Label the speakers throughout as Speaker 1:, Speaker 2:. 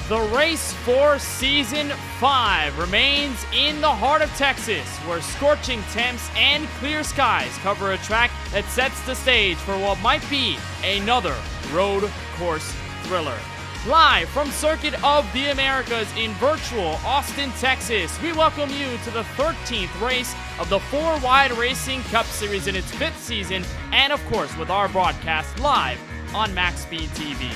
Speaker 1: The race for Season 5 remains in the heart of Texas, where scorching temps and clear skies cover a track that sets the stage for what might be another road course thriller. Live from Circuit of the Americas in virtual Austin, Texas, we welcome you to the 13th race of the 4-Wide Racing Cup Series in its 5th season, and of course with our broadcast live on MaxSpeedTV.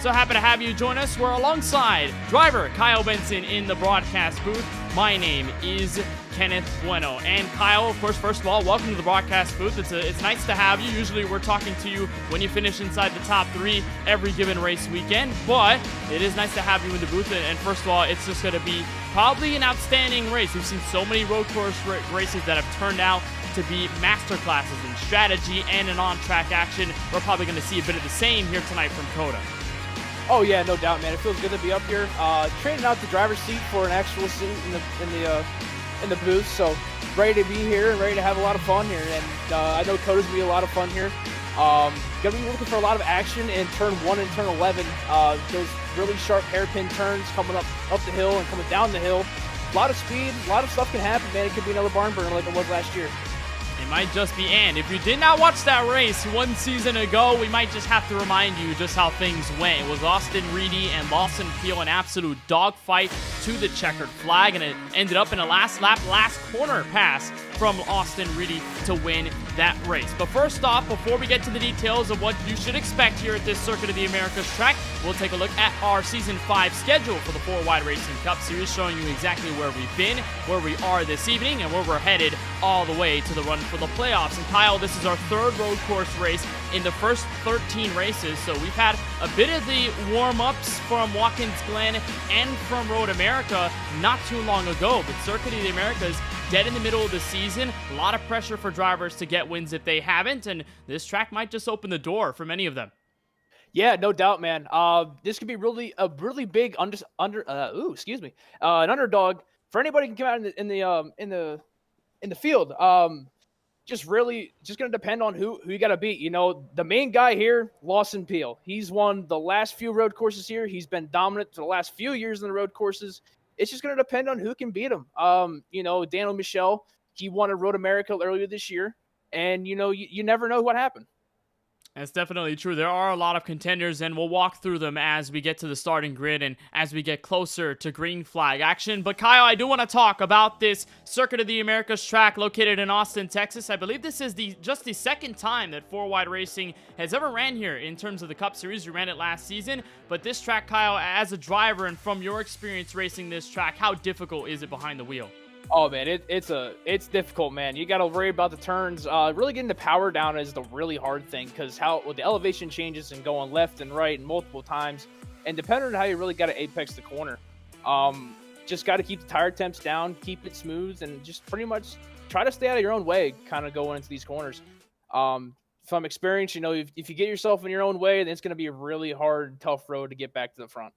Speaker 1: So happy to have you join us. We're alongside driver Kyle Benson in the broadcast booth. My name is Kenneth Bueno. And Kyle, of course, first of all, welcome to the broadcast booth. It's nice to have you. Usually we're talking to you when you finish inside the top 3 every given race weekend, but it is nice to have you in the booth. And first of all, it's just going to be probably an outstanding race. We've seen so many road course races that have turned out to be masterclasses in strategy and in on-track action. We're probably going to see a bit of the same here tonight from COTA.
Speaker 2: Oh yeah, no doubt, man. It feels good to be up here, trading out the driver's seat for an actual seat in the booth. So ready to be here and ready to have a lot of fun here. And I know COTA's gonna be a lot of fun here. Gonna be looking for a lot of action in turn 1 and turn 11. Those really sharp hairpin turns coming up the hill and coming down the hill. A lot of speed, a lot of stuff can happen, man. It could be another barn burner like it was last year.
Speaker 1: It might just be, and if you did not watch that race 1 season ago, we might just have to remind you just how things went. It was Austin Reedy and Lawson Peel, an absolute dogfight to the checkered flag, and it ended up in a last lap, last corner pass from Austin Reedy to win that race. But first off, before we get to the details of what you should expect here at this Circuit of the Americas track, we'll take a look at our Season 5 schedule for the 4-Wide Racing Cup Series, showing you exactly where we've been, where we are this evening, and where we're headed all the way to the run for the playoffs. And Kyle, this is our 3rd road course race in the first 13 races, so we've had a bit of the warm-ups from Watkins Glen and from Road America not too long ago, but Circuit of the Americas dead in the middle of the season. A lot of pressure for drivers to get wins if they haven't, and this track might just open the door for many of them.
Speaker 2: Yeah, no doubt, man. This could be a really big an underdog for anybody who can come out in the field. Just going to depend on who you got to beat. You know, the main guy here, Lawson Peel. He's won the last few road courses here. He's been dominant for the last few years in the road courses. It's just going to depend on who can beat him. Daniel Michel, he won a Road America earlier this year, and you never know what happened.
Speaker 1: That's definitely true. There are a lot of contenders, and we'll walk through them as we get to the starting grid and as we get closer to green flag action. But Kyle, I do want to talk about this Circuit of the Americas track located in Austin, Texas. I believe this is just the 2nd time that 4-Wide Racing has ever ran here in terms of the Cup Series. We ran it last season, but this track, Kyle, as a driver and from your experience racing this track, how difficult is it behind the wheel?
Speaker 2: Oh man, it's difficult, man. You got to worry about the turns. Really getting the power down is the really hard thing, because with the elevation changes and going left and right and multiple times, and depending on how you really got to apex the corner, just got to keep the tire temps down, keep it smooth, and just pretty much try to stay out of your own way, kind of going into these corners. From experience, if you get yourself in your own way, then it's going to be a really hard, tough road to get back to the front.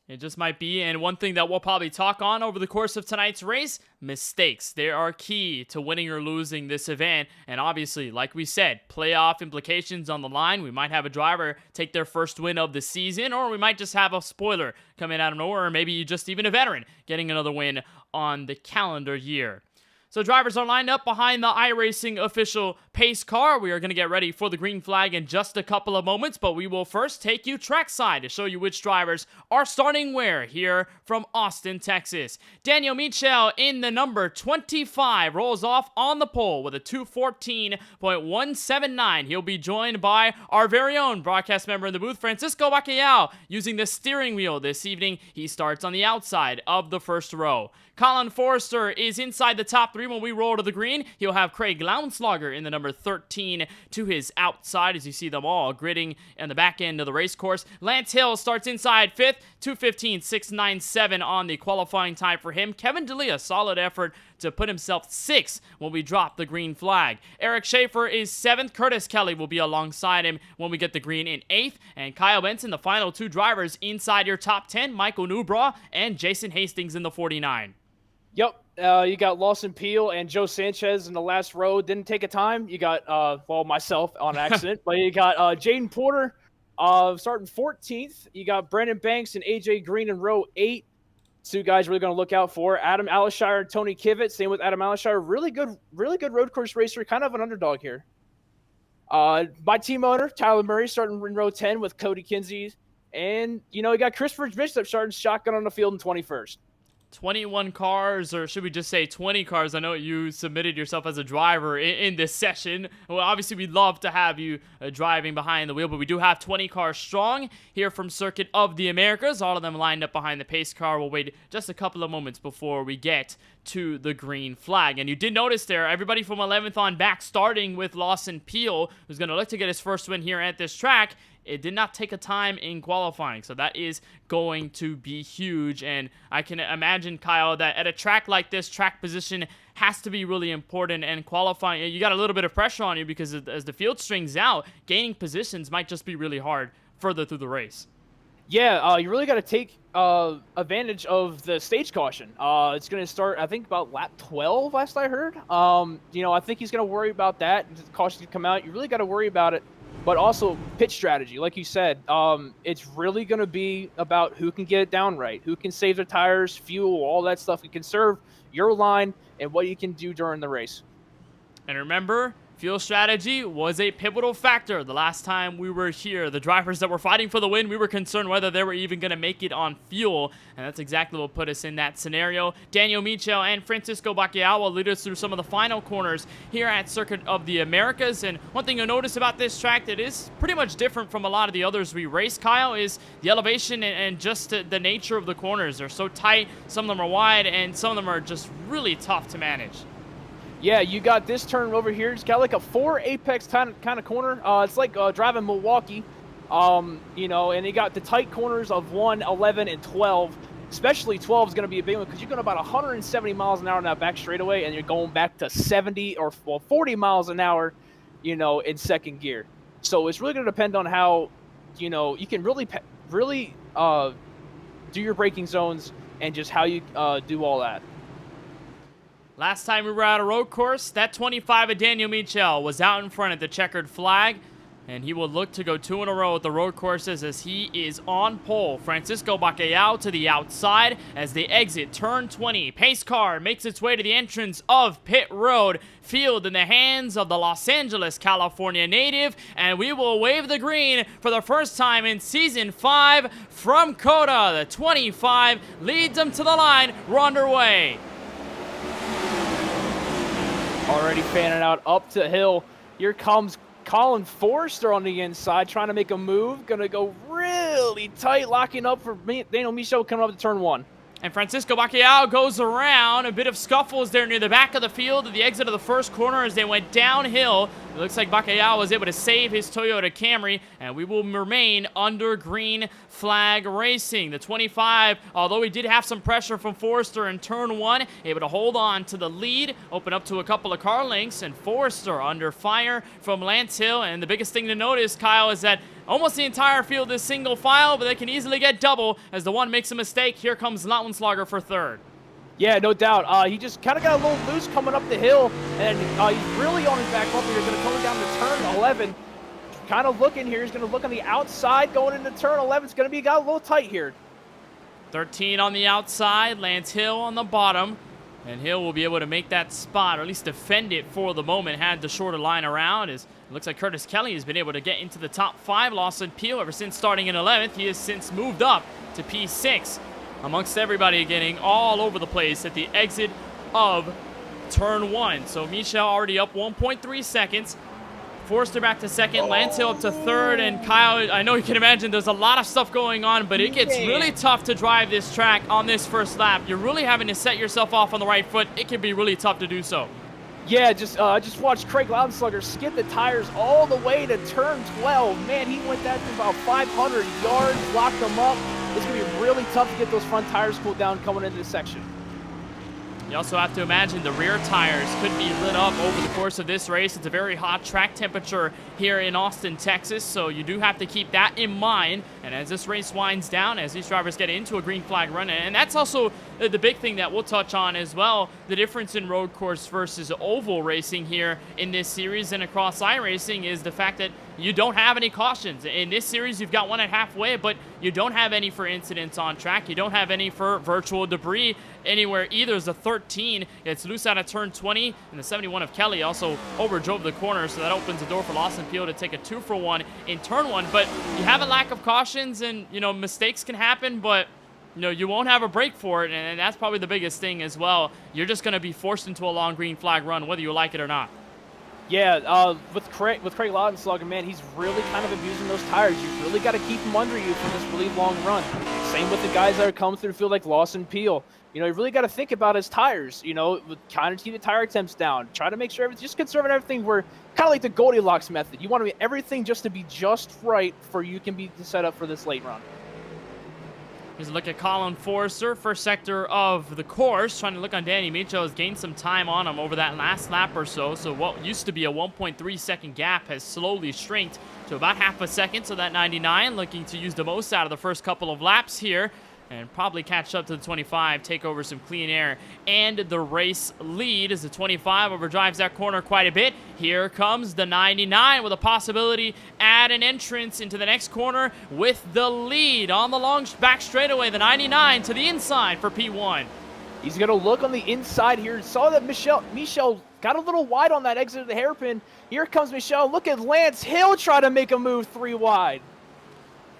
Speaker 1: It just might be, and one thing that we'll probably talk on over the course of tonight's race, mistakes. They are key to winning or losing this event, and obviously, like we said, playoff implications on the line. We might have a driver take their first win of the season, or we might just have a spoiler coming out of nowhere, or maybe just even a veteran getting another win on the calendar year. So drivers are lined up behind the iRacing official pace car. We are going to get ready for the green flag in just a couple of moments, but we will first take you trackside to show you which drivers are starting where here from Austin, Texas. Daniel Michel in the number 25 rolls off on the pole with a 2:14.179. He'll be joined by our very own broadcast member in the booth, Francisco Bacallao, using the steering wheel this evening. He starts on the outside of the first row. Colin Forrester is inside the top 3 when we roll to the green. He'll have Craig Lounslogger in the number 13 to his outside, as you see them all gridding in the back end of the race course. Lance Hill starts inside 5th, 2:15.697 on the qualifying time for him. Kevin D'Elia, solid effort to put himself 6th when we drop the green flag. Eric Schaefer is 7th. Curtis Kelly will be alongside him when we get the green in 8th. And Kyle Benson, the final 2 drivers inside your top 10, Michael Newbraw and Jason Hastings in the 49.
Speaker 2: Yep. You got Lawson Peel and Joe Sanchez in the last row. Didn't take a time. You got, myself on accident. But you got Jaden Porter, Starting 14th, you got Brandon Banks and AJ Green in row 8. Two guys really going to look out for. Adam Alshire and Tony Kivett. Same with Adam Alshire. Really good road course racer. Kind of an underdog here. My team owner, Tyler Murray, starting in row 10 with Cody Kinsey. And, you got Christopher Bishop starting shotgun on the field in 21st.
Speaker 1: 21 cars, or should we just say 20 cars? I know you submitted yourself as a driver in this session. Well, obviously, we'd love to have you driving behind the wheel, but we do have 20 cars strong here from Circuit of the Americas. All of them lined up behind the pace car. We'll wait just a couple of moments before we get to the green flag. And you did notice there, everybody from 11th on back, starting with Lawson Peel, who's going to look to get his first win here at this track. It did not take a time in qualifying, so that is going to be huge. And I can imagine, Kyle, that at a track like this, track position has to be really important, and qualifying, you got a little bit of pressure on you because as the field strings out, gaining positions might just be really hard further through the race.
Speaker 2: Yeah, you really got to take advantage of the stage caution. It's going to start, I think, about lap 12, last I heard. I think he's going to worry about that. The caution can come out. You really got to worry about it. But also pit strategy, like you said, it's really going to be about who can get it down right, who can save their tires, fuel, all that stuff, and conserve your line and what you can do during the race. And
Speaker 1: remember, fuel strategy was a pivotal factor the last time we were here. The drivers that were fighting for the win, we were concerned whether they were even going to make it on fuel, and that's exactly what put us in that scenario. Daniel Michel and Francisco Bacquiao will lead us through some of the final corners here at Circuit of the Americas. And one thing you'll notice about this track that is pretty much different from a lot of the others we race, Kyle, is the elevation and just the nature of the corners. They're so tight, some of them are wide, and some of them are just really tough to manage.
Speaker 2: Yeah, you got this turn over here. It's got like a 4 apex kind of corner. It's like driving Milwaukee, and you got the tight corners of 1, 11, and 12. Especially 12 is going to be a big one because you're going about 170 miles an hour in that back straightaway, and you're going back to 70 or 40 miles an hour, in second gear. So it's really going to depend on how, you can really do your braking zones and just how you do all that.
Speaker 1: Last time we were at a road course, that 25 of Daniel Michel was out in front at the checkered flag, and he will look to go 2 in a row at the road courses as he is on pole. Francisco Bacquiao to the outside as they exit turn 20. Pace car makes its way to the entrance of pit road. Field in the hands of the Los Angeles, California native, and we will wave the green for the first time in Season 5 from COTA. The 25 leads them to the line. We're underway.
Speaker 2: Already fanning out up to hill. Here comes Colin Forster on the inside, trying to make a move. Going to go really tight, locking up for Daniel Michel coming up to turn 1.
Speaker 1: And Francisco Bacquiao goes around. A bit of scuffles there near the back of the field at the exit of the first corner as they went downhill. It looks like Bacquiao was able to save his Toyota Camry, and we will remain under green flag racing. The 25, although he did have some pressure from Forster in turn 1, able to hold on to the lead, open up to a couple of car lengths, and Forster under fire from Lance Hill. And the biggest thing to notice, Kyle, is that almost the entire field is single file, but they can easily get double as the one makes a mistake. Here comes Lautenslager for third.
Speaker 2: Yeah, no doubt. He just kind of got a little loose coming up the hill, and he's really on his back bumper here. Going to come down to turn 11. Kind of looking here. He's going to look on the outside going into turn 11. It's going to got a little tight here.
Speaker 1: 13 on the outside. Lance Hill on the bottom. And Hill will be able to make that spot, or at least defend it for the moment. Had the shorter line around. It looks like Curtis Kelly has been able to get into the top 5. Lawson Peel, ever since starting in 11th, he has since moved up to P6. Amongst everybody getting all over the place at the exit of turn 1. So Michel already up 1.3 seconds. Forster back to second, Lance Hill up to third, and Kyle, I know you can imagine there's a lot of stuff going on, but it gets really tough to drive this track on this first lap. You're really having to set yourself off on the right foot. It can be really tough to do so.
Speaker 2: Yeah, just watched Craig Lautenslager skip the tires all the way to turn 12. Man, he went that to about 500 yards, locked them up. It's going to be really tough to get those front tires cooled down coming into this section.
Speaker 1: You also have to imagine the rear tires could be lit up over the course of this race. It's a very hot track temperature here in Austin, Texas, so you do have to keep that in mind. And as this race winds down, as these drivers get into a green flag run, and that's also the big thing that we'll touch on as well, the difference in road course versus oval racing here in this series and across iRacing is the fact that you don't have any cautions. In this series, you've got one at halfway, but you don't have any for incidents on track. You don't have any for virtual debris anywhere either. As the 13 gets loose out of turn 20, and the 71 of Kelly also overdrove the corner, so that opens the door for Lawson Peel to take a 2-for-1 in turn 1. But you have a lack of cautions, and, you know, mistakes can happen, but you know, you won't have a break for it, and that's probably the biggest thing as well. You're just going to be forced into a long green flag run, whether you like it or not.
Speaker 2: Yeah, with Craig Lautenschlager, man, he's really kind of abusing those tires. You really got to keep him under you for this really long run. Same with the guys that are coming through the field like Lawson Peel. You know, you really got to think about his tires, you know, kind of keep the tire temps down. Try to make sure everything, just conserve everything where, kind of like the Goldilocks method. You want to be everything just to be just right for you can be set up for this late run.
Speaker 1: Here's a look at Colin Forrester, first sector of the course. Trying to look on Danny Mitchell, has gained some time on him over that last lap or so. So what used to be a 1.3 second gap has slowly shrinked to about half a second. So that 99 looking to use the most out of the first couple of laps here, and probably catch up to the 25, take over some clean air, and the race lead as the 25 overdrives that corner quite a bit. Here comes the 99 with a possibility at an entrance into the next corner with the lead on the long back straightaway. The 99 to the inside for P1.
Speaker 2: He's going to look on the inside here. Saw that Michel got a little wide on that exit of the hairpin. Here comes Michel. Look at Lance Hill try to make a move 3 wide.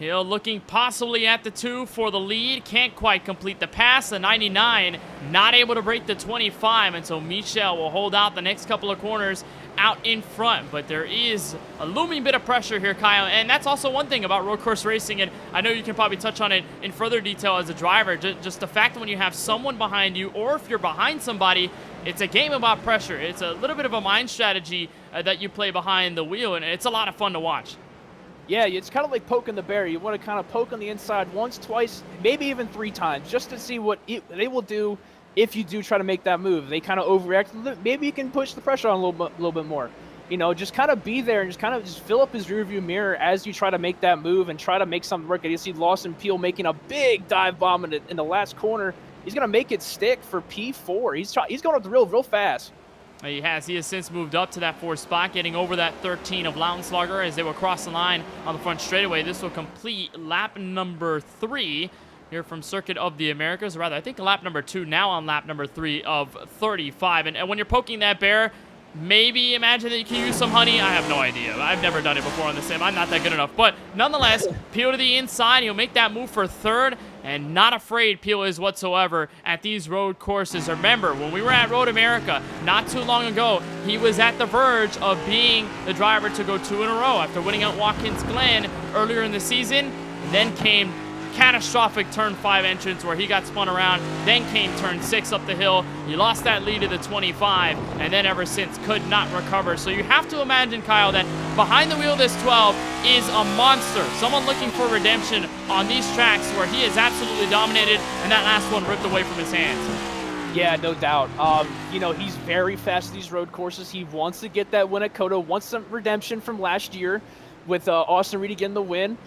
Speaker 1: Hill looking possibly at the 2 for the lead. Can't quite complete the pass. The 99 not able to break the 25, and so Michel will hold out the next couple of corners out in front. But there is a looming bit of pressure here, Kyle, and that's also one thing about road course racing, and I know you can probably touch on it in further detail as a driver. Just the fact that when you have someone behind you, or if you're behind somebody, it's a game about pressure. It's a little bit of a mind strategy that you play behind the wheel, and it's a lot of fun to watch.
Speaker 2: Yeah, it's kind of like poking the bear. You want to kind of poke on the inside once, twice, maybe even 3 times, just to see what they will do if you do try to make that move. They kind of overreact. Maybe you can push the pressure on a little bit more. You know, just kind of be there and just fill up his rearview mirror as you try to make that move and try to make something work. And you see Lawson Peel making a big dive bomb in the last corner. He's going to make it stick for P4. He's going up the real fast.
Speaker 1: He has since moved up to that 4th spot, getting over that 13 of Lautenschlager as they will cross the line on the front straightaway. This will complete lap number 3 here from Circuit of the Americas. Or rather, I think lap number 2 now on lap number 3 of 35. And when you're poking that bear, maybe imagine that you can use some honey. I have no idea. I've never done it before on the sim. I'm not that good enough. But nonetheless, Peel to the inside. He'll make that move for 3rd. And not afraid Peel is whatsoever at these road courses. Remember, when we were at Road America not too long ago, he was at the verge of being the driver to go 2 in a row after winning at Watkins Glen earlier in the season. And then came catastrophic turn 5 entrance where he got spun around. Then came turn 6 up the hill. He lost that lead to the 25, and then ever since could not recover. So you have to imagine, Kyle, that behind the wheel of this 12 is a monster. Someone looking for redemption on these tracks where he is absolutely dominated, and that last one ripped away from his hands.
Speaker 2: Yeah, no doubt. You know, he's very fast at these road courses. He wants to get that win at COTA, wants some redemption from last year with Austin Reed getting the win.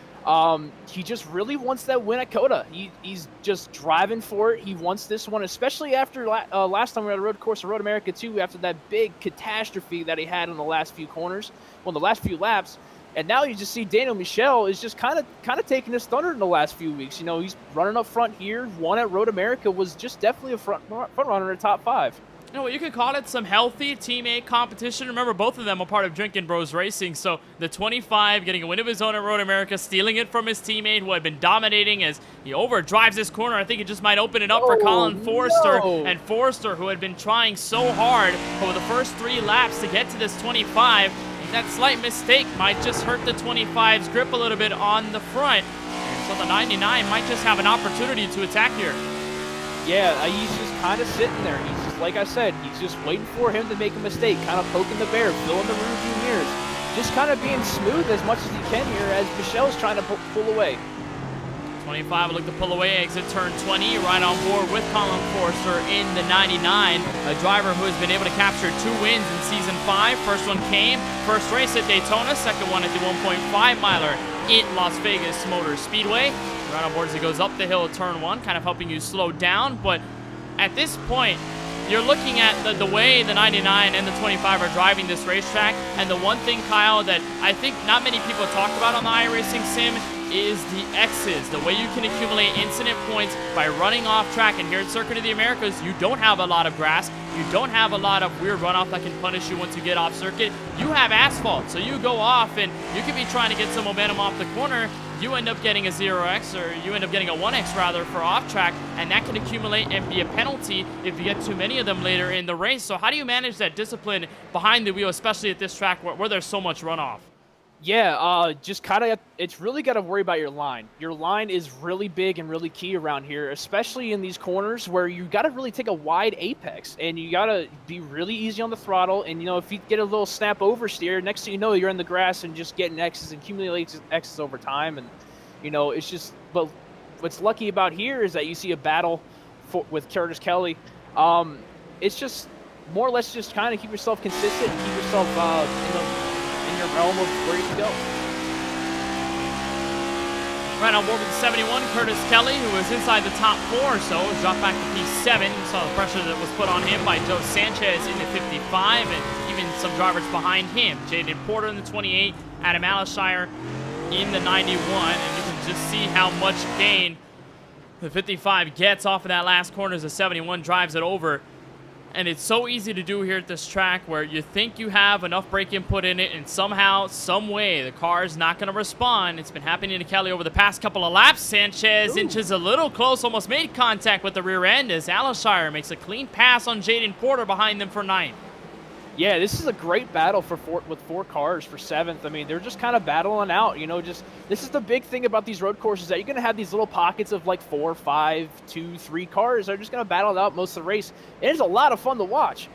Speaker 2: He just really wants that win at COTA. He's just driving for it. He wants this one, especially after last time we were at a road course at Road America 2, after that big catastrophe that he had in the last few corners, the last few laps. And now you just see Daniel Michel is just kind of taking his thunder in the last few weeks. You know, he's running up front here. One at Road America was just definitely a front runner in the top 5.
Speaker 1: You know, you could call it some healthy teammate competition. Remember, both of them are part of Drinking Bros Racing. So the 25 getting a win of his own at Road America, stealing it from his teammate who had been dominating as he overdrives this corner. I think it just might open it up for Colin Forrester.
Speaker 2: No.
Speaker 1: And Forrester, who had been trying so hard over the first 3 laps to get to this 25, that slight mistake might just hurt the 25's grip a little bit on the front. And so the 99 might just have an opportunity to attack here.
Speaker 2: Yeah, he's just kind of sitting there. He's just, like I said, he's just waiting for him to make a mistake, kind of poking the bear, filling the rearview mirrors, just kind of being smooth as much as he can here as Michel's trying to pull away.
Speaker 1: 25 will look to pull away, exit turn 20, right on board with Colin Forrester in the 99, a driver who has been able to capture 2 wins in Season 5. First one came, first race at Daytona, second one at the 1.5 miler at Las Vegas Motor Speedway. Right on board as he goes up the hill at turn 1, kind of helping you slow down, but at this point, you're looking at the way the 99 and the 25 are driving this racetrack, and the one thing, Kyle, that I think not many people talk about on the iRacing sim is the X's, the way you can accumulate incident points by running off track. And here at Circuit of the Americas, you don't have a lot of grass. You don't have a lot of weird runoff that can punish you once you get off circuit. You have asphalt, so you go off and you could be trying to get some momentum off the corner. You end up getting a 0x, or you end up getting a 1x rather for off track, and that can accumulate and be a penalty if you get too many of them later in the race. So how do you manage that discipline behind the wheel, especially at this track where there's so much runoff?
Speaker 2: Yeah, just kind of, it's really got to worry about your line. Your line is really big and really key around here, especially in these corners where you got to really take a wide apex, and you got to be really easy on the throttle. And, you know, if you get a little snap oversteer, next thing you know, you're in the grass and just getting X's and accumulating X's over time. And, you know, it's just, but what's lucky about here is that you see a battle with Curtis Kelly. It's just more or less just kind of keep yourself consistent and keep yourself in your realm of where you can go.
Speaker 1: Right on board with the 71, Curtis Kelly, who was inside the top 4 or so, dropped back to P7. You saw the pressure that was put on him by Joe Sanchez in the 55, and even some drivers behind him. Jaden Porter in the 28, Adam Alishire in the 91, and you can just see how much gain the 55 gets off of that last corner as the 71 drives it over. And it's so easy to do here at this track where you think you have enough brake input in it, and somehow, some way, the car is not going to respond. It's been happening to Kelly over the past couple of laps. Sanchez inches a little close, almost made contact with the rear end as Alishire makes a clean pass on Jaden Porter behind them for 9th.
Speaker 2: Yeah, this is a great battle with 4 cars for 7th. I mean, they're just kind of battling out, you know, just this is the big thing about these road courses, that you're going to have these little pockets of like 4, 5, 2, 3 cars. They're just going to battle it out most of the race. It is a lot of fun to watch.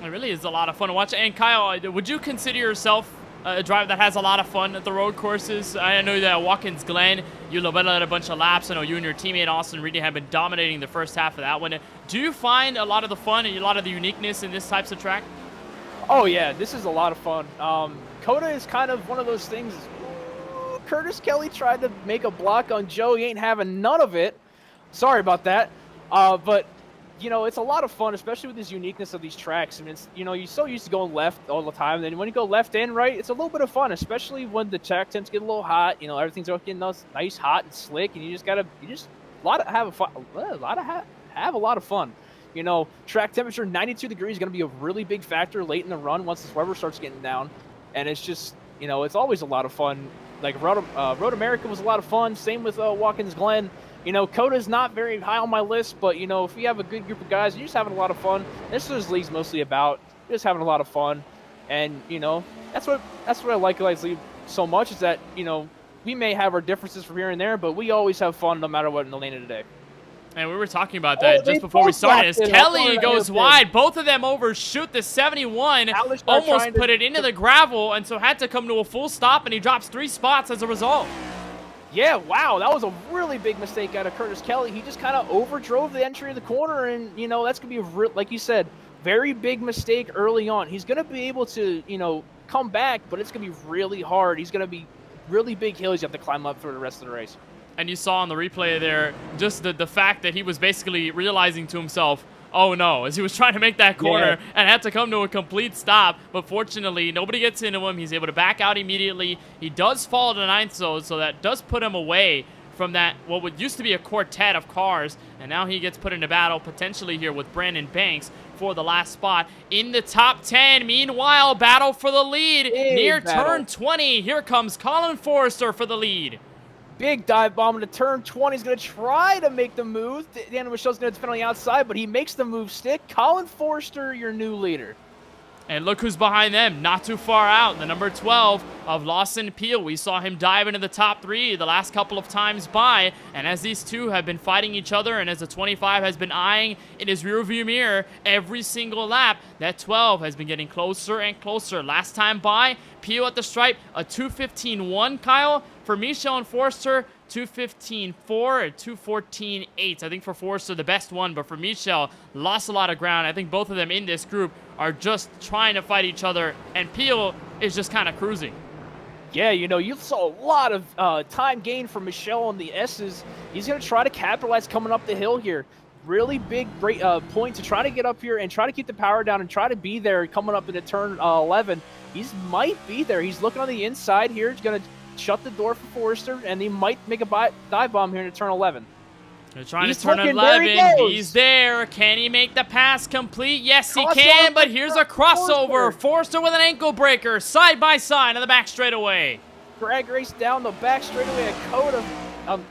Speaker 1: It really is a lot of fun to watch. And Kyle, would you consider yourself a driver that has a lot of fun at the road courses? I know that at Watkins Glen, you led a bunch of laps. I know you and your teammate Austin Reedy have been dominating the first half of that one. Do you find a lot of the fun and a lot of the uniqueness in this types of track?
Speaker 2: Oh yeah, this is a lot of fun. COTA is kind of one of those things. Curtis Kelly tried to make a block on Joe. He ain't having none of it. Sorry about that. But you know, it's a lot of fun, especially with this uniqueness of these tracks. I mean, it's, you know, you're so used to going left all the time. And then when you go left and right, it's a little bit of fun, especially when the track temps get a little hot. You know, everything's getting nice, hot, and slick, and you just have a lot of fun. You know, track temperature 92 degrees is going to be a really big factor late in the run once this weather starts getting down, and it's just, you know, it's always a lot of fun. Like Road America was a lot of fun. Same with Watkins Glen. You know, COTA is not very high on my list, but, you know, if you have a good group of guys, you're just having a lot of fun. This is what this league's mostly about, just having a lot of fun. And, you know, that's what I like about this league so much, is that, you know, we may have our differences from here and there, but we always have fun no matter what in the lane of the day.
Speaker 1: And we were talking about that just before we started. As Kelly goes wide, both of them overshoot the 71, almost put it into the gravel, and so had to come to a full stop, and he drops 3 spots as a result.
Speaker 2: Yeah, wow, that was a really big mistake out of Curtis Kelly. He just kind of overdrove the entry of the corner, and, you know, that's going to be, like you said, very big mistake early on. He's going to be able to, you know, come back, but it's going to be really hard. He's going to be really big hills you have to climb up for the rest of the race.
Speaker 1: And you saw on the replay there just the fact that he was basically realizing to himself, oh no, as he was trying to make that corner and had to come to a complete stop. But fortunately, nobody gets into him. He's able to back out immediately. He does fall to 9th, so that does put him away from that, what would used to be a quartet of cars. And now he gets put into battle potentially here with Brandon Banks for the last spot in the top 10. Meanwhile, battle for the lead near turn 20. Here comes Colin Forrester for the lead.
Speaker 2: Big dive bomb into turn 20. He's going to try to make the move. Daniel Michel's going to defend on the outside, but he makes the move stick. Colin Forrester, your new leader.
Speaker 1: And look who's behind them, not too far out. The number 12 of Lawson Peel. We saw him dive into the top 3 the last couple of times by. And as these two have been fighting each other, and as the 25 has been eyeing in his rearview mirror every single lap, that 12 has been getting closer and closer. Last time by, Peel at the stripe, a 2:15.1, Kyle. For Michel and Forrester, 2:15.4 or 2:14.8. I think for Forrester, the best one, but for Michel, lost a lot of ground. I think both of them in this group are just trying to fight each other, and Peel is just kind of cruising.
Speaker 2: Yeah, you know, you saw a lot of time gain for Michel on the S's. He's going to try to capitalize coming up the hill here. really big point to try to get up here and try to keep the power down and try to be there coming up into turn 11. He might be there. He's looking on the inside here. He's going to shut the door for Forster, and he might make a dive bomb here into turn 11.
Speaker 1: They're trying to turn 11. He's there. Can he make the pass complete? Yes, he can, but here's a crossover. Forster with an ankle breaker, side by side on the back straightaway.
Speaker 2: Drag race down the back straightaway at COTA.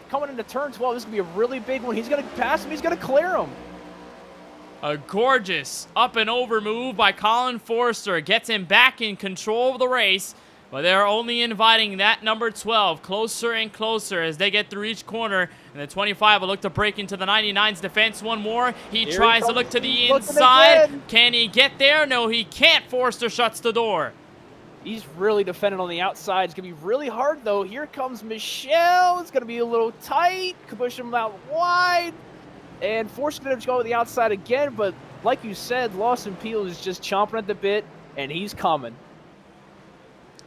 Speaker 2: Coming into turn 12, this is going to be a really big one. He's going to pass him. He's going to clear him.
Speaker 1: A gorgeous up and over move by Colin Forster. Gets him back in control of the race. But they're only inviting that number 12 closer and closer as they get through each corner. And the 25 will look to break into the 99's defense one more. He tries to look to the inside. Can he get there? No, he can't. Forster shuts the door.
Speaker 2: He's really defending on the outside. It's going to be really hard, though. Here comes Michelle. It's going to be a little tight. Could push him out wide. And Forster's going to go to the outside again. But like you said, Lawson Peel is just chomping at the bit, and he's coming.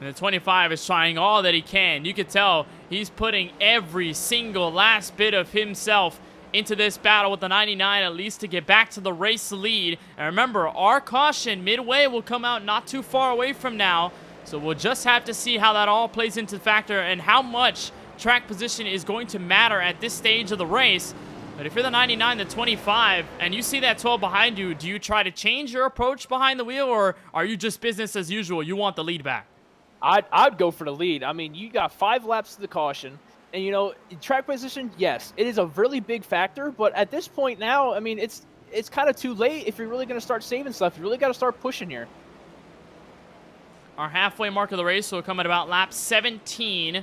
Speaker 1: And the 25 is trying all that he can. You could tell he's putting every single last bit of himself into this battle with the 99, at least to get back to the race lead. And remember, our caution midway will come out not too far away from now. So we'll just have to see how that all plays into factor and how much track position is going to matter at this stage of the race. But if you're the 99, the 25, and you see that 12 behind you, do you try to change your approach behind the wheel, or are you just business as usual? You want the lead back?
Speaker 2: I'd go for the lead. I mean, you got 5 laps to the caution. And, you know, track position, yes, it is a really big factor. But at this point now, I mean, it's kind of too late if you're really going to start saving stuff. You really got to start pushing here.
Speaker 1: Our halfway mark of the race will come at about lap 17.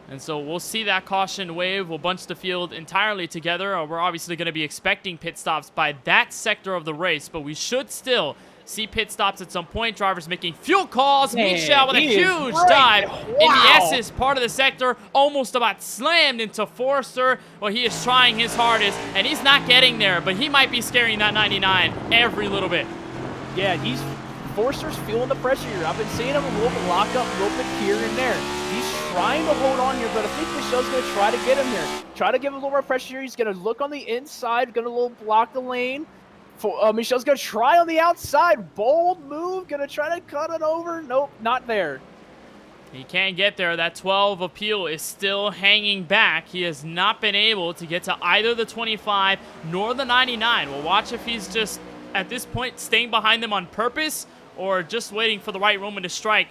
Speaker 1: And so we'll see that caution wave. We'll bunch the field entirely together. We're obviously going to be expecting pit stops by that sector of the race. But we should still see pit stops at some point. Drivers making fuel calls. Michel with a huge dive in the S's part of the sector. Almost about slammed into Forster. Well, he is trying his hardest, and he's not getting there. But he might be scaring that 99 every little bit.
Speaker 2: Yeah, Forster's feeling the pressure here. I've been seeing him a little bit lock up, a little bit here and there. He's trying to hold on here, but I think Michel's going to try to get him here. Try to give him a little more pressure here. He's going to look on the inside, going to little block the lane. Michel's going to try on the outside. Bold move. Going to try to cut it over. Nope, not there.
Speaker 1: He can't get there. That 12 appeal is still hanging back. He has not been able to get to either the 25 nor the 99. We'll watch if he's just, at this point, staying behind them on purpose or just waiting for the right moment to strike.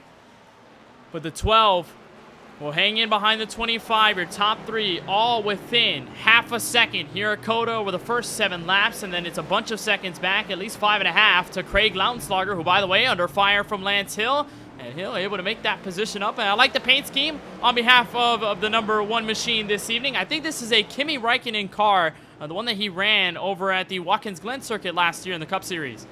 Speaker 1: But the 12 will hang in behind the 25. Your top 3 all within half a second here at COTA over the first 7 laps, and then it's a bunch of seconds back, at least 5.5, to Craig Lautenschlager, who, by the way, under fire from Lance Hill. And Hill able to make that position up. And I like the paint scheme on behalf of the number 1 machine this evening. I think this is a Kimi Räikkönen car, the one that he ran over at the Watkins Glen circuit last year in the Cup Series.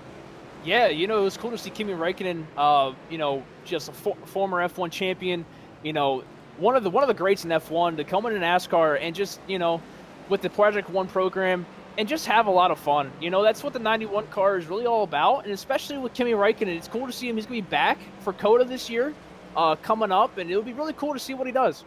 Speaker 2: Yeah, you know, it was cool to see Kimi Räikkönen, you know, just a former F1 champion, you know, one of the greats in F1 to come into NASCAR and just, you know, with the Project One program and just have a lot of fun. You know, that's what the 91 car is really all about, and especially with Kimi Räikkönen, it's cool to see him. He's going to be back for COTA this year, coming up, and it'll be really cool to see what he does.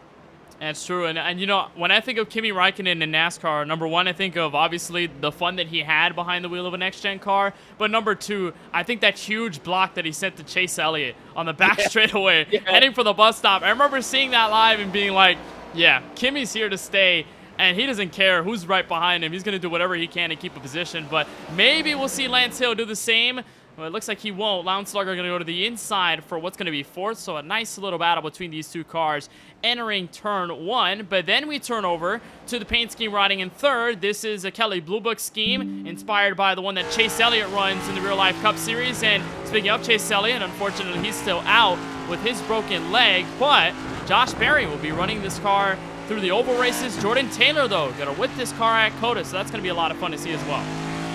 Speaker 1: That's true. And you know, when I think of Kimi Räikkönen in NASCAR, number 1, I think of obviously the fun that he had behind the wheel of a next-gen car. But number 2, I think that huge block that he sent to Chase Elliott on the back straightaway, heading for the bus stop. I remember seeing that live and being like, yeah, Kimi's here to stay. And he doesn't care who's right behind him. He's going to do whatever he can to keep a position. But maybe we'll see Lance Hill do the same. Well, it looks like he won't. Lautenschlager going to go to the inside for what's going to be 4th. So a nice little battle between these 2 cars entering turn 1. But then we turn over to the paint scheme riding in 3rd. This is a Kelly Blue Book scheme inspired by the one that Chase Elliott runs in the Real Life Cup Series. And speaking of Chase Elliott, unfortunately, he's still out with his broken leg. But Josh Berry will be running this car through the oval races. Jordan Taylor, though, going to whip this car at COTA. So that's going to be a lot of fun to see as well.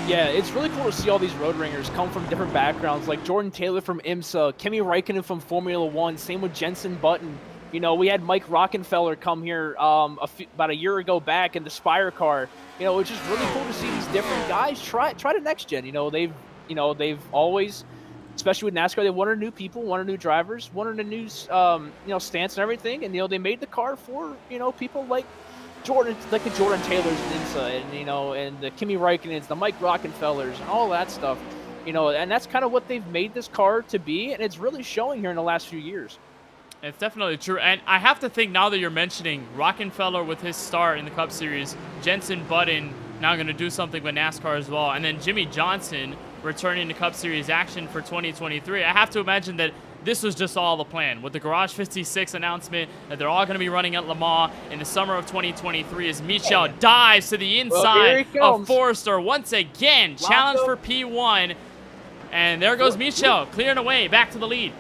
Speaker 2: Yeah, it's really cool to see all these road ringers come from different backgrounds, like Jordan Taylor from IMSA, Kimi Räikkönen from Formula One, same with Jensen Button. You know, we had Mike Rockenfeller come here about a year ago back in the Spire car. You know, it's just really cool to see these different guys try the next gen. You know, they've always, especially with NASCAR, they wanted new people, wanted new drivers, wanted a new you know, stance and everything, and you know, they made the car for, you know, people like the Jordan Taylors and INSA, and and the Kimi Räikkönens, the Mike Rockenfellers, and all that stuff. And that's kind of what they've made this car to be, and it's really showing here in the last few years.
Speaker 1: It's definitely true. And I have to think, now that you're mentioning Rockenfeller with his start in the Cup Series, Jenson Button now going to do something with NASCAR as well, and then Jimmy Johnson returning to Cup Series action for 2023. I have to imagine that this was just all the plan. With the Garage 56 announcement that they're all going to be running at Le Mans in the summer of 2023 as Michel dives to the inside of Forster once again. Challenge for P1. And there goes Michel, clearing away, back to the lead.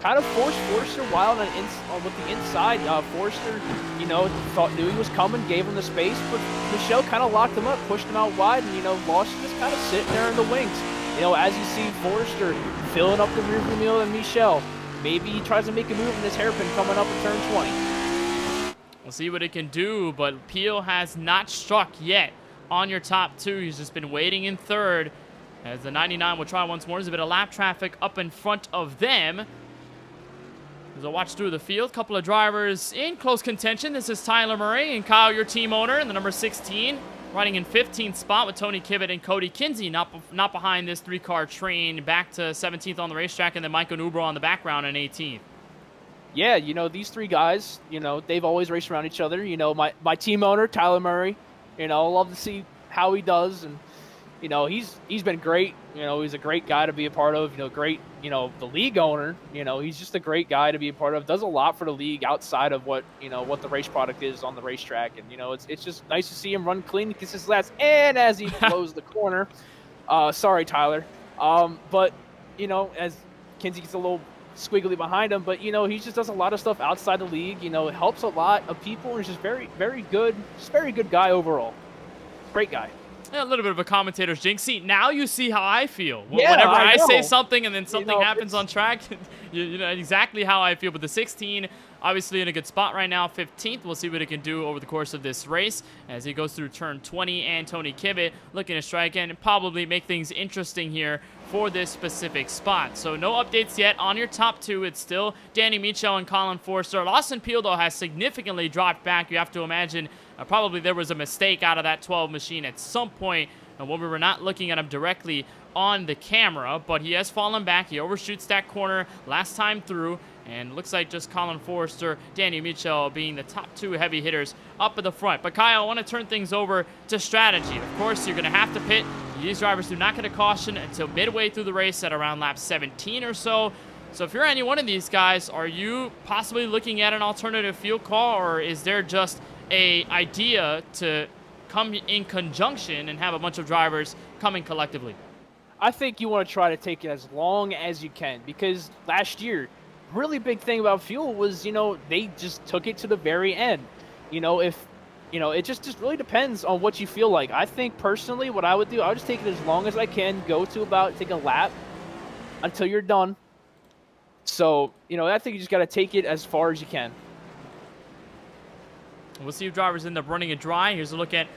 Speaker 2: Kind of forced Forster wild with the inside. Forster, knew he was coming, gave him the space, but Michel kind of locked him up, pushed him out wide, and, Lawson just kind of sitting there in the wings. As you see Forster filling up the rearview mirror of Michel, maybe he tries to make a move in this hairpin coming up in turn 20.
Speaker 1: We'll see what it can do, but Peel has not struck yet on your top two. He's just been waiting in third as the 99 will try once more. There's a bit of lap traffic up in front of them. As I watch through the field, couple of drivers in close contention. This is Tyler Murray and Kyle, your team owner, in the number 16. Riding in 15th spot with Tony Kibbett and Cody Kinsey, not behind this three-car train, back to 17th on the racetrack, and then Michael Newbro on the background in 18th.
Speaker 2: Yeah, these three guys, they've always raced around each other. My team owner, Tyler Murray, love to see how he does, and he's been great. He's a great guy to be a part of. Great. The league owner. He's just a great guy to be a part of. Does a lot for the league outside of what what the race product is on the racetrack. And it's just nice to see him run clean, kiss his last, and as he blows the corner. Sorry, Tyler. But as Kinsey gets a little squiggly behind him, but he just does a lot of stuff outside the league. Helps a lot of people, and he's just very, very good. Just very good guy overall. Great guy.
Speaker 1: Yeah, a little bit of a commentator's jinx. See, now you see how I feel.
Speaker 2: Yeah,
Speaker 1: whenever
Speaker 2: I
Speaker 1: say something and then something happens on track, you know exactly how I feel. But the 16, obviously in a good spot right now, 15th. We'll see what it can do over the course of this race as he goes through turn 20. And Tony Kibbett looking to strike in and probably make things interesting here for this specific spot. So no updates yet on your top two. It's still Danny Michel and Colin Forster. Lawson Peel, though, has significantly dropped back. You have to imagine probably there was a mistake out of that 12 machine at some point when we were not looking at him directly on the camera, but he has fallen back. He overshoots that corner last time through, and looks like just Colin Forster, Danny Michel being the top two heavy hitters up at the front. But Kyle, I want to turn things over to strategy. Of course, you're going to have to pit. These drivers do not get a caution until midway through the race at around lap 17 or so. So if you're any one of these guys, are you possibly looking at an alternative fuel call, or is there just a idea to come in conjunction and have a bunch of drivers coming collectively?
Speaker 2: I think you want to try to take it as long as you can, because last year, really big thing about fuel was, they just took it to the very end. If, it just really depends on what you feel like. I think personally what I would do, I would just take it as long as I can, take a lap until you're done. So, I think you just got to take it as far as you can.
Speaker 1: We'll see if drivers end up running it dry. Here's a look at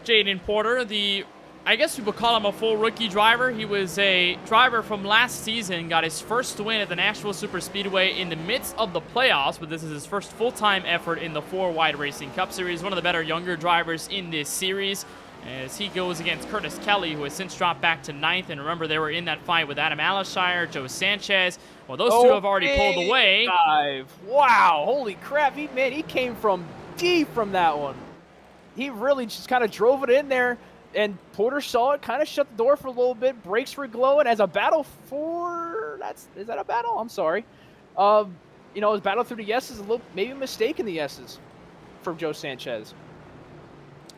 Speaker 1: Jaden Porter, I guess we would call him a full rookie driver. He was a driver from last season, got his first win at the Nashville Superspeedway in the midst of the playoffs, but this is his first full-time effort in the 4-Wide Racing Cup Series. One of the better younger drivers in this series as he goes against Curtis Kelly, who has since dropped back to 9th. And remember, they were in that fight with Adam Alashire, Joe Sanchez. Well, those two have already pulled away.
Speaker 2: Wow, holy crap. He came from deep from that one. He really just kind of drove it in there, and Porter saw it, kind of shut the door for a little bit. Brakes were glowing as a battle for is that a battle? I'm sorry. His battle through the yeses, maybe a mistake in the yeses from Joe Sanchez.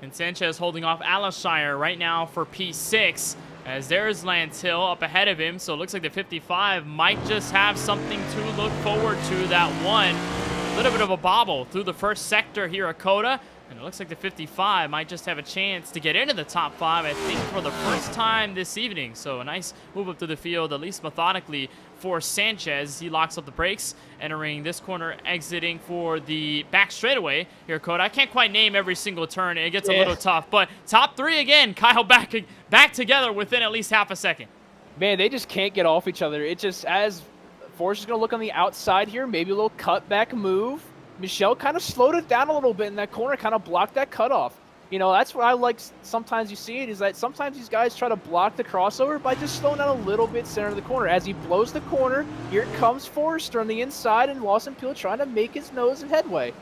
Speaker 1: And Sanchez holding off Alashire right now for P6 as there's Lance Hill up ahead of him. So it looks like the 55 might just have something to look forward to. That one, a little bit of a bobble through the first sector here at COTA. And it looks like the 55 might just have a chance to get into the top 5, I think, for the first time this evening. So a nice move up to the field, at least methodically, for Sanchez. He locks up the brakes, entering this corner, exiting for the back straightaway here at COTA. I can't quite name every single turn. It gets a little tough. But top 3 again, Kyle back together within at least half a second.
Speaker 2: Man, they just can't get off each other. It just, as Forster's going to look on the outside here, maybe a little cutback move. Michelle kind of slowed it down a little bit in that corner, kind of blocked that cutoff. You know, that's what I like. Sometimes you see it is that sometimes these guys try to block the crossover by just slowing down a little bit center of the corner. As he blows the corner, here comes Forrester on the inside, and Lawson Peel trying to make his nose and headway.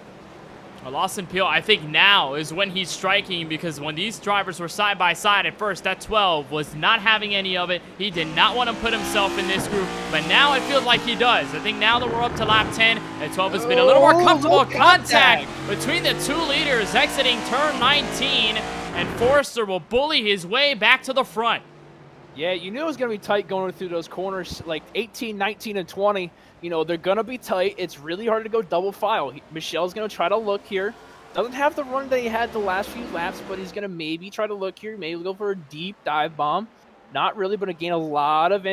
Speaker 1: Well, Lawson Peel, I think now is when he's striking, because when these drivers were side by side at first, that 12 was not having any of it. He did not want to put himself in this group, but now it feels like he does. I think now that we're up to lap 10, that 12 has been a little more comfortable. Contact between the two leaders exiting turn 19, and Forrester will bully his way back to the front.
Speaker 2: Yeah, you knew it was going to be tight going through those corners, like 18, 19, and 20. You know, they're going to be tight. It's really hard to go double file. Michelle's going to try to look here. Doesn't have the run that he had the last few laps, but he's going to maybe try to look here. Maybe go for a deep dive bomb. Not really, but gain a lot of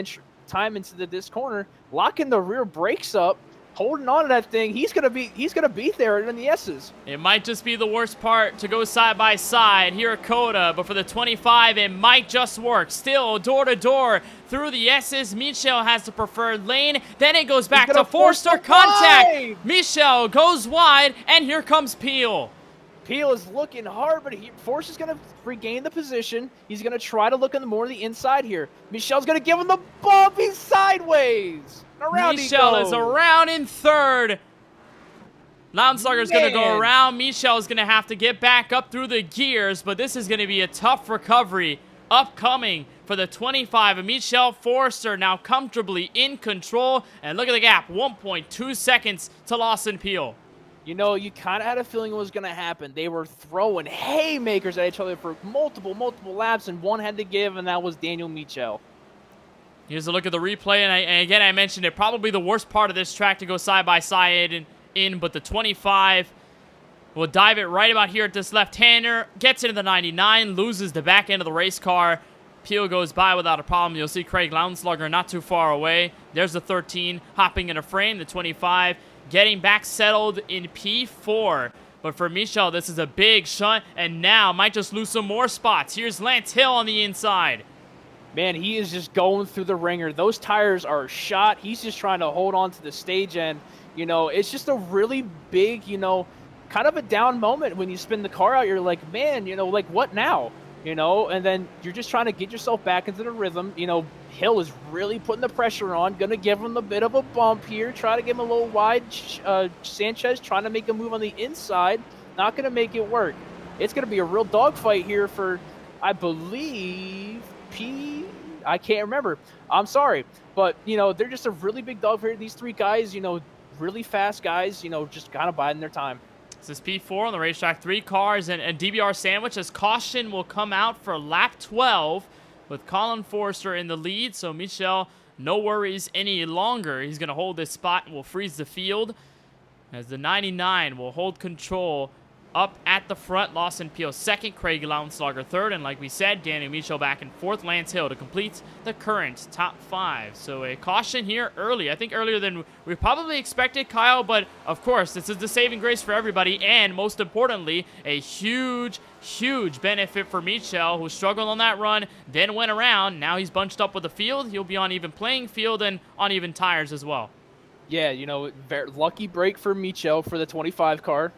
Speaker 2: time into this corner. Locking the rear brakes up. Holding on to that thing, he's gonna be there in the S's.
Speaker 1: It might just be the worst part to go side by side here at COTA, but for the 25, it might just work. Still, door to door through the S's. Michel has the preferred lane. Then it goes back to Forrester. Contact. Michel goes wide, and here comes Peel.
Speaker 2: Peel is looking hard, but Forrest is going to regain the position. He's going to try to look on the more the inside here. Michel's going to give him the bump. He's sideways. Around
Speaker 1: Michel is around in third. Lounstarger is going to go around. Michel is going to have to get back up through the gears, but this is going to be a tough recovery upcoming for the 25. And Michel Forrester now comfortably in control. And look at the gap, 1.2 seconds to Lawson Peel.
Speaker 2: You know, you kind of had a feeling it was going to happen. They were throwing haymakers at each other for multiple laps, and one had to give, and that was Daniel Michel.
Speaker 1: Here's a look at the replay, and again, I mentioned it. Probably the worst part of this track to go side by side but the 25 will dive it right about here at this left-hander, gets into the 99, loses the back end of the race car. Peel goes by without a problem. You'll see Craig Lounstarger not too far away. There's the 13 hopping in a frame, the 25 getting back settled in P4. But for Michel, this is a big shunt, and now might just lose some more spots. Here's Lance Hill on the inside.
Speaker 2: Man, he is just going through the ringer. Those tires are shot. He's just trying to hold on to the stage end. You know, it's just a really big, you know, kind of a down moment when you spin the car out. You're like, man, you know, like what now? You know, and then you're just trying to get yourself back into the rhythm. You know, Hill is really putting the pressure on, going to give him a bit of a bump here, try to give him a little wide. Sanchez trying to make a move on the inside, not going to make it work. It's going to be a real dogfight here for, I believe, I can't remember. I'm sorry. But, you know, they're just a really big dog here. These three guys, you know, really fast guys, you know, just kind of biding their time.
Speaker 1: This is P4 on the racetrack. 3 cars and DBR sandwich as caution will come out for lap 12 with Colin Forrester in the lead. So Michel, no worries any longer. He's going to hold this spot and will freeze the field as the 99 will hold control up at the front. Lawson Peel second, Craig Lounstarger third, and like we said, Daniel Michel back in fourth. Lance Hill to complete the current top 5. So a caution here early. I think earlier than we probably expected, Kyle, but of course, this is the saving grace for everybody, and most importantly, a huge benefit for Michel, who struggled on that run, then went around. Now he's bunched up with the field. He'll be on even playing field and on even tires as well.
Speaker 2: Yeah, you know, very lucky break for Michel for the 25 car.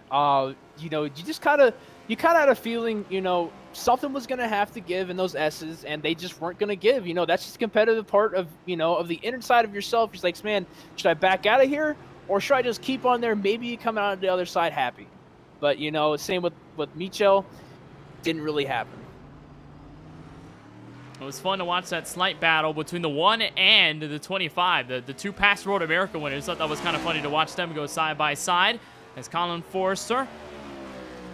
Speaker 2: You know, you kind of had a feeling, you know, something was going to have to give in those S's, and they just weren't going to give. You know, that's just a competitive part of, you know, of the inner side of yourself. You're like, man, should I back out of here, or should I just keep on there? Maybe you come out on the other side happy. But, you know, same with Michel, didn't really happen.
Speaker 1: It was fun to watch that slight battle between the 1 and the 25. The 2 past Road America winners. Thought that was kind of funny to watch them go side by side as Colin Forrester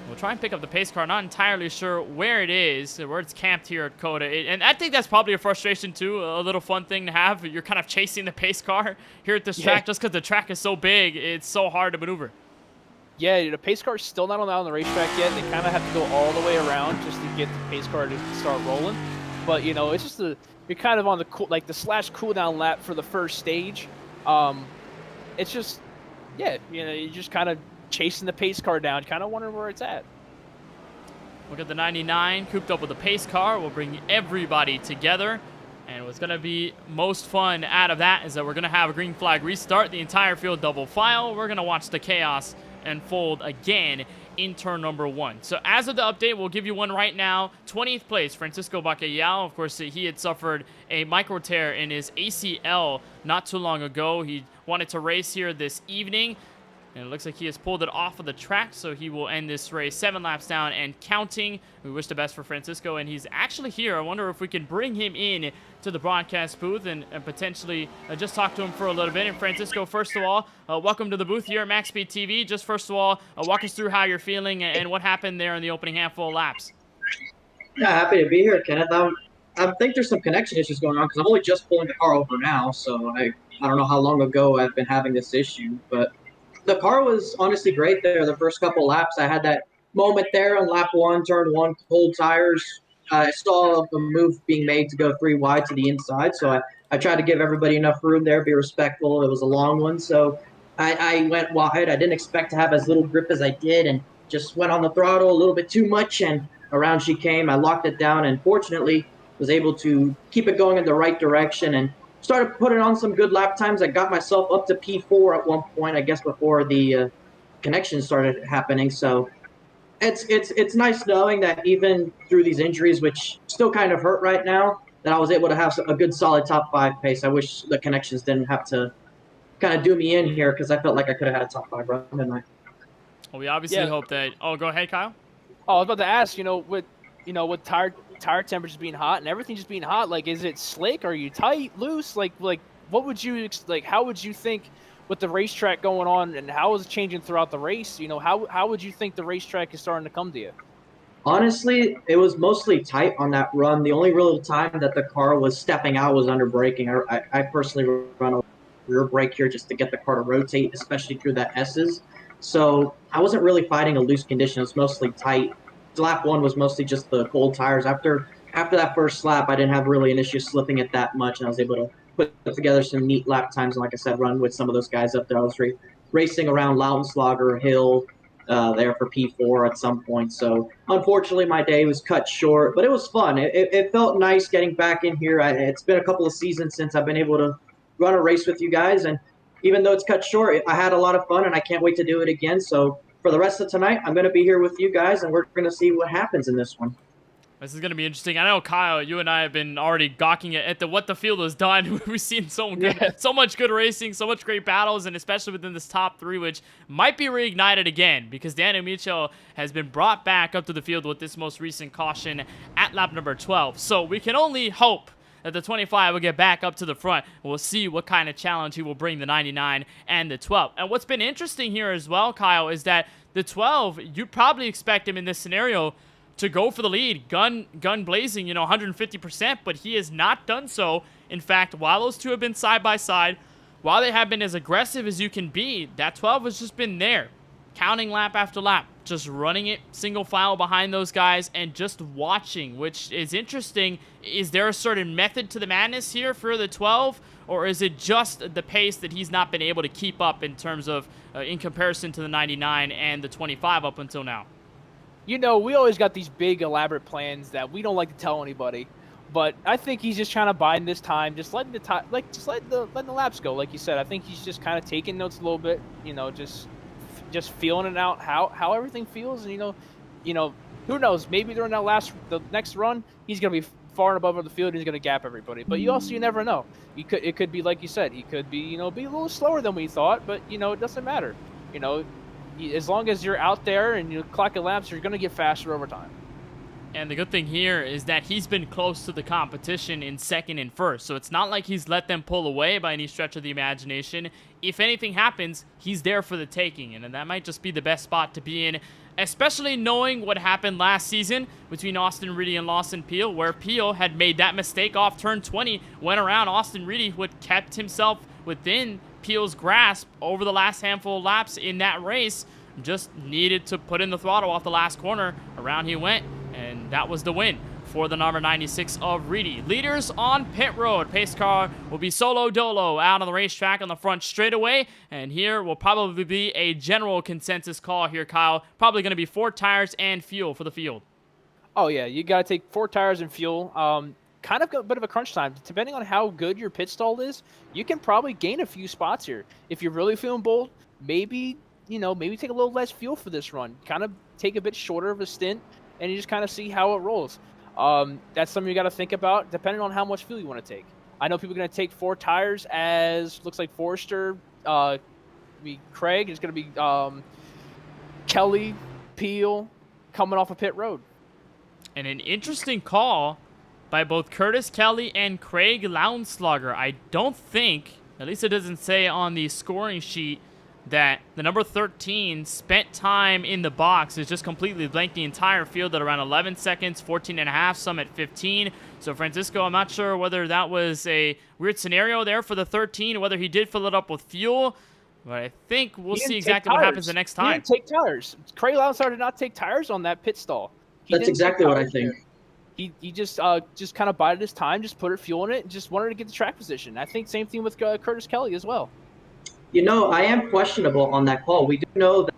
Speaker 1: will try and pick up the pace car. Not entirely sure where it is, where it's camped here at COTA. And I think that's probably a frustration too, a little fun thing to have. You're kind of chasing the pace car here at this track just because the track is so big. It's so hard to maneuver.
Speaker 2: Yeah, the pace car's still not on the racetrack yet. They kind of have to go all the way around just to get the pace car to start rolling. But, you know, it's just you're kind of on the the slash cooldown lap for the first stage. It's just, yeah, you know, you're just kind of chasing the pace car down, kind of wondering where it's at.
Speaker 1: Look at the 99 cooped up with the pace car. We'll bring everybody together. And what's going to be most fun out of that is that we're going to have a green flag restart. The entire field double file. We're going to watch the chaos unfold again in turn number 1. So as of the update, we'll give you one right now. 20th place, Francisco Bacallao. Of course, he had suffered a micro tear in his ACL not too long ago. He wanted to race here this evening, and it looks like he has pulled it off of the track, so he will end this race 7 laps down and counting. We wish the best for Francisco, and he's actually here. I wonder if we can bring him in to the broadcast booth and potentially just talk to him for a little bit. And Francisco, first of all, welcome to the booth here at MaxSpeedTV. Just first of all, walk us through how you're feeling and what happened there in the opening handful of laps.
Speaker 3: Yeah, happy to be here, Kenneth. I think there's some connection issues going on because I'm only just pulling the car over now, so I don't know how long ago I've been having this issue, but the car was honestly great there. The first couple laps, I had that moment there on lap 1, turn 1, cold tires. I saw the move being made to go 3 wide to the inside, so I tried to give everybody enough room there, be respectful. It was a long one, so I went wide. I didn't expect to have as little grip as I did and just went on the throttle a little bit too much, and around she came. I locked it down and fortunately was able to keep it going in the right direction and started putting on some good lap times. I got myself up to P4 at one point, I guess, before the connection started happening. So it's nice knowing that even through these injuries, which still kind of hurt right now, that I was able to have a good solid top 5 pace. I wish the connections didn't have to kind of do me in here because I felt like I could have had a top 5 run, didn't I?
Speaker 1: Well, we obviously hope that. Oh, go ahead, Kyle.
Speaker 2: Oh, I was about to ask, with tire temperatures being hot and everything just being hot, like, is it slick? Are you tight, loose? Like, what would you how would you think with the racetrack going on and how is it changing throughout the race? How would you think the racetrack is starting to come to you?
Speaker 3: Honestly, it was mostly tight on that run. The only real time that the car was stepping out was under braking. I personally run a rear brake here just to get the car to rotate, especially through the S's. So I wasn't really fighting a loose condition. It was mostly tight. Lap 1 was mostly just the cold tires. After that first lap, I didn't have really an issue slipping it that much, and I was able to put together some neat lap times. And like I said, run with some of those guys up there. I was racing around Lautenschlager Hill there for P4 at some point. So unfortunately, my day was cut short, but it was fun. It felt nice getting back in here. It's been a couple of seasons since I've been able to run a race with you guys, and even though it's cut short, I had a lot of fun, and I can't wait to do it again. So for the rest of tonight, I'm going to be here with you guys, and we're going to see what happens in this one.
Speaker 1: This is going to be interesting. I know, Kyle, you and I have been already gawking at what the field has done. We've seen so much good racing, so much great battles, and especially within this top 3, which might be reignited again because Daniel Michel has been brought back up to the field with this most recent caution at lap number 12. So we can only hope that the 25 will get back up to the front. We'll see what kind of challenge he will bring the 99 and the 12. And what's been interesting here as well, Kyle, is that the 12, you'd probably expect him in this scenario to go for the lead, gun blazing, 150%, but he has not done so. In fact, while those two have been side by side, while they have been as aggressive as you can be, that 12 has just been there, counting lap after lap, just running it single file behind those guys and just watching, which is interesting. Is there a certain method to the madness here for the 12, or is it just the pace that he's not been able to keep up in terms of in comparison to the 99 and the 25 up until now?
Speaker 2: We always got these big elaborate plans that we don't like to tell anybody, but I think he's just trying to bide this time, just letting the laps go. Like you said, I think he's just kind of taking notes a little bit, just feeling it out, how everything feels, and who knows? Maybe during the next run, he's gonna be far and above the field. And he's gonna gap everybody. But you never know. It could be like you said. He could be be a little slower than we thought. But it doesn't matter. As long as you're out there and you clock your laps, you're gonna get faster over time.
Speaker 1: And the good thing here is that he's been close to the competition in second and first. So it's not like he's let them pull away by any stretch of the imagination. If anything happens, he's there for the taking. And that might just be the best spot to be in, especially knowing what happened last season between Austin Reedy and Lawson Peel, where Peel had made that mistake off turn 20, went around Austin Reedy, who had kept himself within Peel's grasp over the last handful of laps in that race. Just needed to put in the throttle off the last corner. Around he went, and that was the win for the number 96 of Reedy. Leaders on pit road. Pace car will be solo dolo out on the racetrack on the front straightaway, and here will probably be a general consensus call here, Kyle. Probably going to be 4 tires and fuel for the field.
Speaker 2: Oh yeah, you got to take 4 tires and fuel. Kind of a bit of a crunch time. Depending on how good your pit stall is, you can probably gain a few spots here. If you're really feeling bold, maybe maybe take a little less fuel for this run, kind of take a bit shorter of a stint, and you just kind of see how it rolls. That's something you got to think about, depending on how much fuel you want to take. I know people are going to take 4 tires, as looks like Forrester, Craig is going to be Kelly, Peel, coming off of pit road.
Speaker 1: And an interesting call by both Curtis Kelly and Craig Lounslogger. I don't think, at least it doesn't say on the scoring sheet, that the number 13 spent time in the box. Is just completely blanked the entire field at around 11 seconds, 14 and a half, some at 15. So Francisco, I'm not sure whether that was a weird scenario there for the 13, whether he did fill it up with fuel, but I think we'll see exactly what happens the next time.
Speaker 2: He didn't take tires. Craig Lounslogger did not take tires on that pit stall.
Speaker 3: That's exactly what I think.
Speaker 2: He just kind of bided his time, just put fuel in it, and just wanted to get the track position. I think same thing with Curtis Kelly as well.
Speaker 3: I am questionable on that call. We do know that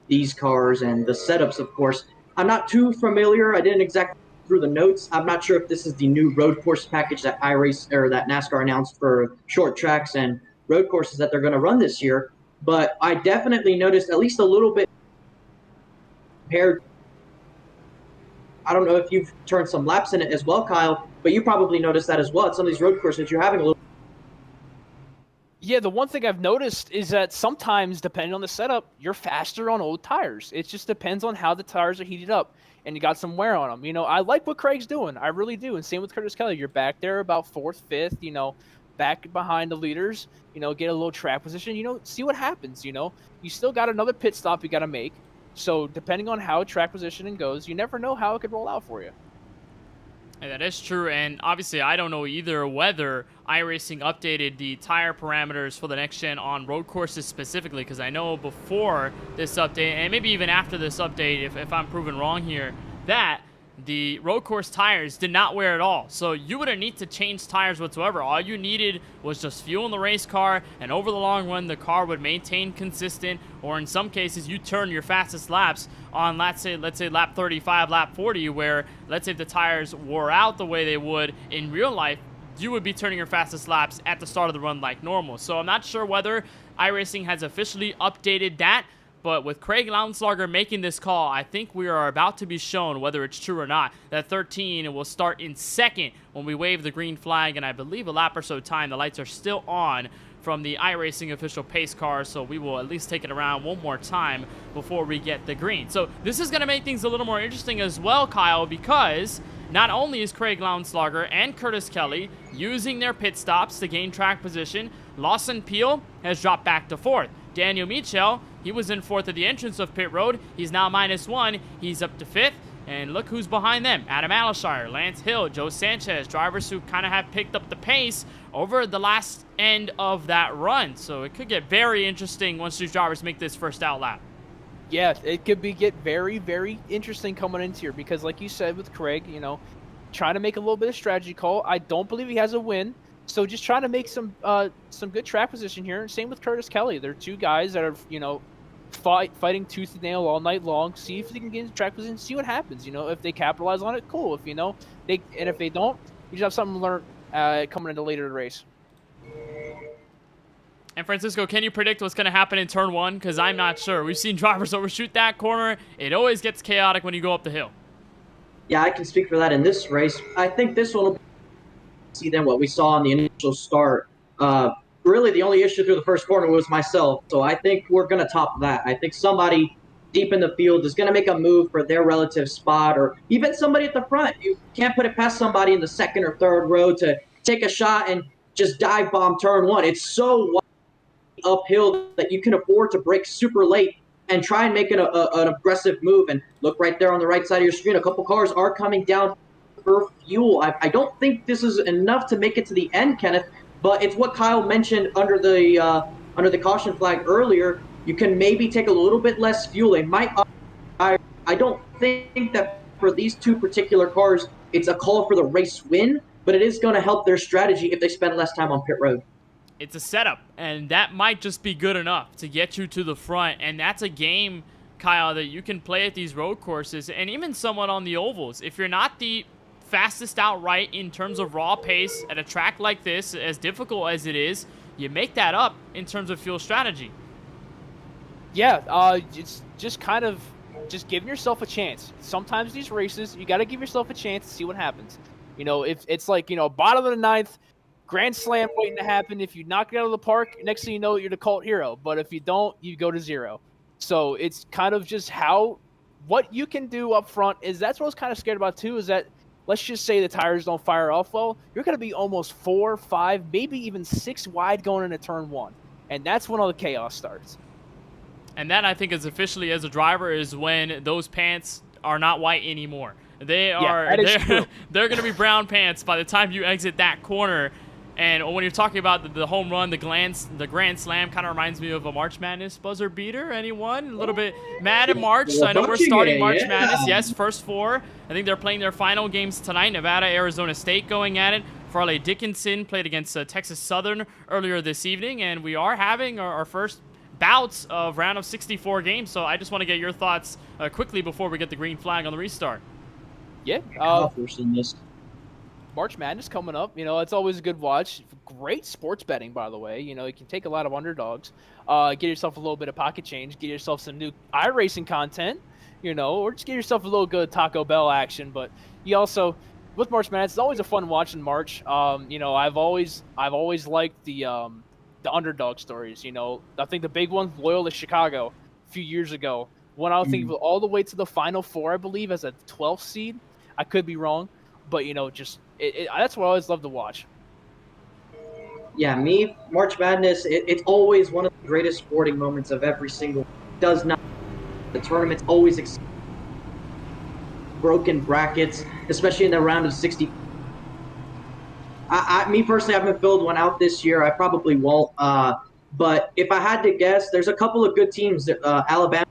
Speaker 3: these cars and the setups, of course, I'm not too familiar. I didn't exactly through the notes. I'm not sure if this is the new road course package that that NASCAR announced for short tracks and road courses that they're going to run this year. But I definitely noticed at least a little bit compared. I don't know if you've turned some laps in it as well, Kyle, but you probably noticed that as well. At some of these road courses, you're having a little.
Speaker 2: Yeah, the one thing I've noticed is that sometimes, depending on the setup, you're faster on old tires. It just depends on how the tires are heated up, and you got some wear on them. I like what Craig's doing. I really do. And same with Curtis Kelly. You're back there about 4th, 5th, back behind the leaders, get a little track position, see what happens, You still got another pit stop you got to make. So depending on how track positioning goes, you never know how it could roll out for you.
Speaker 1: And that is true, and obviously I don't know either whether iRacing updated the tire parameters for the next gen on road courses specifically, because I know before this update, and maybe even after this update, if I'm proven wrong here, that the road course tires did not wear at all. So you wouldn't need to change tires whatsoever. All you needed was just fuel in the race car, and over the long run, the car would maintain consistent, or in some cases, you turn your fastest laps on, let's say lap 35, lap 40, where let's say if the tires wore out the way they would in real life, you would be turning your fastest laps at the start of the run like normal. So I'm not sure whether iRacing has officially updated that, but with Craig Lounslogger making this call, I think we are about to be shown whether it's true or not. That 13 will start in second when we wave the green flag, and I believe a lap or so time. The lights are still on from the iRacing official pace car, so we will at least take it around one more time before we get the green. So this is going to make things a little more interesting as well, Kyle, because not only is Craig Lounslogger and Curtis Kelly using their pit stops to gain track position, Lawson Peel has dropped back to 4th. Daniel Michel, he was in 4th at the entrance of pit road. He's now -1. He's up to 5th. And look who's behind them. Adam Alshire, Lance Hill, Joe Sanchez, drivers who kind of have picked up the pace over the last end of that run. So it could get very interesting once these drivers make this first out lap.
Speaker 2: Yeah, it could get very, very interesting coming into here because like you said with Craig, trying to make a little bit of strategy call. I don't believe he has a win. So just trying to make some good track position here. And same with Curtis Kelly. They're two guys that are, fighting tooth and nail all night long. See if they can get into track position. See what happens. If they capitalize on it, cool. If if they don't, you just have something to learn coming into later in the race.
Speaker 1: And Francisco, can you predict what's going to happen in turn 1? Because I'm not sure. We've seen drivers overshoot that corner. It always gets chaotic when you go up the hill.
Speaker 3: Yeah, I can speak for that in this race. I think this one will see than what we saw in the initial start. Really, the only issue through the first corner was myself. So I think we're going to top that. I think somebody deep in the field is going to make a move for their relative spot, or even somebody at the front. You can't put it past somebody in the 2nd or 3rd row to take a shot and just dive bomb turn 1. It's so uphill that you can afford to break super late and try and make an aggressive move. And look right there on the right side of your screen, a couple cars are coming down for fuel. I don't think this is enough to make it to the end, Kenneth, but it's what Kyle mentioned under the caution flag earlier. You can maybe take a little bit less fuel. It might. I don't think that for these two particular cars, it's a call for the race win, but it is going to help their strategy if they spend less time on pit road.
Speaker 1: It's a setup, and that might just be good enough to get you to the front, and that's a game, Kyle, that you can play at these road courses, and even somewhat on the ovals. If you're not the fastest outright in terms of raw pace at a track like this, as difficult as it is, you make that up in terms of fuel strategy.
Speaker 2: Yeah, it's just kind of just giving yourself a chance. Sometimes these races, you got to give yourself a chance to see what happens. If it's like, bottom of the ninth, grand slam waiting to happen. If you knock it out of the park, next thing you know, you're the cult hero. But if you don't, you go to zero. So it's kind of just what you can do up front that's what I was kind of scared about too, is that let's just say the tires don't fire off well, you're going to be almost 4, 5, maybe even 6 wide going into turn 1. And that's when all the chaos starts.
Speaker 1: And that, I think, is officially as a driver, is when those pants are not white anymore. They are, they're going to be brown pants by the time you exit that corner. And when you're talking about the home run, the grand slam, kind of reminds me of a March Madness buzzer beater. Anyone? A little bit mad at March. So I know we're starting March Madness. Yes, first 4. I think they're playing their final games tonight. Nevada, Arizona State going at it. Farley Dickinson played against Texas Southern earlier this evening. And we are having our first bouts of round of 64 games. So I just want to get your thoughts quickly before we get the green flag on the restart.
Speaker 2: Yeah. March Madness coming up. It's always a good watch. Great sports betting, by the way. You can take a lot of underdogs. Get yourself a little bit of pocket change. Get yourself some new iRacing content, or just get yourself a little good Taco Bell action. But you also, with March Madness, it's always a fun watch in March. I've always liked the underdog stories. I think the big one, Loyola Chicago, a few years ago, when I was thinking all the way to the Final Four, I believe, as a 12th seed. I could be wrong, but that's what I always love to watch.
Speaker 3: Yeah, March Madness, it's always one of the greatest sporting moments of every single. The tournament's always broken brackets, especially in the round of 60. Me personally, I haven't filled one out this year. I probably won't. But if I had to guess, there's a couple of good teams. Alabama,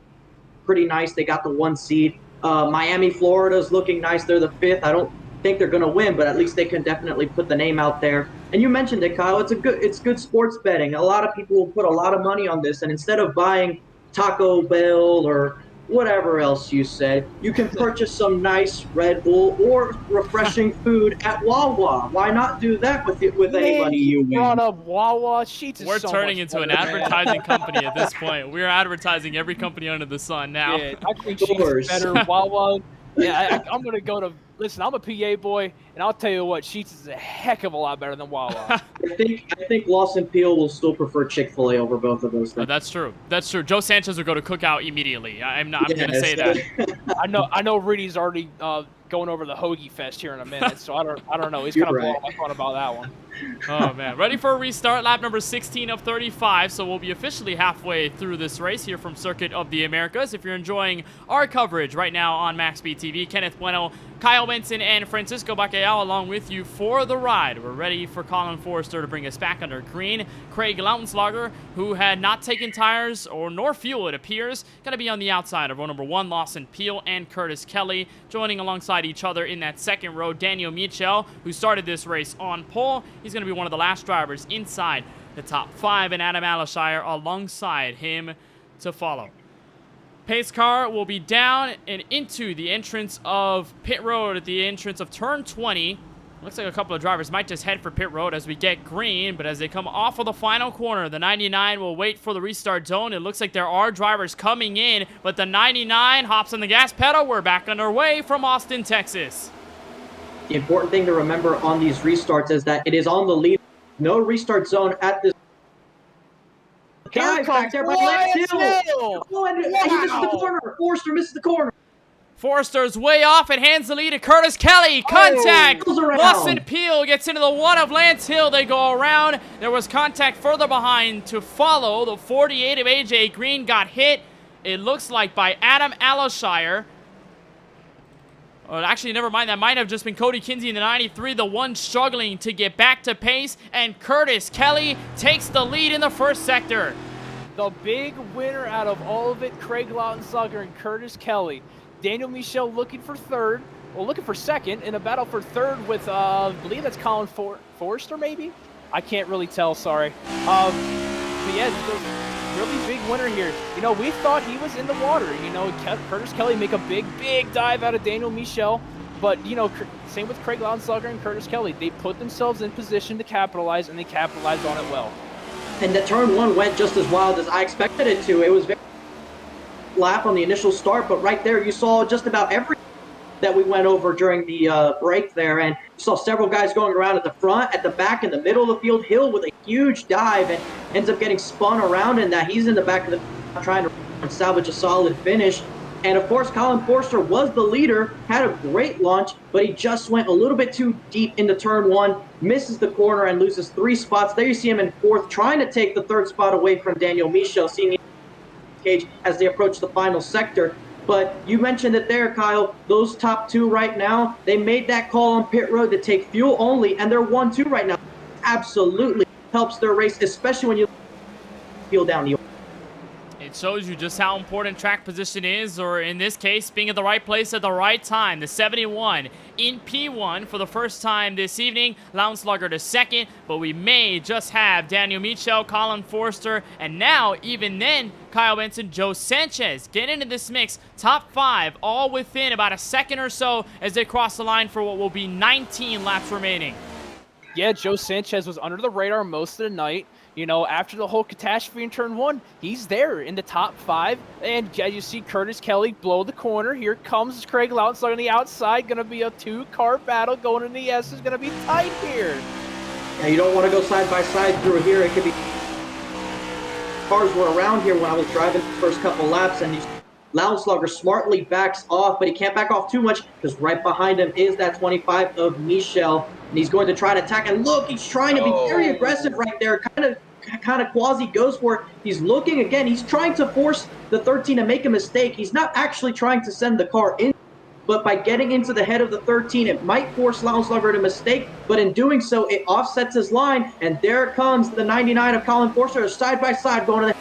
Speaker 3: pretty nice. They got the 1 seed. Miami, Florida's looking nice. They're the 5th. I don't think they're going to win, but at least they can definitely put the name out there. And you mentioned it, Kyle. It's good sports betting. A lot of people will put a lot of money on this, and instead of buying Taco Bell or whatever else you said, you can purchase some nice Red Bull or refreshing food at Wawa. Why not do that with any money you win?
Speaker 2: Brought up Wawa.
Speaker 1: We're turning into an advertising company at this point. We're advertising every company under the sun now.
Speaker 2: Yeah, I think Sheetz better. Wawa. Yeah, I'm gonna go to. Listen, I'm a PA boy, and I'll tell you what, Sheetz is a heck of a lot better than Wawa.
Speaker 3: I think Lawson Peel will still prefer Chick-fil-A over both of those things.
Speaker 1: Oh, that's true. That's true. Joe Sanchez will go to Cookout immediately. I'm gonna say that.
Speaker 2: I know Rudy's already going over the Hoagie Fest here in a minute, so I don't know. He's kind of blowing my thought about that one.
Speaker 1: Oh man, ready for a restart, lap number 16 of 35. So we'll be officially halfway through this race here from Circuit of the Americas. If you're enjoying our coverage right now on MaxSpeedTV, Kenneth Bueno, Kyle Benson, and Francisco Bacallao along with you for the ride. We're ready for Colin Forrester to bring us back under green. Craig Lautenslager, who had not taken tires nor fuel, it appears, going to be on the outside of row number 1, Lawson Peel and Curtis Kelly. Joining alongside each other in that second row, Daniel Michel, who started this race on pole. He's going to be one of the last drivers inside the top 5, and Adam Alashire alongside him to follow. Pace car will be down and into the entrance of pit road at the entrance of turn 20. Looks like a couple of drivers might just head for pit road as we get green, but as they come off of the final corner, the 99 will wait for the restart zone. It looks like there are drivers coming in, but the 99 hops on the gas pedal. We're back underway from Austin, Texas.
Speaker 3: The important thing to remember on these restarts is that it is on the lead. No restart zone at this. Guys back there by Lance Hill. Oh, and he misses the corner. Forrester misses the corner.
Speaker 1: Forrester's way off and hands the lead to Curtis Kelly. Contact. Lawson Peel gets into the 1 of Lance Hill. They go around. There was contact further behind to follow. The 48 of AJ Green got hit. It looks like by Adam Alashire. Oh, actually, never mind. That might have just been Cody Kinsey in the 93, the one struggling to get back to pace. And Curtis Kelly takes the lead in the first sector.
Speaker 2: The big winner out of all of it, Craig Lautenslager and Curtis Kelly. Daniel Michel looking for second in a battle for third with, I believe that's Colin Forrester, maybe? I can't really tell, sorry. But yeah, really big winner here. We thought he was in the water. Curtis Kelly make a big dive out of Daniel Michel. But, same with Craig Lautenslager and Curtis Kelly. They put themselves in position to capitalize, and they capitalized on it well.
Speaker 3: And the turn 1 went just as wild as I expected it to. It was very lap on the initial start, but right there you saw just about every that we went over during the break there, and you saw several guys going around at the front, at the back, in the middle of the field. Hill with a huge dive and ends up getting spun around in that. He's in the back of the trying to salvage a solid finish. And of course, Colin Forster was the leader, had a great launch, but he just went a little bit too deep into turn one, misses the corner and loses 3 spots. There you see him in 4th, trying to take the 3rd spot away from Daniel Michel, seeing cage as they approach the final sector. But you mentioned it there, Kyle. Those top 2 right now, they made that call on pit road to take fuel only, and they're 1-2 right now. Absolutely helps their race, especially when you feel down the.
Speaker 1: It shows you just how important track position is, or in this case, being at the right place at the right time. The 71 in P1 for the first time this evening. Lounslugger to 2nd, but we may just have Daniel Michel, Colin Forster, and now, even then, Kyle Benson, Joe Sanchez get into this mix. Top 5, all within about a second or so as they cross the line for what will be 19 laps remaining.
Speaker 2: Yeah, Joe Sanchez was under the radar most of the night. You know, after the whole catastrophe in turn 1, he's there in the top 5. And as you see Curtis Kelly blow the corner. Here comes Craig Lounslugger on the outside. Going to be a 2-car battle going in the S. Is going to be tight here.
Speaker 3: Yeah, you don't want to go side by side through here. It could be. Cars were around here when I was driving the first couple laps, and Lounslugger smartly backs off, but he can't back off too much because right behind him is that 25 of Michel, and he's going to try to attack. And look, he's trying to be very aggressive right there, kind of quasi goes for it. He's looking again. He's trying to force the 13 to make a mistake. He's not actually trying to send the car in, but by getting into the head of the 13, it might force Lounslugger to mistake, but in doing so, it offsets his line, and there comes the 99 of Colin Forster side by side going to the.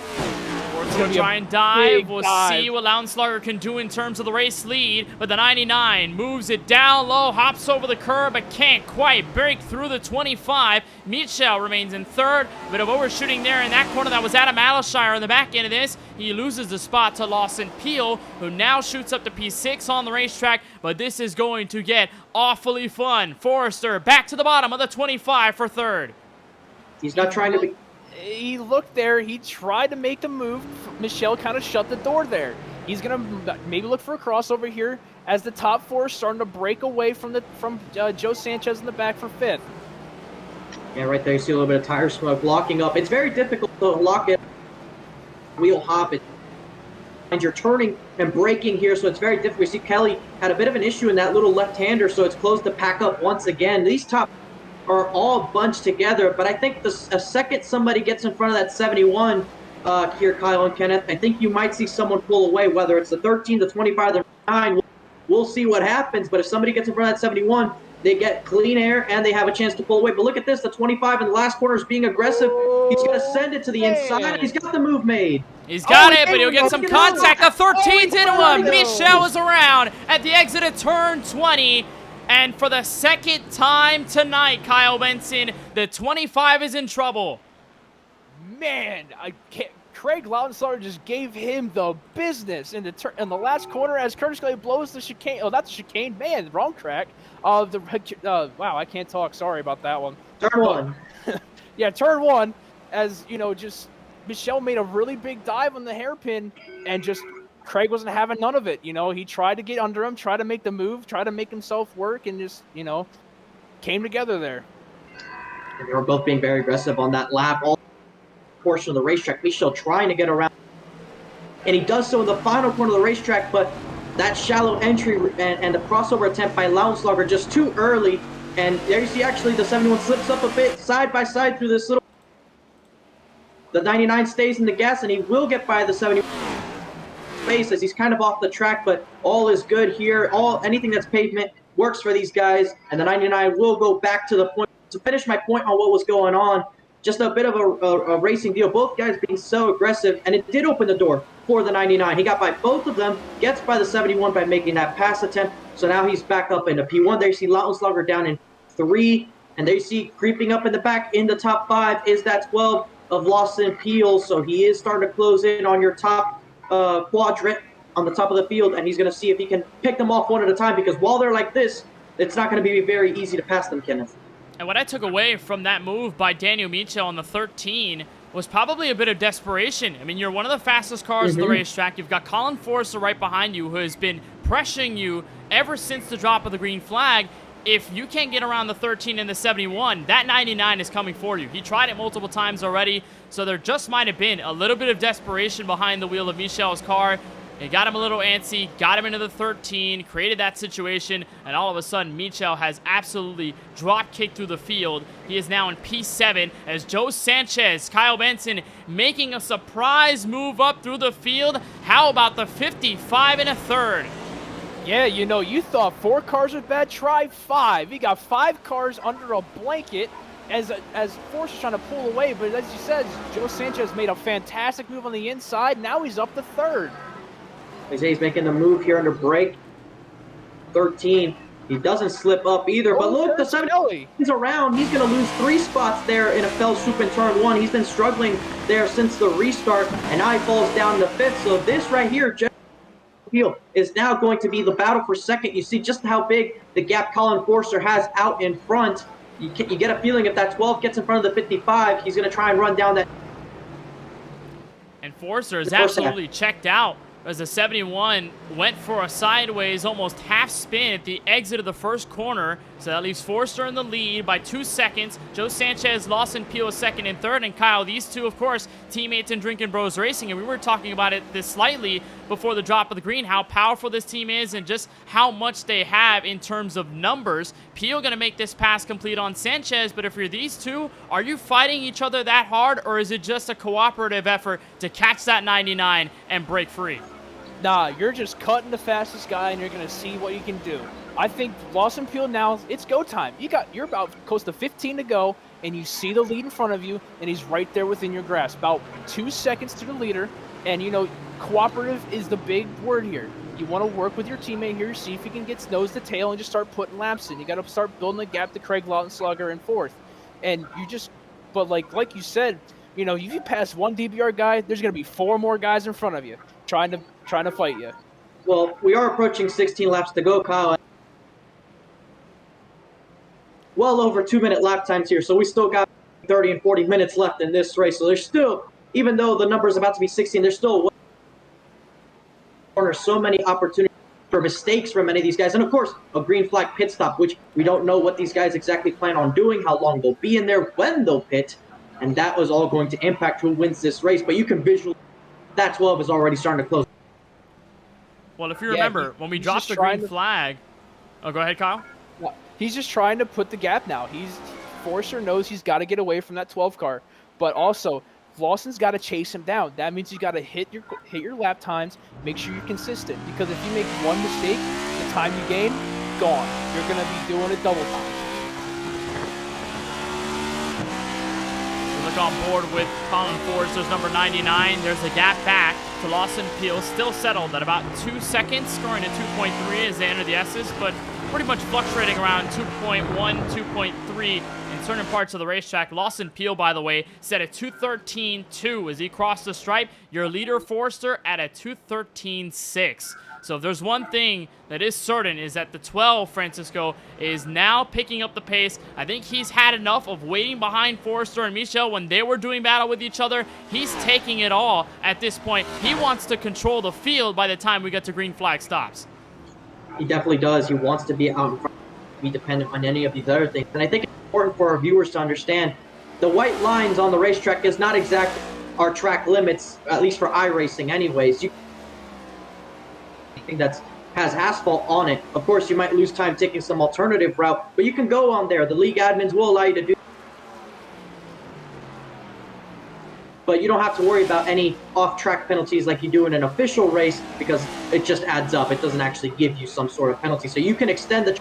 Speaker 1: We'll try and dive. We'll see what Lounslugger can do in terms of the race lead. But the 99 moves it down low, hops over the curb, but can't quite break through the 25. Michel remains in 3rd. A bit of overshooting there in that corner. That was Adam Alishire on the back end of this. He loses the spot to Lawson Peel, who now shoots up to P6 on the racetrack. But this is going to get awfully fun. Forrester back to the bottom of the 25 for 3rd.
Speaker 3: He's not trying to be.
Speaker 2: He looked there. He tried to make the move. Michel kind of shut the door there. He's going to maybe look for a crossover here as the top 4 is starting to break away from Joe Sanchez in the back for 5th.
Speaker 3: Yeah, right there you see a little bit of tire smoke locking up. It's very difficult to lock it. Wheel hop it. And you're turning and braking here, so it's very difficult. You see Kelly had a bit of an issue in that little left-hander, so it's closed to pack up once again. These top are all bunched together, but I think a second somebody gets in front of that 71 here, Kyle and Kenneth, I think you might see someone pull away, whether it's the 13, the 25, the 9. We'll see what happens, but if somebody gets in front of that 71, they get clean air and they have a chance to pull away. But look at this, the 25 in the last corner is being aggressive. He's going to send it to the inside. He's got the move made.
Speaker 1: He's got it, but he'll get some contact. The 13's into him. Michel is around at the exit of turn 20. And for the second time tonight, Kyle Benson, the 25 is in trouble.
Speaker 2: Man, I can't. Craig Lounslugger just gave him the business in the last corner as Curtis Kelly blows the chicane. Oh, not the chicane, man, wrong track. Wow, I can't talk. Sorry about that one.
Speaker 3: Turn 1.
Speaker 2: Yeah, turn 1. As you know, just Michel made a really big dive on the hairpin, and just Craig wasn't having none of it. You know, he tried to get under him, tried to make the move, tried to make himself work, and just, you know, came together there.
Speaker 3: And they were both being very aggressive on that lap. All portion of the racetrack. Michel trying to get around. And he does so in the final corner of the racetrack, but that shallow entry and the crossover attempt by Lounslugger just too early. And there you see actually the 71 slips up a bit side by side through this little. The 99 stays in the gas, and he will get by the 71. As he's kind of off the track, but all is good here. Anything that's pavement works for these guys, and the 99 will go back to the point. To finish my point on what was going on, just a bit of a racing deal. Both guys being so aggressive, and it did open the door for the 99. He got by both of them, gets by the 71 by making that pass attempt. So now he's back up into P1. There you see Lounslugger down in 3, and there you see creeping up in the back in the top 5 is that 12 of Lawson Peel. So he is starting to close in on your top quadrant on the top of the field, and he's going to see if he can pick them off one at a time, because while they're like this, it's not going to be very easy to pass them, Kenneth.
Speaker 1: And what I took away from that move by Daniel Michel on the 13 was probably a bit of desperation. I mean, you're one of the fastest cars on the racetrack. You've got Colin Forster right behind you, who has been pressuring you ever since the drop of the green flag. If you can't get around the 13 and the 71, that 99 is coming for you. He tried it multiple times already, so there just might have been a little bit of desperation behind the wheel of Michel's car. It got him a little antsy, got him into the 13, created that situation, and all of a sudden, Michel has absolutely drop-kicked through the field. He is now in P7 as Joe Sanchez, Kyle Benson, making a surprise move up through the field. How about the 55 and a third?
Speaker 2: Yeah, you know, you thought 4 cars was bad. Try 5. He got 5 cars under a blanket as Forster's trying to pull away. But as you said, Joe Sanchez made a fantastic move on the inside. Now he's up to 3rd.
Speaker 3: He's making the move here under brake. 13. He doesn't slip up either. But look, the 7 he's around. He's going to lose 3 spots there in a fell swoop in turn 1. He's been struggling there since the restart, and now he falls down to 5th. So this right here, is now going to be the battle for 2nd. You see just how big the gap Colin Forster has out in front. You get a feeling if that 12 gets in front of the 55, he's going to try and run down that.
Speaker 1: And Forster is absolutely checked out as the 71 went for a sideways, almost half spin at the exit of the first corner. So that leaves Forster in the lead by 2 seconds. Joe Sanchez, Lawson Peel 2nd and 3rd. And Kyle, these two, of course, teammates in Drinking Bros Racing. And we were talking about it this slightly before the drop of the green, how powerful this team is and just how much they have in terms of numbers. Peel going to make this pass complete on Sanchez. But if you're these two, are you fighting each other that hard, or is it just a cooperative effort to catch that 99 and break free?
Speaker 2: Nah, you're just cutting the fastest guy, and you're going to see what you can do. I think Lawson Peel now, it's go time. You're about close to 15 to go, and you see the lead in front of you, and he's right there within your grasp. About 2 seconds to the leader, and, you know, cooperative is the big word here. You want to work with your teammate here, see if he can get nose to tail and just start putting laps in. You got to start building a gap to Craig Lautenschlager in 4th. And you just, but like you said, you know, if you pass one DBR guy, there's going to be 4 more guys in front of you trying to fight you.
Speaker 3: Well, we are approaching 16 laps to go, Kyle. Well over 2-minute lap times here, so we still got 30 and 40 minutes left in this race. So there's still, even though the number is about to be 16, there's still so many opportunities for mistakes from many of these guys. And of course, a green flag pit stop, which we don't know what these guys exactly plan on doing, how long they'll be in there, when they'll pit. And that was all going to impact who wins this race. But you can visualize that 12 is already starting to close.
Speaker 1: Well, if you remember, when we dropped the green flag... Oh, go ahead, Kyle.
Speaker 2: He's just trying to put the gap now. Forster knows he's got to get away from that 12 car. But also, Lawson's got to chase him down. That means you got to hit your lap times, make sure you're consistent. Because if you make one mistake, the time you gain, gone. You're going to be doing it double time.
Speaker 1: Look on board with Colin Forster's number 99. There's a gap back to Lawson Peel, still settled at about 2 seconds, scoring a 2.3 as they enter the S's, but pretty much fluctuating around 2.1, 2.3 in certain parts of the racetrack. Lawson Peel, by the way, set a 2:13.2 as he crossed the stripe. Your leader, Forster, at a 2:13.6. So if there's one thing that is certain is that the 12, Francisco, is now picking up the pace. I think he's had enough of waiting behind Forster and Michel when they were doing battle with each other. He's taking it all at this point. He wants to control the field by the time we get to green flag stops.
Speaker 3: He definitely does. He wants to be out in front, be dependent on any of these other things. And I think it's important for our viewers to understand the white lines on the racetrack is not exactly our track limits, at least for iRacing anyways. Anything that has asphalt on it. Of course, you might lose time taking some alternative route, but you can go on there. The league admins will allow you to do. But you don't have to worry about any off-track penalties like you do in an official race because it just adds up. It doesn't actually give you some sort of penalty. So you can extend the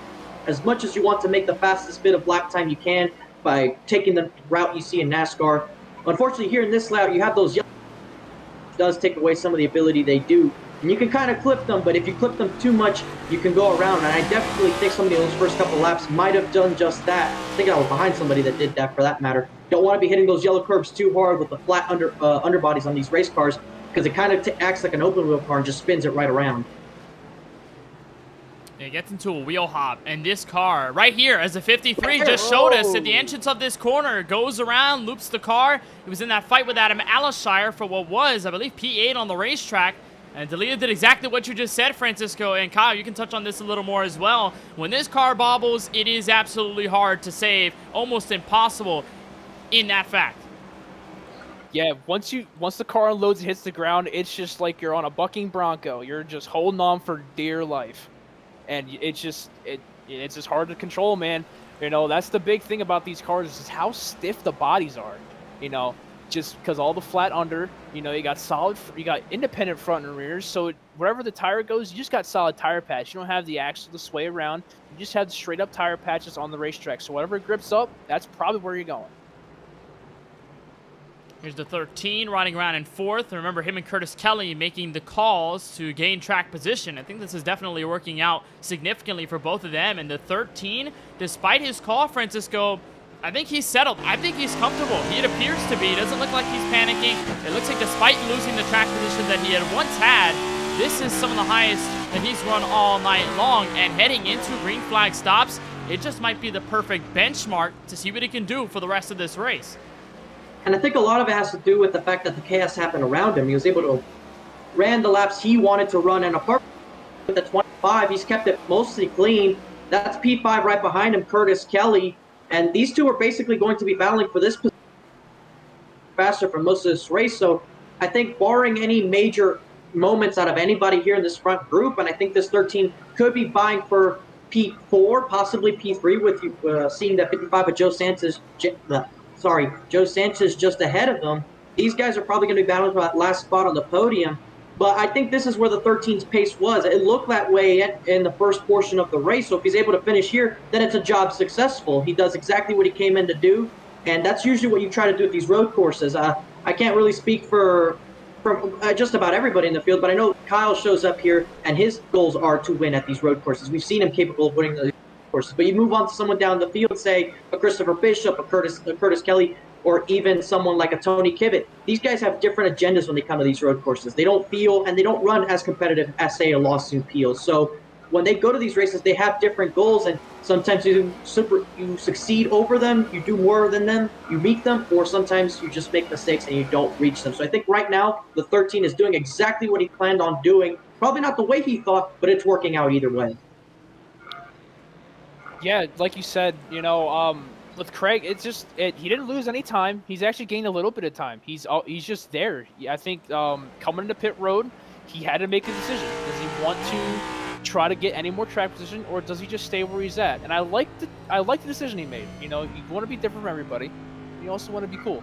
Speaker 3: as much as you want to make the fastest bit of lap time you can by taking the route you see in NASCAR. Unfortunately, here in this lap, you have those yellow. It does take away some of the ability they do. And you can kind of clip them, but if you clip them too much, you can go around. And I definitely think somebody in those first couple laps might have done just that. I think I was behind somebody that did that for that matter. Don't want to be hitting those yellow curbs too hard with the flat underbodies on these race cars because it kind of acts like an open wheel car and just spins it right around.
Speaker 1: It gets into a wheel hop, and this car right here, as a 53 just showed us at the entrance of this corner, goes around, loops the car. He was in that fight with Adam Alishire for what was, I believe, P8 on the racetrack. And D'Elia did exactly what you just said, Francisco. And Kyle, you can touch on this a little more as well. When this car bobbles, it is absolutely hard to save, almost impossible in that fact.
Speaker 2: Yeah, once the car unloads and hits the ground, it's just like you're on a bucking bronco. You're just holding on for dear life. And it's just hard to control, man. You know, that's the big thing about these cars is how stiff the bodies are. You know, just because all the flat under, you know, you got independent front and rears. So wherever the tire goes, you just got solid tire patch. You don't have the axle to sway around. You just have the straight up tire patches on the racetrack. So whatever grips up, that's probably where you're going.
Speaker 1: Here's the 13 riding around in fourth. Remember him and Curtis Kelly making the calls to gain track position. I think this is definitely working out significantly for both of them. And the 13, despite his call, Francisco, I think he's settled. I think he's comfortable. He appears to be. It doesn't look like he's panicking. It looks like despite losing the track position that he had once had, this is some of the highest that he's run all night long. And heading into green flag stops, it just might be the perfect benchmark to see what he can do for the rest of this race.
Speaker 3: And I think a lot of it has to do with the fact that the chaos happened around him. He was able to ran the laps he wanted to run, and apart with the 25, he's kept it mostly clean. That's P5 right behind him, Curtis Kelly, and these two are basically going to be battling for this position faster for most of this race. So I think barring any major moments out of anybody here in this front group, and I think this 13 could be vying for P4, possibly P3 with you seeing that 55 with Joe Sanchez just ahead of them. These guys are probably going to be battling for that last spot on the podium. But I think this is where the 13's pace was. It looked that way in the first portion of the race. So if he's able to finish here, then it's a job successful. He does exactly what he came in to do. And that's usually what you try to do at these road courses. I can't really speak for just about everybody in the field, but I know Kyle shows up here and his goals are to win at these road courses. We've seen him capable of winning the courses. But you move on to someone down the field, say a Christopher Bishop, a Curtis Kelly, or even someone like a Tony Kibbett. These guys have different agendas when they come to these road courses. They don't feel and they don't run as competitive as, say, a Lawson Peel. So when they go to these races, they have different goals, and sometimes you succeed over them, you do more than them, you meet them, or sometimes you just make mistakes and you don't reach them. So I think right now the 13 is doing exactly what he planned on doing. Probably not the way he thought, but it's working out either way.
Speaker 2: Yeah, like you said, with Craig, he didn't lose any time. He's actually gained a little bit of time. He's just there. I think coming into pit road, he had to make a decision. Does he want to try to get any more track position, or does he just stay where he's at? And I like the decision he made. You want to be different from everybody. You also want to be cool.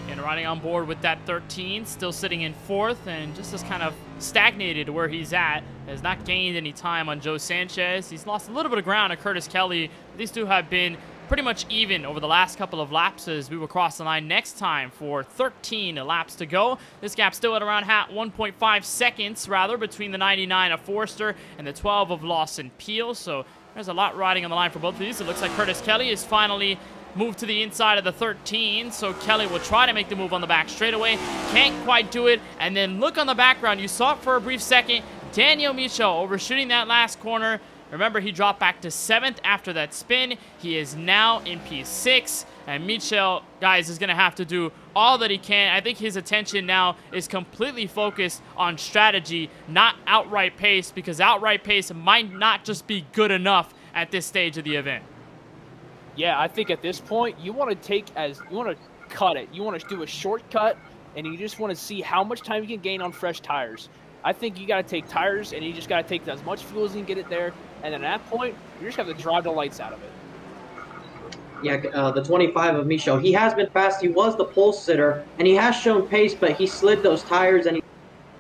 Speaker 1: And riding on board with that 13, still sitting in fourth, and just as kind of stagnated where he's at, has not gained any time on Joe Sanchez. He's lost a little bit of ground on Curtis Kelly. These two have been pretty much even over the last couple of laps as we will cross the line next time for 13 laps to go. This gap still at around 1.5 seconds, rather, between the 99 of Forster and the 12 of Lawson Peel. So there's a lot riding on the line for both of these. It looks like Curtis Kelly is finally moved to the inside of the 13, so Kelly will try to make the move on the back straightaway. Can't quite do it, and then look on the background. You saw it for a brief second. Daniel Michel overshooting that last corner. Remember, he dropped back to 7th after that spin. He is now in P6, and Michel, guys, is going to have to do all that he can. I think his attention now is completely focused on strategy, not outright pace, because outright pace might not just be good enough at this stage of the event.
Speaker 2: Yeah, I think at this point, you want to cut it. You want to do a shortcut, and you just want to see how much time you can gain on fresh tires. I think you got to take tires, and you just got to take as much fuel as you can get it there. And then at that point, you just have to drive the lights out of it.
Speaker 3: Yeah, the 25 of Michel. He has been fast. He was the pole sitter, and he has shown pace, but he slid those tires, and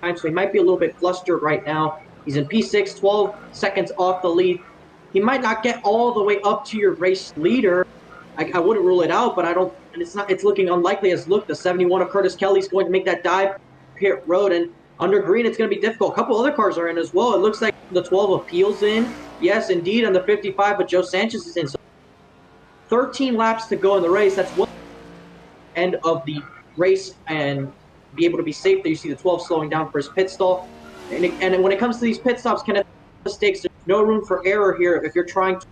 Speaker 3: so he might be a little bit flustered right now. He's in P6, 12 seconds off the lead. He might not get all the way up to your race leader. I wouldn't rule it out, but I don't. And it's looking unlikely as look. The 71 of Curtis Kelly's going to make that dive pit road, and under green it's going to be difficult. A couple other cars are in as well. It looks like the 12 of Peel's in. Yes, indeed, and the 55 of Joe Sanchez is in. So 13 laps to go in the race. That's one end of the race, and be able to be safe there. You see the 12 slowing down for his pit stall. And when it comes to these pit stops, Kenneth, mistakes, there's no room for error here if you're trying to.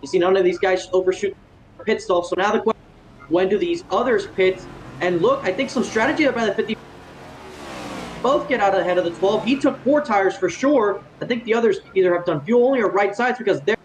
Speaker 3: You see, none of these guys overshoot pit stall. So now the question, when do these others pit? And look, I think some strategy by the 50 both get out ahead of the 12. He took 4 tires for sure. I think the others either have done fuel only or right sides because they're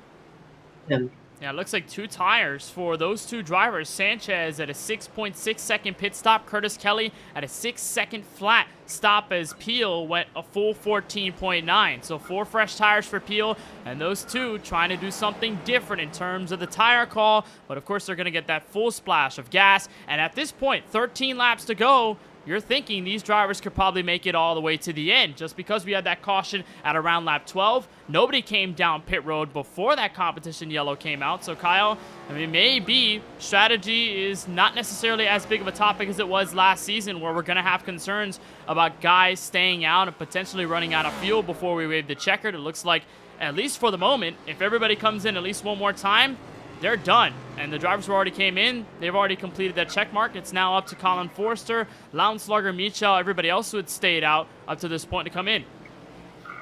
Speaker 3: him.
Speaker 1: Yeah, it looks like 2 tires for those 2 drivers. Sanchez at a 6.6 second pit stop. Curtis Kelly at a 6-second flat stop as Peel went a full 14.9. So 4 fresh tires for Peel, and those 2 trying to do something different in terms of the tire call. But of course, they're going to get that full splash of gas. And at this point, 13 laps to go. You're thinking these drivers could probably make it all the way to the end just because we had that caution at around lap 12. Nobody came down pit road before that competition yellow came out. So, Kyle, I mean, maybe strategy is not necessarily as big of a topic as it was last season, where we're going to have concerns about guys staying out and potentially running out of fuel before we wave the checkered. It looks like, at least for the moment, if everybody comes in at least one more time, they're done. And the drivers who already came in, they've already completed that check mark. It's now up to Colin Forster, Lauenslager, Michel, everybody else who had stayed out up to this point to come in.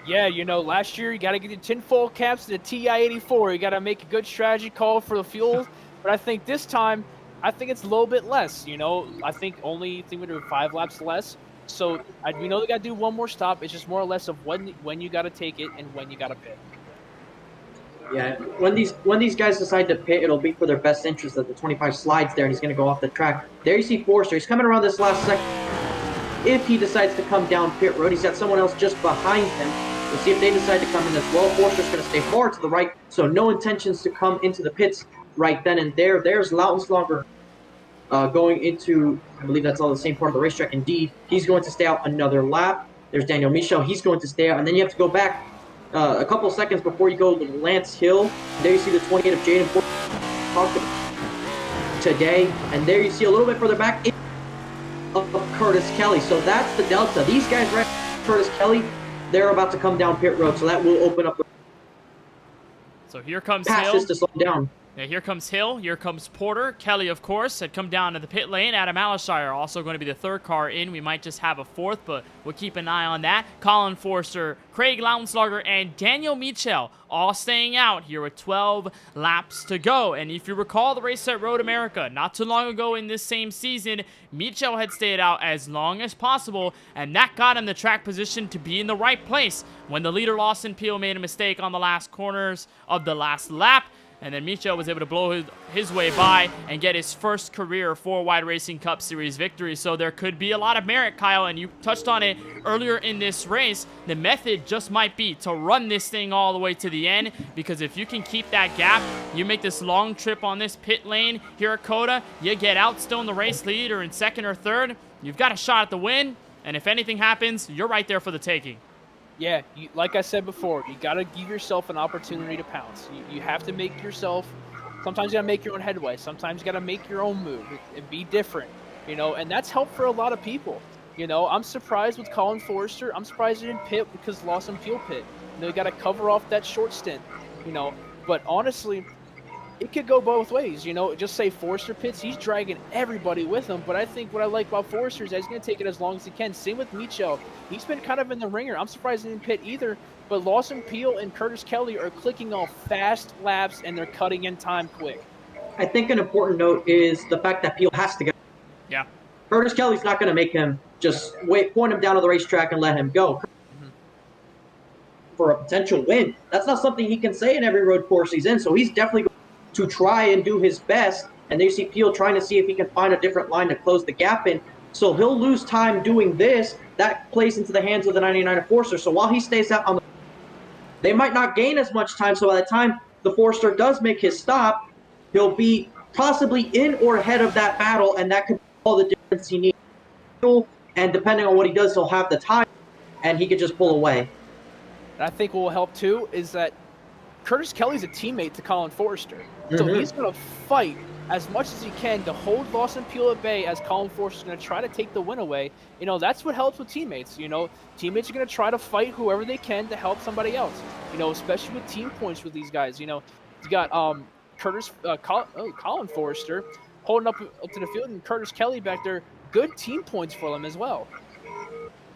Speaker 2: Yeah, you know, last year you got to get your tinfoil caps to the TI-84. You got to make a good strategy call for the fuel. But I think this time, I think it's a little bit less. You know, I think we're doing 5 laps less. So we know they got to do one more stop. It's just more or less of when you got to take it and when you got to pit.
Speaker 3: Yeah, when these guys decide to pit, it'll be for their best interest that the 25 slides there and he's going to go off the track. There you see Forster. He's coming around this last second. If he decides to come down pit road, he's got someone else just behind him. We'll see if they decide to come in as well. Forster's going to stay far to the right, so no intentions to come into the pits right then and there. There's Lautenslager going into, I believe that's all the same part of the racetrack. Indeed, he's going to stay out another lap. There's Daniel Michel. He's going to stay out, and then you have to go back a couple of seconds before you go to Lance Hill. There you see the 28 of Jaden Ford talked about today. And there you see a little bit further back of Curtis Kelly. So that's the delta. These guys right Curtis Kelly, they're about to come down pit road. So that will open up the
Speaker 1: So here comes
Speaker 3: passes
Speaker 1: Hill.
Speaker 3: to slow down.
Speaker 1: Yeah, here comes Hill. Here comes Porter. Kelly, of course, had come down to the pit lane. Adam Alishire also going to be the 3rd car in. We might just have a 4th, but we'll keep an eye on that. Colin Forster, Craig Lautenslager, and Daniel Michel all staying out here with 12 laps to go. And if you recall the race at Road America not too long ago in this same season, Michel had stayed out as long as possible, and that got him the track position to be in the right place when the leader Lawson Peel made a mistake on the last corners of the last lap. And then Michel was able to blow his way by and get his first career 4-Wide Racing Cup Series victory. So there could be a lot of merit, Kyle, and you touched on it earlier in this race. The method just might be to run this thing all the way to the end, because if you can keep that gap, you make this long trip on this pit lane here at COTA, you get out still in the race lead or in 2nd or 3rd, you've got a shot at the win, and if anything happens, you're right there for the taking.
Speaker 2: Yeah, like I said before, you got to give yourself an opportunity to pounce. You have to make yourself, sometimes you got to make your own headway. Sometimes you got to make your own move and be different, you know, and that's helped for a lot of people. You know, I'm surprised with Colin Forster. I'm surprised he didn't pit because Lawson Peel pit. You know, you got to cover off that short stint, you know, but honestly, it could go both ways, you know. Just say Forster pits, he's dragging everybody with him. But I think what I like about Forster is that he's going to take it as long as he can. Same with Michel. He's been kind of in the ringer. I'm surprised he didn't pit either. But Lawson Peel and Curtis Kelly are clicking off fast laps, and they're cutting in time quick.
Speaker 3: I think an important note is the fact that Peel has to go.
Speaker 1: Yeah.
Speaker 3: Curtis Kelly's not going to make him just point him down to the racetrack and let him go. For a potential win. That's not something he can say in every road course he's in. So he's definitely going to try and do his best. And there you see Peel trying to see if he can find a different line to close the gap in. So he'll lose time doing this. That plays into the hands of the 99 of Forster. So while he stays out on the, they might not gain as much time. So by the time the Forster does make his stop, he'll be possibly in or ahead of that battle, and that could be all the difference he needs. And depending on what he does, he'll have the time, and he could just pull away.
Speaker 2: And I think what will help too is that Curtis Kelly's a teammate to Colin Forster. So he's going to fight as much as he can to hold Lawson Peel at bay as Colin Forster's going to try to take the win away. You know, that's what helps with teammates. You know, teammates are going to try to fight whoever they can to help somebody else. You know, especially with team points with these guys. You know, you got Colin Forster holding up to the field, and Curtis Kelly back there. Good team points for them as well.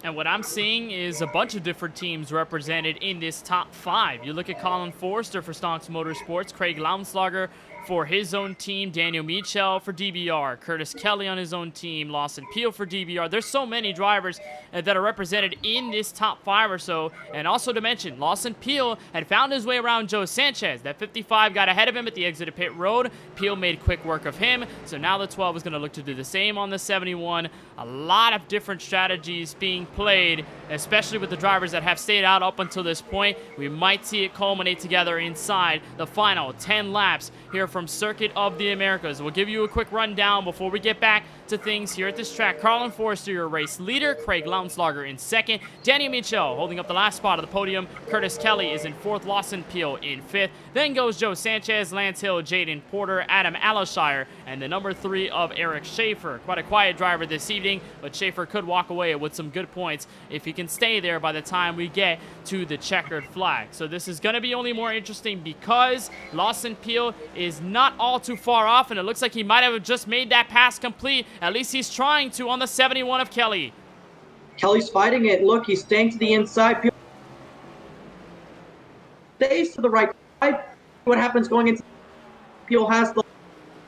Speaker 1: And what I'm seeing is a bunch of different teams represented in this top 5. You look at Colin Forster for Stonks Motorsports, Craig Lauenslager for his own team, Daniel Michel for DBR, Curtis Kelly on his own team, Lawson Peel for DBR. There's so many drivers that are represented in this top 5 or so. And also to mention, Lawson Peel had found his way around Joe Sanchez. That 55 got ahead of him at the exit of pit road. Peel made quick work of him. So now the 12 is going to look to do the same on the 71. A lot of different strategies being played, especially with the drivers that have stayed out up until this point. We might see it culminate together inside the final 10 laps here from Circuit of the Americas. We'll give you a quick rundown before we get back to things here at this track. Colin Forster, your race leader. Craig Lauenslager in second. Daniel Michel holding up the last spot of the podium. Curtis Kelly is in fourth. Lawson Peel in fifth. Then goes Joe Sanchez, Lance Hill, Jaden Porter, Adam Alashire, and the number 3 of Eric Schaefer. Quite a quiet driver this evening, but Schaefer could walk away with some good points if he can stay there by the time we get to the checkered flag. So this is going to be only more interesting because Lawson Peel is not all too far off, and it looks like he might have just made that pass complete. At least he's trying to on the 71 of Kelly.
Speaker 3: Kelly's fighting it. Look, he's staying to the inside. Peel stays to the right side. What happens going into Peel has the...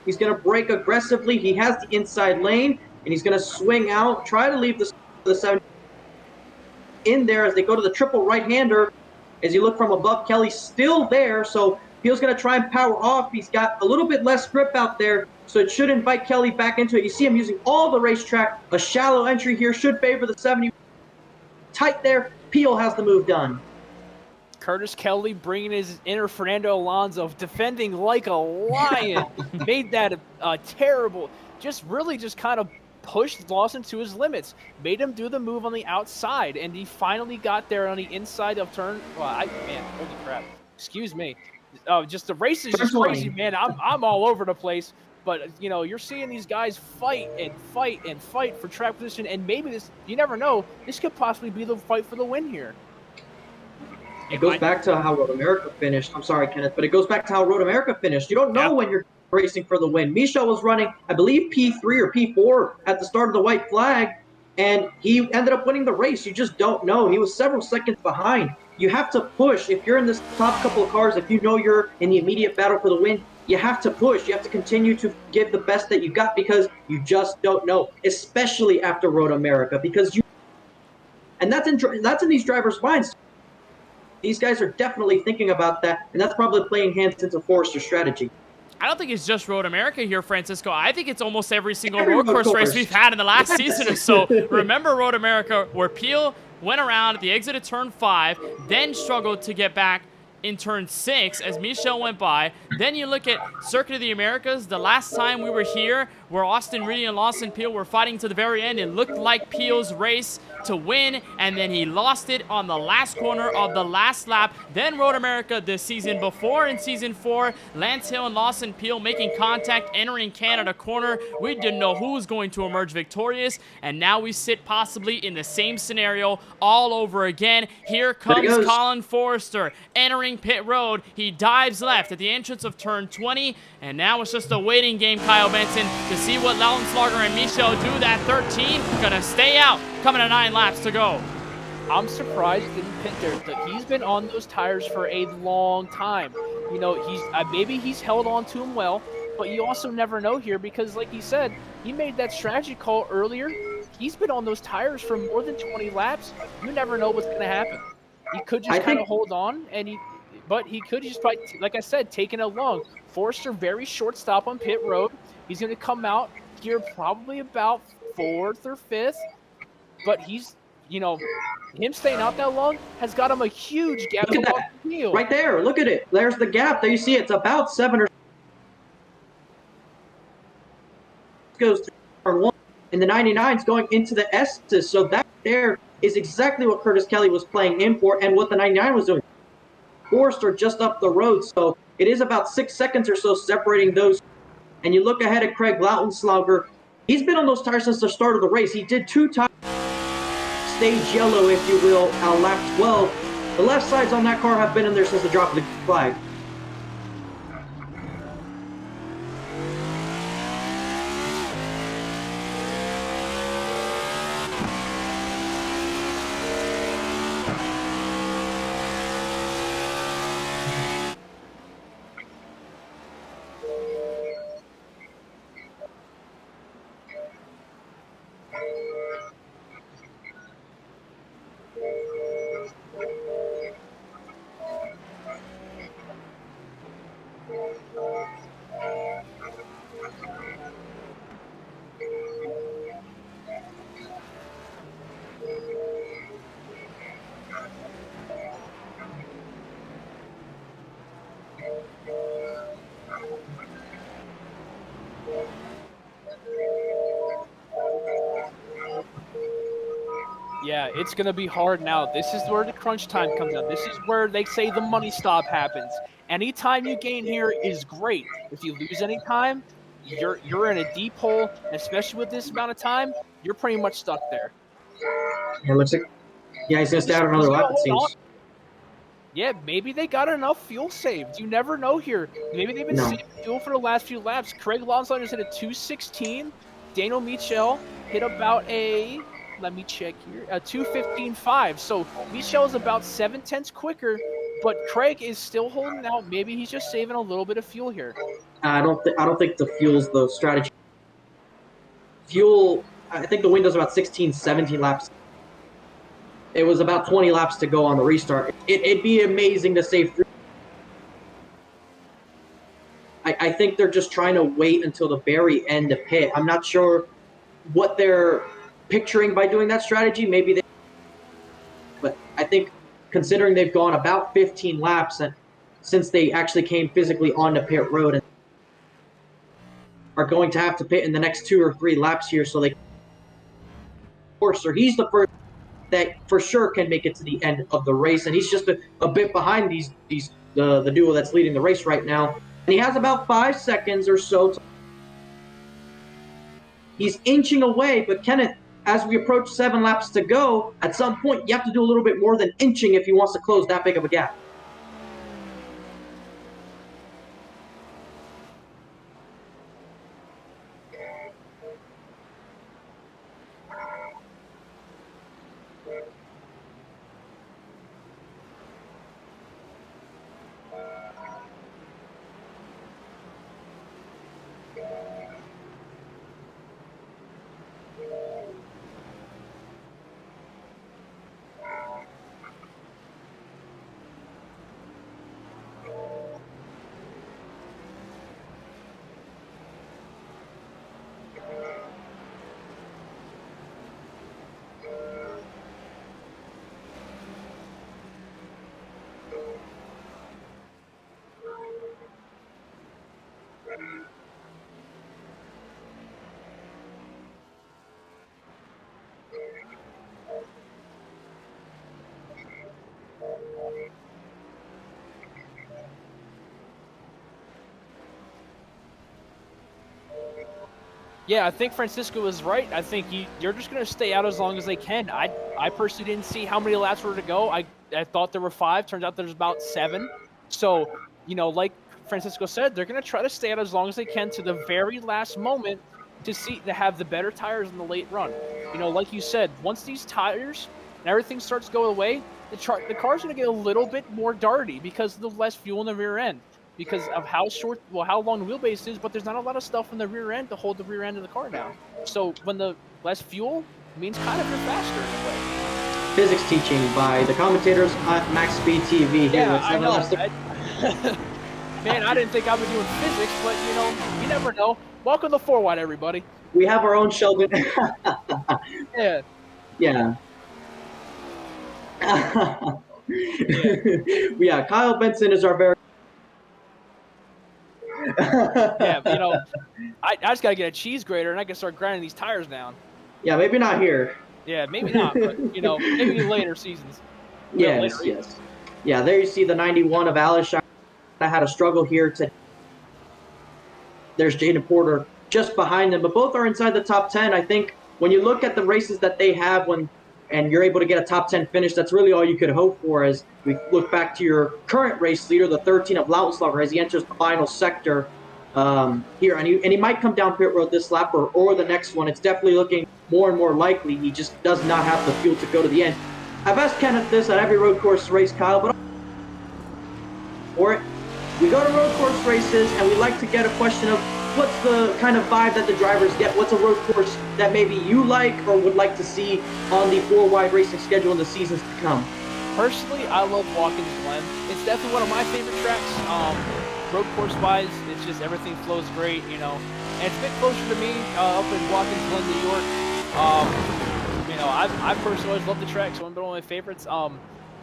Speaker 3: He's going to brake aggressively. He has the inside lane, and he's going to swing out, try to leave the 7 in there as they go to the triple right-hander. As you look from above, Kelly's still there, so Peel's going to try and power off. He's got a little bit less grip out there, so it should invite Kelly back into it. You see him using all the racetrack. A shallow entry here should favor the 70. Tight there. Peel has the move done.
Speaker 2: Curtis Kelly bringing his inner Fernando Alonso, defending like a lion. Made that a terrible, just kind of pushed Lawson to his limits. Made him do the move on the outside, and he finally got there on the inside of turn. Well, man, holy crap. Excuse me. Just the race is just crazy, man. I'm all over the place. But, you know, you're seeing these guys fight and fight and fight for track position, and maybe this, you never know, this could possibly be the fight for the win here.
Speaker 3: It goes back to how Road America finished. I'm sorry, Kenneth, but it goes back to how Road America finished. You don't know when you're racing for the win. Michel was running, I believe, P3 or P4 at the start of the white flag, and he ended up winning the race. You just don't know. He was several seconds behind. You have to push. If you're in this top couple of cars, if you know you're in the immediate battle for the win, you have to push. You have to continue to give the best that you got because you just don't know, especially after Road America, because you... And that's in these drivers' minds. These guys are definitely thinking about that, and that's probably playing hands into Forrester's strategy.
Speaker 1: I don't think it's just Road America here, Francisco. I think it's almost every single road course race we've had in the last season or so. Remember Road America, where Peel went around at the exit of turn 5, then struggled to get back in turn 6 as Michel went by. Then you look at Circuit of the Americas. The last time we were here, where Austin Reedy and Lawson Peel were fighting to the very end, it looked like Peel's race to win, and then he lost it on the last corner of the last lap. Then Road America the season before in season 4, Lance Hill and Lawson Peel making contact, entering Canada corner. We didn't know who was going to emerge victorious, and now we sit possibly in the same scenario all over again. Here comes Colin Forster entering pit road. He dives left at the entrance of turn 20, and now it's just a waiting game, Kyle Benson, to see what Lauenslager and Michel do. That 13 gonna stay out, coming to 9 laps to go.
Speaker 2: I'm surprised he didn't pit there. He's been on those tires for a long time. You know, maybe he's held on to them well, but you also never know here because, like he said, he made that strategy call earlier. He's been on those tires for more than 20 laps. You never know what's going to happen. He could just kind of hold on, but he could just probably, like I said, taking it long. Forster, very short stop on pit road. He's going to come out here probably about 4th or 5th, but he's, you know, him staying out that long has got him a huge gap.
Speaker 3: Look at that. Right there. Look at it. There's the gap. There you see it. It's about 7 or goes through turn 1, and the 99's going into the S's. So that there is exactly what Curtis Kelly was playing in for and what the 99 was doing. Forster just up the road. So it is about 6 seconds or so separating those. And you look ahead at Craig Lauenslager. He's been on those tires since the start of the race. He did 2 times. Stage yellow, if you will, on lap 12. The left sides on that car have been in there since the drop of the flag.
Speaker 2: Yeah, it's going to be hard now. This is where the crunch time comes out. This is where they say the money stop happens. Any time you gain here is great. If you lose any time, you're in a deep hole, especially with this amount of time, you're pretty much stuck there.
Speaker 3: It looks like, yeah, he's going to stay out another lap, it seems.
Speaker 2: Yeah, maybe they got enough fuel saved. You never know here. Maybe they've been saving fuel for the last few laps. Craig Lonslider's hit a 2:16. Daniel Michel hit about a, let me check here, a 2:15.5. So Michel is about 7/10 quicker, but Craig is still holding out. Maybe he's just saving a little bit of fuel here.
Speaker 3: I don't think the fuel's the strategy. Fuel, I think the window's about 16, 17 laps. It was about 20 laps to go on the restart. It'd be amazing to save 3. I think they're just trying to wait until the very end to pit. I'm not sure what they're picturing by doing that strategy. Maybe they, but I think considering they've gone about 15 laps and since they actually came physically onto pit road and are going to have to pit in the next 2 or 3 laps here, so they, or he's the first that for sure can make it to the end of the race, and he's just a bit behind the duo that's leading the race right now, and he has about 5 seconds or so. He's inching away, but Kenneth, as we approach 7 laps to go, at some point you have to do a little bit more than inching if he wants to close that big of a gap.
Speaker 2: Yeah, I think Francisco was right. I think you're just going to stay out as long as they can. I personally didn't see how many laps were to go. I thought there were 5. Turns out there's about 7. So, like Francisco said, they're going to try to stay out as long as they can to the very last moment to have the better tires in the late run. Like you said, once these tires and everything starts going away, the car's going to get a little bit more darty because of the less fuel in the rear end. Because of how long the wheelbase is, but there's not a lot of stuff in the rear end to hold the rear end of the car down. So when the less fuel means kind of you're faster in a way.
Speaker 3: Physics teaching by the commentators at MaxSpeedTV.
Speaker 2: Yeah, I know. Man, I didn't think I was doing physics, but you never know. Welcome to 4-Wide, everybody.
Speaker 3: We have our own Sheldon.
Speaker 2: Yeah.
Speaker 3: Yeah. Yeah, Kyle Benson is our very
Speaker 2: yeah, I just gotta get a cheese grater and I can start grinding these tires down.
Speaker 3: Yeah, maybe not here.
Speaker 2: Yeah, maybe not, but maybe later seasons.
Speaker 3: Yes, yes. Yeah, there you see the 91 of Alisha. I had a struggle here today. There's Jaden Porter just behind them, but both are inside the top 10. I think when you look at the races that they have and you're able to get a top 10 finish, that's really all you could hope for as we look back to your current race leader, the 13 of Lautenslager, as he enters the final sector here. And he might come down pit road this lap or the next one. It's definitely looking more and more likely. He just does not have the fuel to go to the end. I've asked Kenneth this at every road course race, Kyle, but we go to road course races and we like to get a question of what's the kind of vibe that the drivers get? What's a road course that maybe you like or would like to see on the 4-Wide racing schedule in the seasons to come?
Speaker 2: Personally, I love Watkins Glen. It's definitely one of my favorite tracks. Road course-wise, it's just everything flows great, and it's a bit closer to me up in Watkins Glen, New York. I personally always love the track, so it's one of my favorites.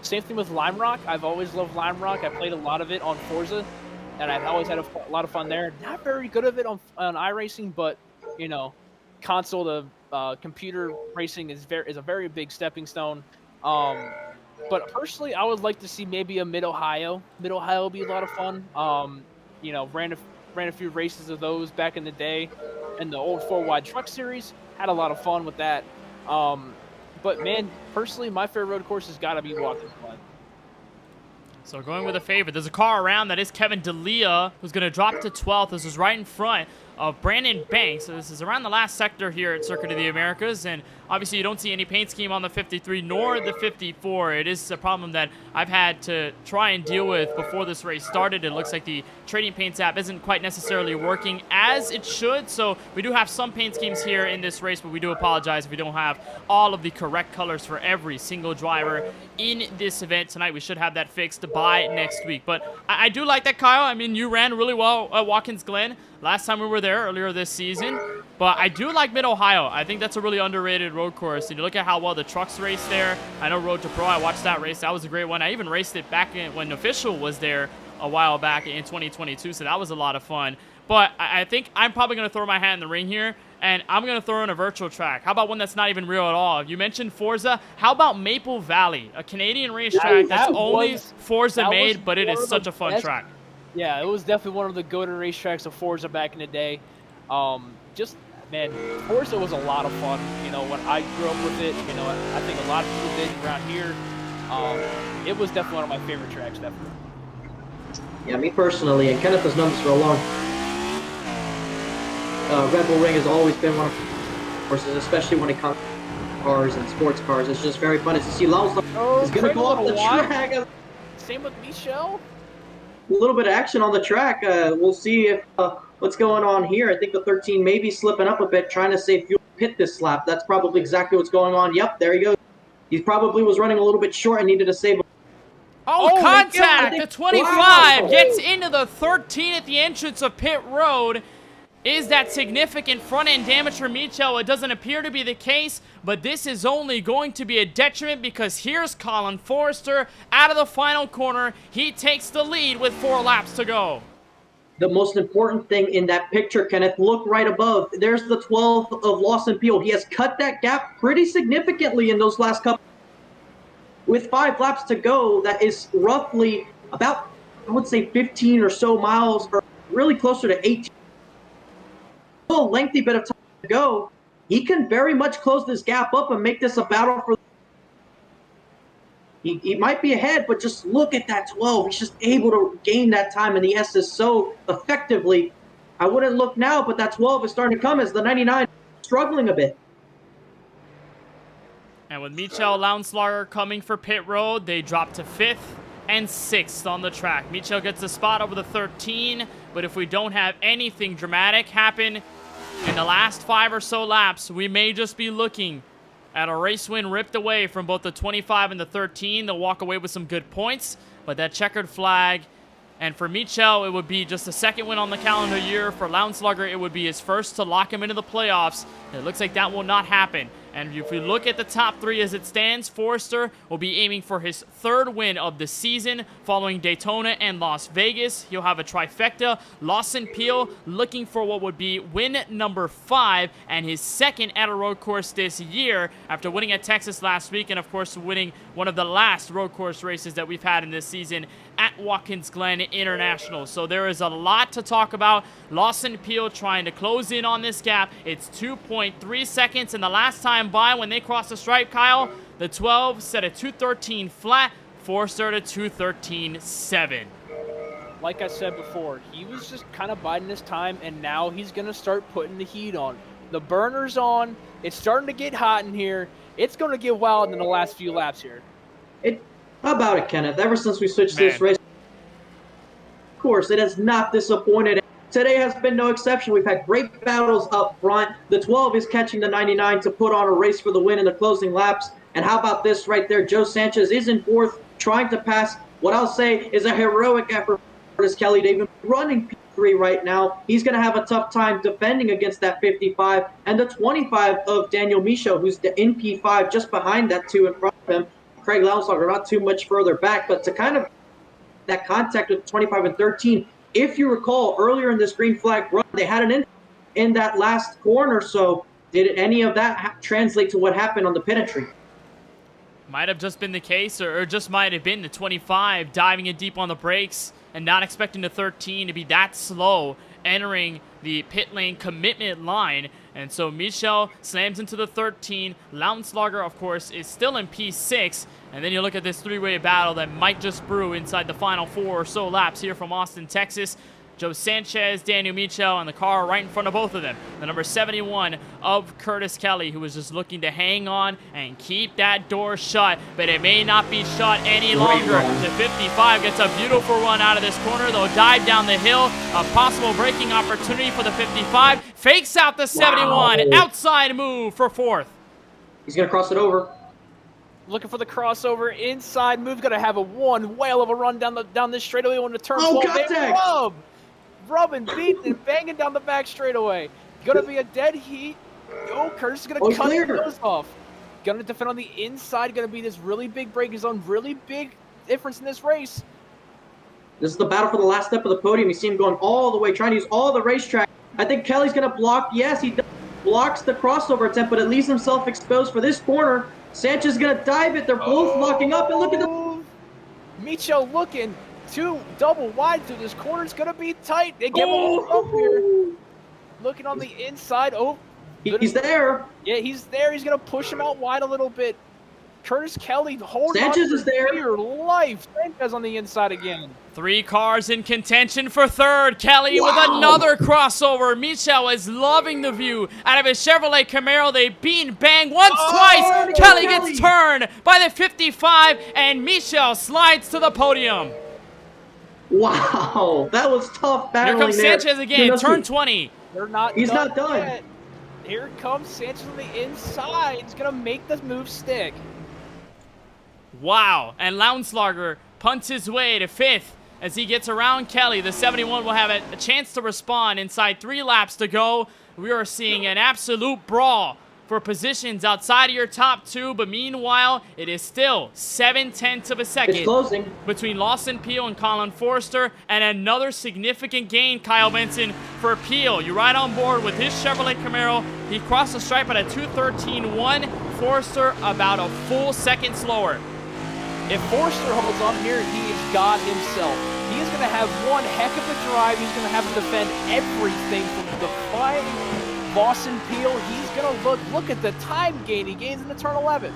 Speaker 2: Same thing with Lime Rock. I've always loved Lime Rock. I played a lot of it on Forza. and I've always had a lot of fun there. Not very good of it on iRacing, but you know, console to computer racing is a very big stepping stone. But personally, I would like to see maybe a Mid Ohio. Mid Ohio would be a lot of fun. You know, ran a few races of those back in the day, in the old 4 Wide Truck Series. Had a lot of fun with that. But man, personally, my favorite road course has got to be Watkins Glen.
Speaker 1: So going with a favorite, there's a car around that is Kevin D'Elia, who's going to drop to 12th. This is right in front of Brandon Banks. So this is around the last sector here at Circuit of the Americas, and obviously you don't see any paint scheme on the 53 nor the 54. It is a problem that I've had to try and deal with before this race started. It looks like the Trading Paints app isn't quite necessarily working as it should, so we do have some paint schemes here in this race, but we do apologize if we don't have all of the correct colors for every single driver in this event tonight. We should have that fixed by next week. But I do like that, Kyle. I mean, you ran really well at Watkins Glen last time we were there earlier this season, but I do like Mid-Ohio. I think that's a really underrated road course, and you look at how well the trucks race there. I know Road to Pro, I watched that race. That was a great one. I even raced it back when Official was there a while back in 2022, so that was a lot of fun. But I think I'm probably going to throw my hat in the ring here, and I'm going to throw in a virtual track. How about one that's not even real at all? You mentioned Forza. How about Maple Valley, a Canadian racetrack that's only Forza made, but it is such a fun track.
Speaker 2: Yeah, it was definitely one of the go-to racetracks of Forza back in the day. Just, man, Forza was a lot of fun. You know, when I grew up with it, you know, I think a lot of people did around here. It was definitely one of my favorite tracks, definitely.
Speaker 3: Yeah, me personally, and Kenneth has known this for a long time. Red Bull Ring has always been one of the courses, especially when it comes to cars and sports cars. It's just very fun to see Lowell's is going to go off the track.
Speaker 2: Same with Michelle.
Speaker 3: A little bit of action on the track. We'll see if what's going on here. I think the 13 may be slipping up a bit, trying to save fuel pit this lap. That's probably exactly what's going on. Yep, there he goes. He probably was running a little bit short and needed to save.
Speaker 1: Oh, contact! The 25 gets into the 13 at the entrance of pit road. Is that significant front-end damage for Michel? It doesn't appear to be the case, but this is only going to be a detriment because here's Colin Forrester out of the final corner. He takes the lead with 4 laps to go.
Speaker 3: The most important thing in that picture, Kenneth, look right above. There's the 12 of Lawson Peel. He has cut that gap pretty significantly in those last couple. With 5 laps to go, that is roughly about, I would say, 15 or so miles, or really closer to 18. A lengthy bit of time to go. He can very much close this gap up and make this a battle for. He might be ahead, but just look at that 12. He's just able to gain that time in the S's so effectively. I wouldn't look now, but that 12 is starting to come as the 99 struggling a bit.
Speaker 1: And with Michel Launslager coming for pit road, they drop to 5th and 6th on the track. Michel gets a spot over the 13, but if we don't have anything dramatic happen in the last 5 or so laps, we may just be looking at a race win ripped away from both the 25 and the 13. They'll walk away with some good points, but that checkered flag, and for Michel, it would be just the 2nd win on the calendar year. For Launslager, it would be his first to lock him into the playoffs. It looks like that will not happen. And if we look at the top 3 as it stands, Forrester will be aiming for his 3rd win of the season following Daytona and Las Vegas. He'll have a trifecta. Lawson Peel looking for what would be win number 5 and his 2nd at a road course this year after winning at Texas last week and, of course, winning one of the last road course races that we've had in this season at Watkins Glen International. So there is a lot to talk about. Lawson Peel trying to close in on this gap. It's 2.3 seconds, and the last time by when they crossed the stripe, Kyle, the 12 set a 2:13 flat, Forrester at a 2:13.7.
Speaker 2: Like I said before, he was just kind of biding his time, and now he's going to start putting the heat on. The burner's on. It's starting to get hot in here. It's going to get wild in the last few laps here.
Speaker 3: How about it, Kenneth? Ever since we switched this race, of course, it has not disappointed. Today has been no exception. We've had great battles up front. The 12 is catching the 99 to put on a race for the win in the closing laps. And how about this right there? Joe Sanchez is in 4th, trying to pass what I'll say is a heroic effort for Curtis Kelly. They've been running P3 right now. He's going to have a tough time defending against that 55. And the 25 of Daniel Michaud, who's in P5 just behind that 2 in front of him. Craig Launslager not too much further back, but to kind of that contact with 25 and 13, if you recall, earlier in this green flag run, they had an in that last corner. So did any of that translate to what happened on the pit entry?
Speaker 1: Might have just been the case, or just might have been the 25 diving in deep on the brakes and not expecting the 13 to be that slow entering the pit lane commitment line. And so Michel slams into the 13. Lautenschlager, of course, is still in P6. And then you look at this three-way battle that might just brew inside the final 4 or so laps here from Austin, Texas. Joe Sanchez, Daniel Michel, and the car right in front of both of them. The number 71 of Curtis Kelly, who was just looking to hang on and keep that door shut, but it may not be shut any longer. The 55 gets a beautiful run out of this corner. They'll dive down the hill. A possible braking opportunity for the 55. Fakes out the 71.
Speaker 3: Wow.
Speaker 1: Outside move for 4th.
Speaker 3: He's going to cross it over.
Speaker 2: Looking for the crossover. Inside move. Going to have a one whale of a run down this straightaway on the turn 12.
Speaker 3: Contact!
Speaker 2: Rubbing, beating, and banging down the back straightaway. Gonna be a dead heat. Oh, Curtis is gonna cut the nose off. Gonna defend on the inside. Gonna be this really big braking zone. Really big difference in this race.
Speaker 3: This is the battle for the last step of the podium. You see him going all the way, trying to use all the racetrack. I think Kelly's gonna block. Yes, he does. Blocks the crossover attempt, but it leaves himself exposed for this corner. Sanchez is gonna dive it. They're both locking up, and look at the
Speaker 2: Michel looking. 2 double wide through this corner. It's going to be tight. They get him up here. Looking on the inside. Oh,
Speaker 3: he's there.
Speaker 2: Yeah, he's there. He's going to push him out wide a little bit. Curtis Kelly holding
Speaker 3: Sanchez is there.
Speaker 2: Your life. Sanchez on the inside again.
Speaker 1: 3 cars in contention for 3rd. Kelly with another crossover. Michel is loving the view out of his Chevrolet Camaro. They beat bang once, twice. Kelly gets turned by the 55, and Michel slides to the podium.
Speaker 3: Wow, that was tough battling.
Speaker 1: Here comes Sanchez again, turn 20.
Speaker 3: He's not done.
Speaker 2: Yet. Here comes Sanchez on the inside. He's going to make this move stick.
Speaker 1: Wow, and Lautenschlager punts his way to 5th as he gets around Kelly. The 71 will have a chance to respond inside 3 laps to go. We are seeing an absolute brawl for positions outside of your top 2, but meanwhile, it is still 7/10 of a second
Speaker 3: it's closing
Speaker 1: between Lawson Peel and Colin Forster, and another significant gain, Kyle Benson, for Peel. You ride on board with his Chevrolet Camaro. He crossed the stripe at a 2:13.1. Forster about a full second slower.
Speaker 2: If Forster holds on here, he is God himself. He is going to have one heck of a drive. He's going to have to defend everything from defying Lawson Peel. He's going to look at the time gain he gains in the turn 11.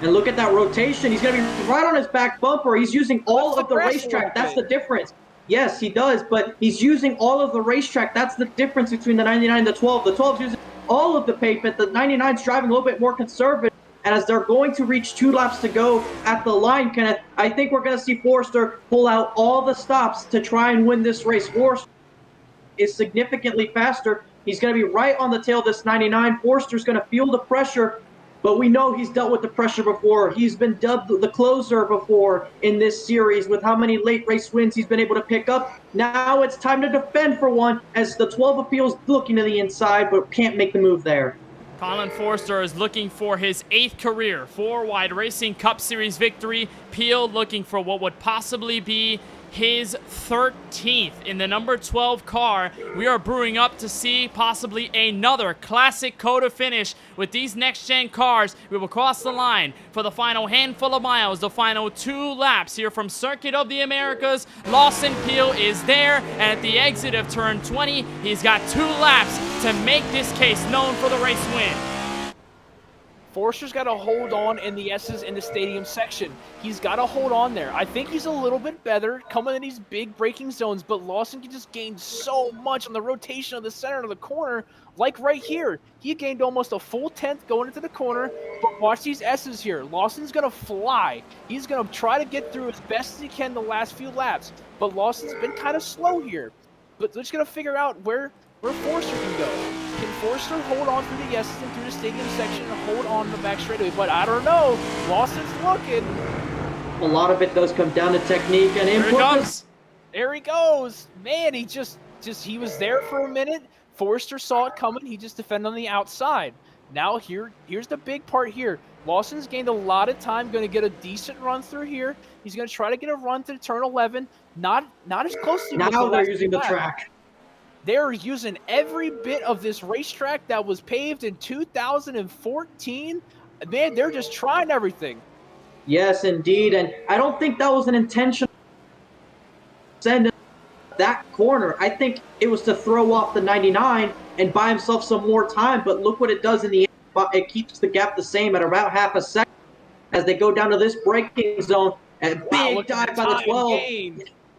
Speaker 3: And look at that rotation. He's going to be right on his back bumper. He's using all of the racetrack. That's the difference. Yes, he does, but he's using all of the racetrack. That's the difference between the 99 and the 12. The 12's using all of the pavement. The 99's driving a little bit more conservative. And as they're going to reach 2 laps to go at the line, Kenneth, I think we're going to see Forster pull out all the stops to try and win this race. Forster is significantly faster. He's going to be right on the tail of this 99. Forster's going to feel the pressure, but we know he's dealt with the pressure before. He's been dubbed the closer before in this series with how many late race wins he's been able to pick up. Now it's time to defend for one as the 12 appeals looking to the inside but can't make the move there.
Speaker 1: Colin Forster is looking for his 8th career 4-wide Racing Cup Series victory. Peel looking for what would possibly be his 13th in the number 12 car. We are brewing up to see possibly another classic COTA finish with these next-gen cars. We will cross the line for the final handful of miles, the final 2 laps here from Circuit of the Americas. Lawson Peel is there, and at the exit of turn 20, he's got 2 laps to make this case known for the race win.
Speaker 2: Forster's got to hold on in the S's in the stadium section. He's got to hold on there. I think he's a little bit better coming in these big braking zones, but Lawson can just gain so much on the rotation of the center of the corner. Like right here, he gained almost a full 10th going into the corner, but watch these S's here. Lawson's going to fly. He's going to try to get through as best as he can the last few laps, but Lawson's been kind of slow here. But they're just going to figure out where Forster can go. Can Forster hold on through the S's and through the stadium section and hold on the back straightaway? But I don't know. Lawson's looking.
Speaker 3: A lot of it does come down to technique and input.
Speaker 1: Here he comes.
Speaker 2: There he goes. Man, he was there for a minute. Forster saw it coming. He just defended on the outside. Now here's the big part here. Lawson's gained a lot of time, going to get a decent run through here. He's going to try to get a run to turn 11. Not as close as
Speaker 3: Now they're using the track.
Speaker 2: They're using every bit of this racetrack that was paved in 2014. Man, they're just trying everything.
Speaker 3: Yes, indeed. And I don't think that was an intentional send that corner. I think it was to throw off the 99 and buy himself some more time. But look what it does in the end. It keeps the gap the same at about half a second as they go down to this braking zone. And big dive by the 12.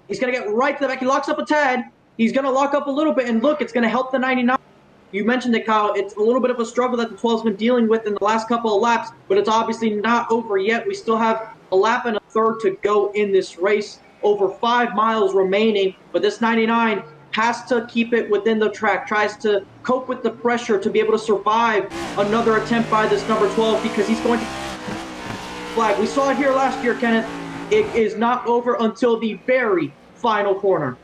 Speaker 3: He's going to get right to the back. He locks up a tad. He's going to lock up a little bit. And look, it's going to help the 99. You mentioned it, Kyle. It's a little bit of a struggle that the 12's been dealing with in the last couple of laps, but it's obviously not over yet. We still have a lap and a third to go in this race. Over 5 miles remaining, but this 99 has to keep it within the track, tries to cope with the pressure to be able to survive another attempt by this number 12 because he's going to flag. We saw it here last year, Kenneth. It is not over until the very final corner.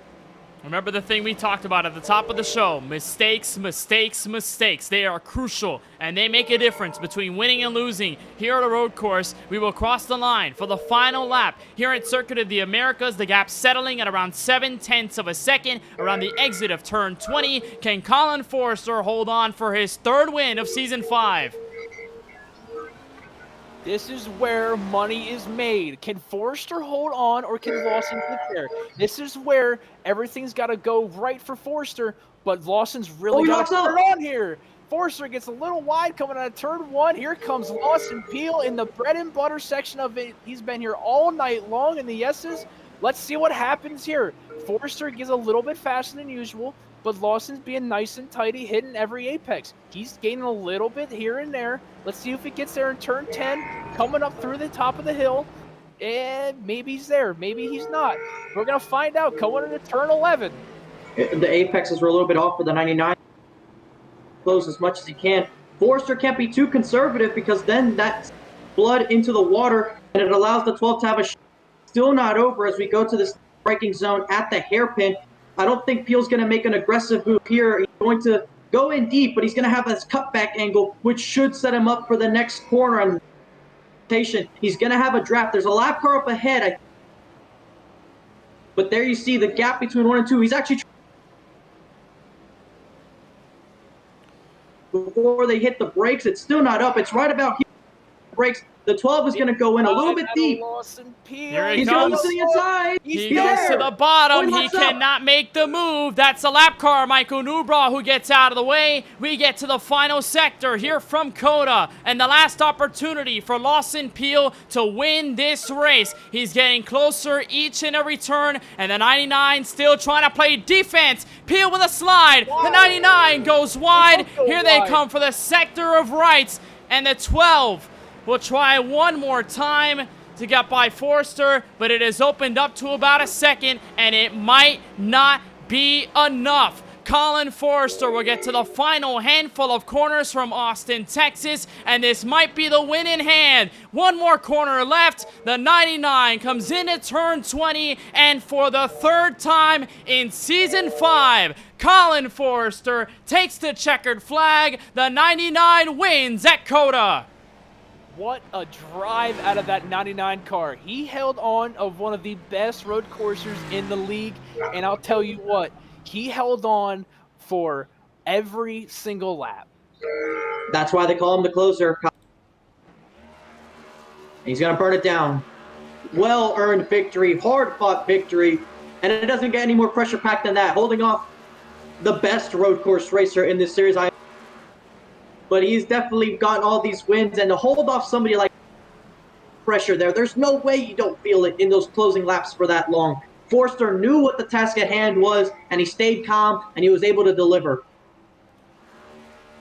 Speaker 1: Remember the thing we talked about at the top of the show. Mistakes, mistakes, mistakes. They are crucial, and they make a difference between winning and losing. Here at a road course, we will cross the line for the final lap. Here at Circuit of the Americas, the gap settling at around 0.7 of a second around the exit of turn 20. Can Colin Forrester hold on for his 3rd win of Season 5?
Speaker 2: This is where money is made. Can Forrester hold on or can Lawson get there? This is where everything's got to go right for Forrester, but Lawson's really got to turn on here. Forrester gets a little wide coming out of turn 1. Here comes Lawson Peel in the bread and butter section of it. He's been here all night long in the S's. Let's see what happens here. Forrester gets a little bit faster than usual, but Lawson's being nice and tidy, hitting every apex. He's gaining a little bit here and there. Let's see if he gets there in turn 10, coming up through the top of the hill. And maybe he's there, maybe he's not. We're going to find out going into turn 11.
Speaker 3: The apexes were a little bit off for the 99. Close as much as he can. Forrester can't be too conservative because then that's blood into the water, and it allows the 12 to have a shot. Still not over as we go to this braking zone at the hairpin. I don't think Peel's going to make an aggressive move here. He's going to go in deep, but he's going to have this cutback angle, which should set him up for the next corner. And he's going to have a draft. There's a lap car up ahead. But there you see the gap between 1 and 2. He's actually before they hit the brakes. It's still not up. It's right about here. Brakes. The 12 is going to go in a little bit deep.
Speaker 1: Here he
Speaker 3: He's
Speaker 1: goes.
Speaker 3: going to the inside.
Speaker 1: He goes to the bottom. He cannot make the move. That's the lap car, Michael Newbraw, who gets out of the way. We get to the final sector here from COTA, and the last opportunity for Lawson Peel to win this race. He's getting closer each and every turn, and the 99 still trying to play defense. Peel with a slide. The 99 goes wide. Here they come for the sector of rights, and the 12 will try one more time to get by Forrester, but it has opened up to about a second, and it might not be enough. Colin Forrester will get to the final handful of corners from Austin, Texas, and this might be the win in hand. One more corner left. The 99 comes into turn 20, and for the 3rd time in Season 5, Colin Forrester takes the checkered flag. The 99 wins at COTA.
Speaker 2: What a drive out of that 99 car. He held on of one of the best road coursers in the league, and I'll tell you what, he held on for every single lap.
Speaker 3: That's why they call him the closer. He's going to burn it down. Well-earned victory, hard-fought victory, and it doesn't get any more pressure-packed than that. Holding off the best road course racer in this series, but he's definitely gotten all these wins, and to hold off somebody like pressure there's no way you don't feel it in those closing laps for that long. Forrester knew what the task at hand was, and he stayed calm, and he was able to deliver.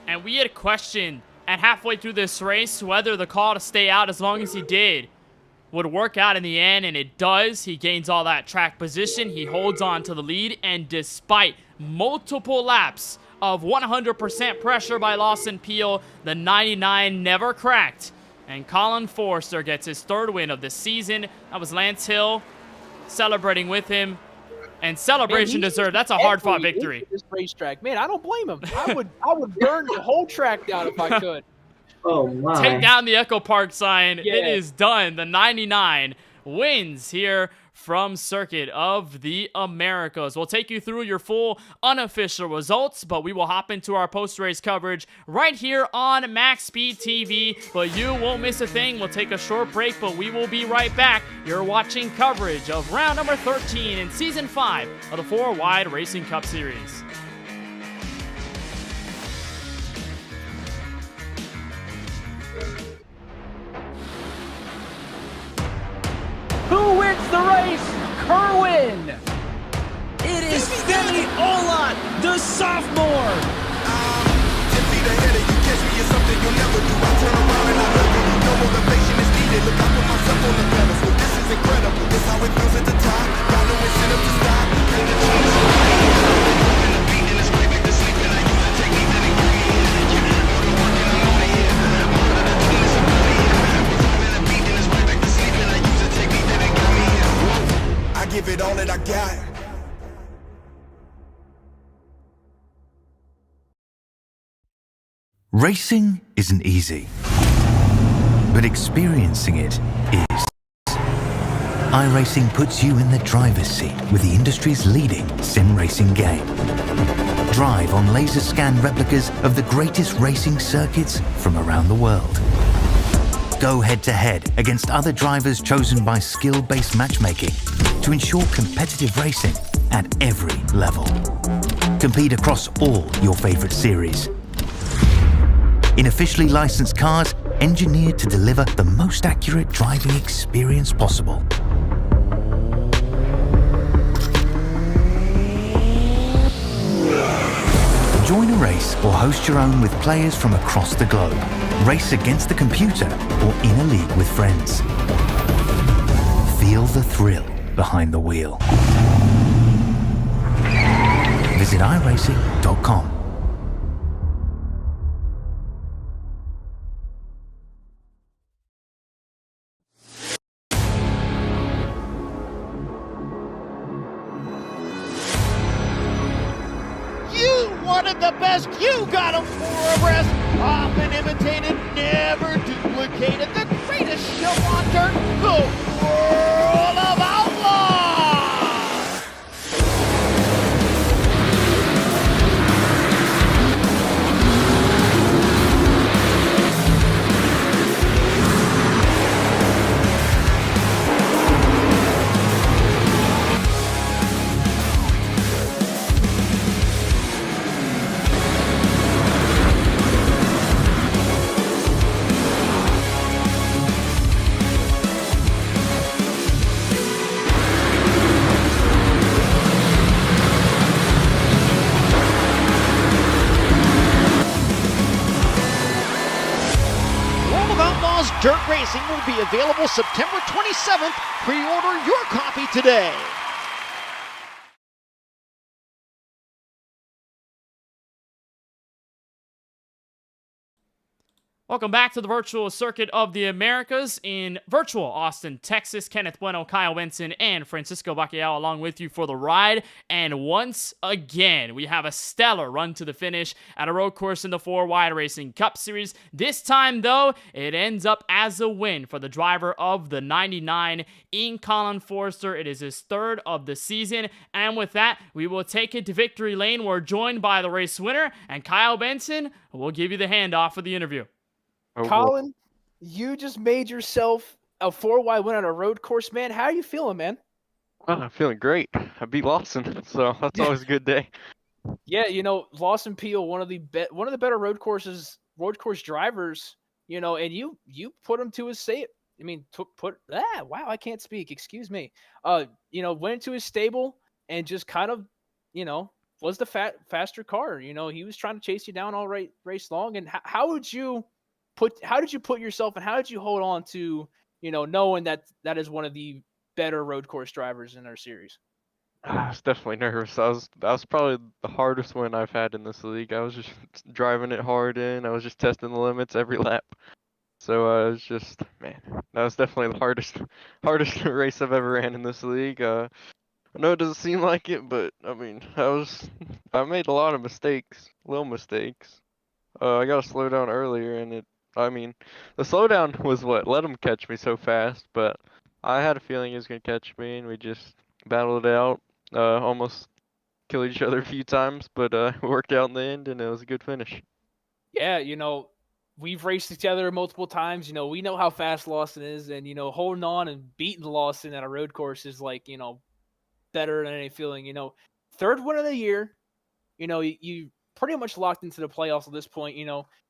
Speaker 1: And we had questioned at halfway through this race whether the call to stay out as long as he did would work out in the end, and it does. He gains all that track position. He holds on to the lead, and despite multiple laps of 100% pressure by Lawson Peel, the 99 never cracked, and Colin Forrester gets his 3rd win of the season. That was Lance Hill celebrating with him, and celebration deserved. That's a hard-fought victory.
Speaker 2: This racetrack, man, I don't blame him. I would burn the whole track down if I could.
Speaker 3: Oh
Speaker 1: Take
Speaker 3: my.
Speaker 1: down the Echo Park sign.
Speaker 2: Yeah.
Speaker 1: It is done. The 99 wins here from Circuit of the Americas. We'll take you through your full unofficial results, but we will hop into our post-race coverage right here on Max Speed TV. But you won't miss a thing. We'll take a short break, but we will be right back. You're watching coverage of round number 13 in Season 5 of the 4 Wide Racing Cup Series.
Speaker 2: Who wins the race? Kerwin!
Speaker 4: It is Femi Olat, the sophomore.
Speaker 5: 10 feet ahead of you, catch me is something you'll never do. I turn around and I love you. No motivation is needed. Look, I put myself on the pedestal. This is incredible. This how it feels at the top. Got no incentive to stop. Take the chance. And the beat and it's right back to sleep. And I use the technique that it gives me energy. All the work and I'm on it, yeah. All of the doing is about it, yeah. And the beat and it's right back to sleep. And I use the technique that it got me, yeah. I give it all that I got.
Speaker 6: Racing isn't easy, but experiencing it is. iRacing puts you in the driver's seat with the industry's leading sim racing game. Drive on laser scan replicas of the greatest racing circuits from around the world. Go head to head against other drivers chosen by skill-based matchmaking to ensure competitive racing at every level. Compete across all your favorite series. In officially licensed cars, engineered to deliver the most accurate driving experience possible. Join a race or host your own with players from across the globe. Race against the computer or in a league with friends. Feel the thrill behind the wheel. Visit iRacing.com.
Speaker 7: Wanted the best, you got him for a rest. Often imitated, never duplicated. The greatest show on dirt, the World of Outlaws. World of Outlaws Dirt Racing will be available September 27th. Pre-order your copy today.
Speaker 1: Welcome back to the virtual circuit of the Americas in virtual Austin, Texas. Kenneth Bueno, Kyle Benson, and Francisco Bacalao along with you for the ride. And once again, we have a stellar run to the finish at a road course in the 4 Wide Racing Cup Series. This time, though, it ends up as a win for the driver of the 99, Ian Colin Forrester. It is his third of the season. And with that, we will take it to victory lane. We're joined by the race winner, and Kyle Benson will give you the handoff for the interview.
Speaker 2: Colin, you just made yourself a 4-wide win on a road course, man. How are you feeling, man?
Speaker 8: Oh, I'm feeling great. I beat Lawson, so that's always a good day.
Speaker 2: Yeah, Lawson Peel, one of the better road course drivers, and you put him to his state. Wow, I can't speak. Excuse me. Went into his stable and just kind of, was the faster car. He was trying to chase you down all race long. And how did you put yourself and how did you hold on to, knowing that is one of the better road course drivers in our series?
Speaker 8: I was definitely nervous. That was probably the hardest win I've had in this league. I was just driving it hard in. I was just testing the limits every lap. So I was just, man, that was definitely the hardest race I've ever ran in this league. I know it doesn't seem like it, but I mean, I made a lot of mistakes, little mistakes. I got to slow down earlier, and I mean, the slowdown was what let him catch me so fast, but I had a feeling he was gonna catch me, and we just battled it out. Almost killed each other a few times, but it worked out in the end, and it was a good finish.
Speaker 2: Yeah, we've raced together multiple times. We know how fast Lawson is, and holding on and beating Lawson at a road course is like better than any feeling. Third win of the year. You pretty much locked into the playoffs at this point.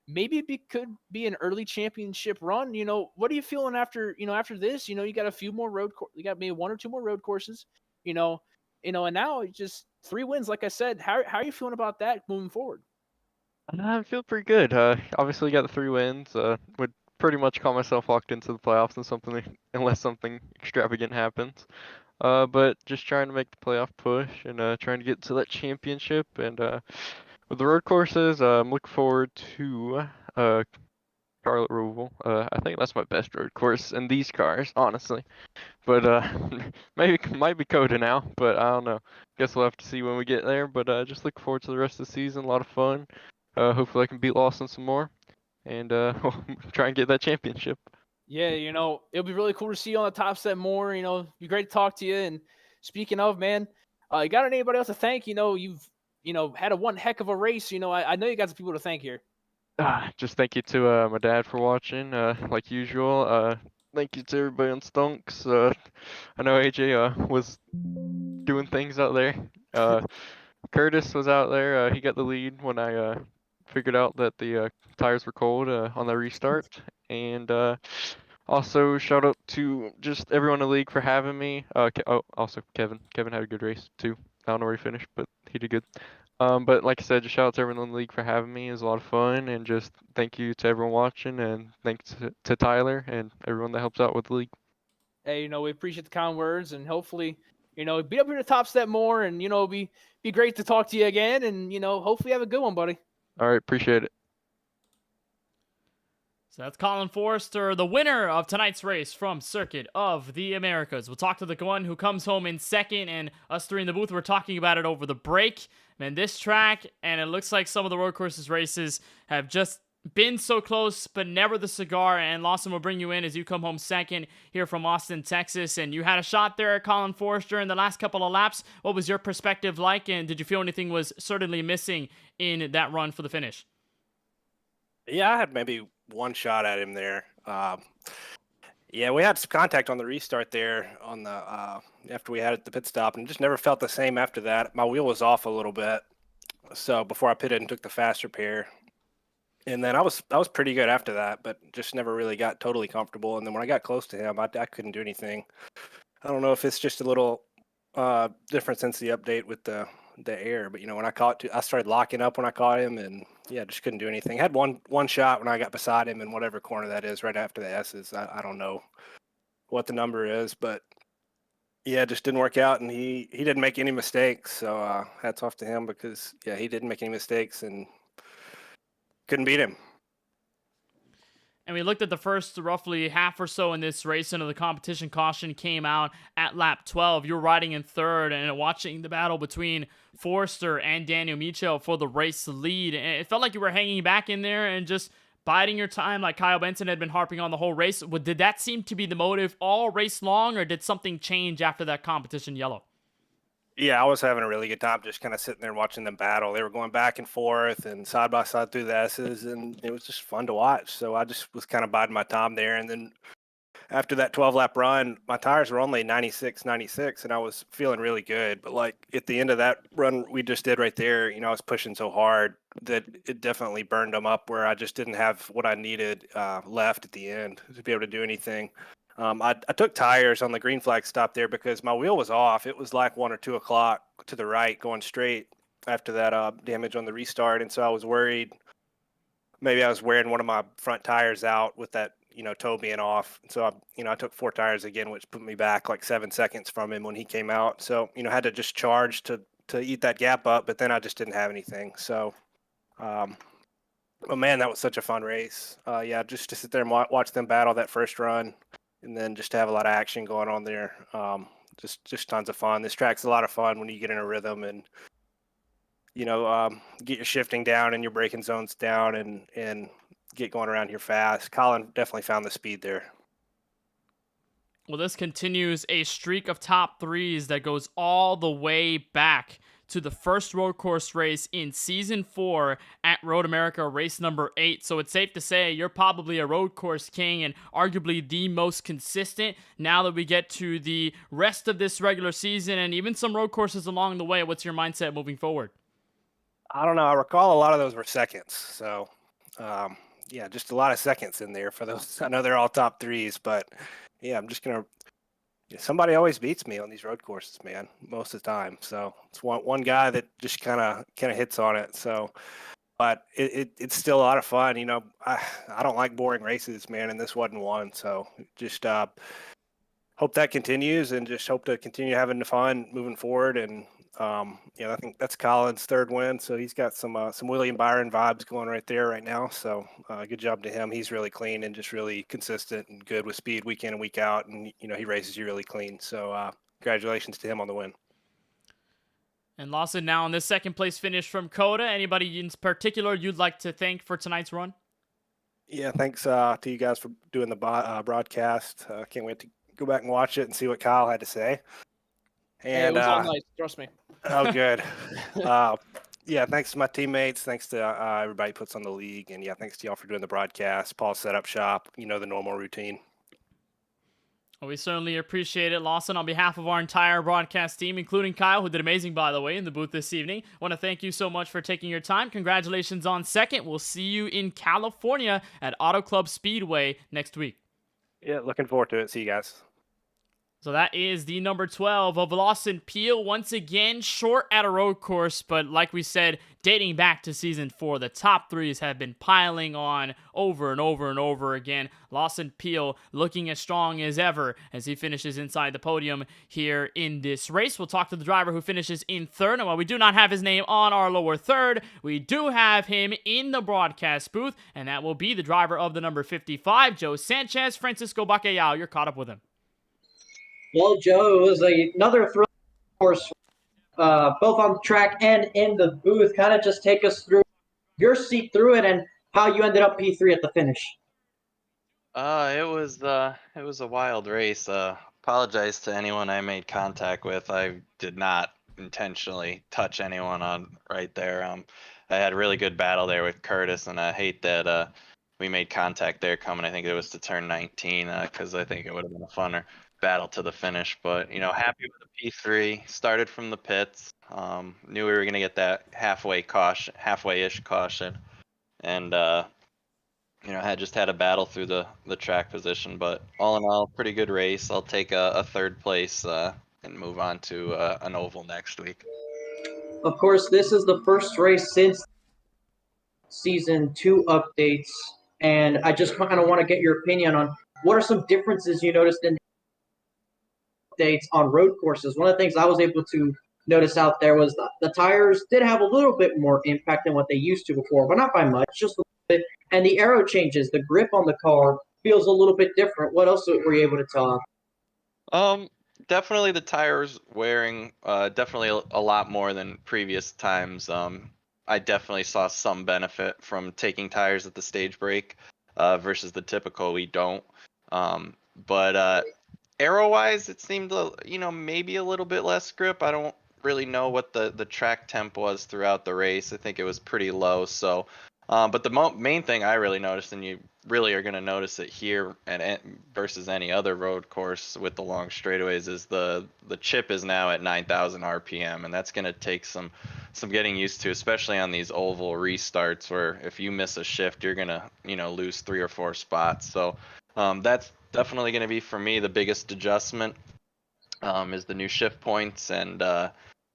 Speaker 2: Maybe it could be an early championship run. What are you feeling after after this? You got a few more you got maybe one or two more road courses. And now it's just 3 wins. Like I said, how are you feeling about that moving forward?
Speaker 8: I feel pretty good. Obviously got the 3 wins. Would pretty much call myself locked into the playoffs and something unless something extravagant happens. But just trying to make the playoff push and trying to get to that championship. And with the road courses, I'm looking forward to Charlotte Roval. I think that's my best road course in these cars, honestly. But maybe might be COTA now, but I don't know. Guess we'll have to see when we get there. But just look forward to the rest of the season. A lot of fun. Hopefully I can beat Lawson some more, and try and get that championship.
Speaker 2: Yeah, it'll be really cool to see you on the top set more. Be great to talk to you. And speaking of, man, you got anybody else to thank? You've had one heck of a race. I know you got some people to thank here.
Speaker 8: Just thank you to my dad for watching, like usual. Thank you to everybody on Stunks. I know AJ was doing things out there. Curtis was out there. He got the lead when I figured out that the tires were cold on the restart. And also shout out to just everyone in the league for having me. Also Kevin. Kevin had a good race too. I don't know where he finished, but he did good. But like I said, just shout out to everyone in the league for having me. It was a lot of fun, and just thank you to everyone watching, and thanks to Tyler and everyone that helps out with the league.
Speaker 2: Hey, we appreciate the kind words, and hopefully, be up here to top step more, and be great to talk to you again, and hopefully have a good one, buddy.
Speaker 8: All right, appreciate it.
Speaker 1: So that's Colin Forrester, the winner of tonight's race from Circuit of the Americas. We'll talk to the one who comes home in second, and us three in the booth were talking about it over the break. Man, this track, and it looks like some of the road courses races have just been so close, but never the cigar. And Lawson will bring you in as you come home second here from Austin, Texas. And you had a shot there at Colin Forrester in the last couple of laps. What was your perspective like, and did you feel anything was certainly missing in that run for the finish?
Speaker 9: Yeah, I had maybe one shot at him there. Yeah, we had some contact on the restart there on the after we had the pit stop, and just never felt the same after that. My wheel was off a little bit, so before I pitted and took the faster pair, and then I was pretty good after that, but just never really got totally comfortable. And then when I got close to him, I couldn't do anything. I don't know if it's just a little different since the update with the air, but when I started locking up when I caught him, and yeah, just couldn't do anything. Had one shot when I got beside him in whatever corner that is right after the S's. I don't know what the number is, but yeah, it just didn't work out, and he didn't make any mistakes. So hats off to him, because yeah, he didn't make any mistakes and couldn't beat him.
Speaker 1: And we looked at the first roughly half or so in this race, and the competition caution came out at lap 12. You were riding in third and watching the battle between Forrester and Daniel Michel for the race lead. And it felt like you were hanging back in there and just biding your time like Kyle Benson had been harping on the whole race. Did that seem to be the motive all race long, or did something change after that competition yellow?
Speaker 9: Yeah, I was having a really good time just kind of sitting there watching them battle. They were going back and forth and side by side through the S's, and it was just fun to watch. So I just was kind of biding my time there. And then after that 12-lap run, my tires were only 96, and I was feeling really good. But like at the end of that run we just did right there, I was pushing so hard that it definitely burned them up, where I just didn't have what I needed left at the end to be able to do anything. I took tires on the green flag stop there because my wheel was off. It was like 1 or 2 o'clock to the right going straight after that damage on the restart. And so I was worried maybe I was wearing one of my front tires out with that, toe being off. So I took 4 tires again, which put me back like 7 seconds from him when he came out. So, had to just charge to eat that gap up, but then I just didn't have anything. So, oh man, that was such a fun race. Yeah, just to sit there and watch them battle that first run. And then just to have a lot of action going on there. Just tons of fun. This track's a lot of fun when you get in a rhythm and, get your shifting down and your braking zones down and get going around here fast. Colin definitely found the speed there.
Speaker 1: Well, this continues a streak of top threes that goes all the way back to the first road course race in season 4 at Road America, race number 8. So it's safe to say you're probably a road course king and arguably the most consistent. Now that we get to the rest of this regular season and even some road courses along the way, what's your mindset moving forward?
Speaker 9: I don't know. I recall a lot of those were seconds. So, yeah, just a lot of seconds in there for those. I know they're all top threes, but yeah, I'm just going to. Somebody always beats me on these road courses, man, most of the time. So it's one guy that just kind of hits on it. So, but it's still a lot of fun. You know, I don't like boring races, man, and this wasn't one. So just hope that continues, and just hope to continue having fun moving forward. And I think that's Colin's 3rd win, so he's got some William Byron vibes going right there right now. So good job to him. He's really clean and just really consistent and good with speed week in and week out, and he races you really clean. So congratulations to him on the win.
Speaker 1: And Lawson, now in this second place finish from COTA, anybody in particular you'd like to thank for tonight's run?
Speaker 9: Yeah, thanks to you guys for doing the broadcast. Can't wait to go back and watch it and see what Kyle had to say. And
Speaker 2: it was all nice, trust me.
Speaker 9: Oh, good. Yeah, thanks to my teammates. Thanks to everybody who puts on the league. And yeah, thanks to y'all for doing the broadcast. Paul set up shop, the normal routine.
Speaker 1: Well, we certainly appreciate it, Lawson. On behalf of our entire broadcast team, including Kyle, who did amazing, by the way, in the booth this evening, I want to thank you so much for taking your time. Congratulations on 2nd. We'll see you in California at Auto Club Speedway next week.
Speaker 9: Yeah, looking forward to it. See you guys.
Speaker 1: So that is the number 12 of Lawson Peel. Once again, short at a road course, but like we said, dating back to season 4, the top threes have been piling on over and over and over again. Lawson Peel looking as strong as ever as he finishes inside the podium here in this race. We'll talk to the driver who finishes in 3rd. And while we do not have his name on our lower 3rd, we do have him in the broadcast booth, and that will be the driver of the number 55, Joe Sanchez. Francisco Bacallao, you're caught up with him.
Speaker 3: Well, Joe, it was another thrill course, both on the track and in the booth. Kind of just take us through your seat through it and how you ended up P3 at the finish.
Speaker 10: It was a wild race. Apologize to anyone I made contact with. I did not intentionally touch anyone on right there. I had a really good battle there with Curtis, and I hate that we made contact there coming. I think it was to turn 19 because I think it would have been a funner battle to the finish. But happy with the P3. Started from the pits. Knew we were gonna get that halfway-ish caution, and had just had a battle through the track position. But all in all, pretty good race. I'll take a 3rd place and move on to an oval next week.
Speaker 3: Of course, this is the first race since season 2 updates, and I just kind of want to get your opinion on what are some differences you noticed in updates on road courses. One of the things I was able to notice out there was the tires did have a little bit more impact than what they used to before, but not by much, just a little bit. And the aero changes, the grip on the car feels a little bit different. What else were you able to tell?
Speaker 10: Definitely the tires wearing definitely a lot more than previous times. I definitely saw some benefit from taking tires at the stage break versus the typical we don't. But aero-wise, it seemed maybe a little bit less grip. I don't really know what the track temp was throughout the race. I think it was pretty low. So, but the main thing I really noticed, and you really are going to notice it here and versus any other road course with the long straightaways, is the chip is now at 9,000 RPM, and that's going to take some getting used to, especially on these oval restarts where if you miss a shift, you're going to lose 3 or 4 spots. So that's definitely going to be, for me, the biggest adjustment is the new shift points, and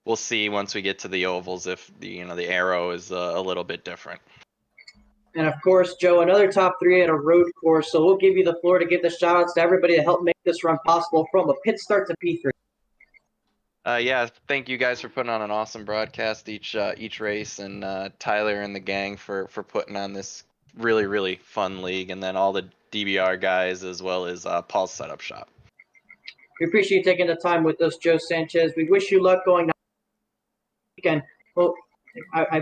Speaker 10: we'll see once we get to the ovals if the aero is a little bit different.
Speaker 3: And of course, Joe, another top 3 at a road course, so we'll give you the floor to give the shout outs to everybody to help make this run possible from a pit start to P3.
Speaker 10: Yeah, thank you guys for putting on an awesome broadcast each race, and Tyler and the gang for putting on this really, really fun league, and then all the DBR guys as well as Paul's setup shop.
Speaker 3: We appreciate you taking the time with us, Joe Sanchez. We wish you luck going weekend. Well,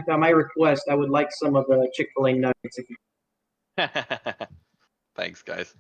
Speaker 3: my request, I would like some of the Chick-fil-A nuggets.
Speaker 10: Thanks, guys.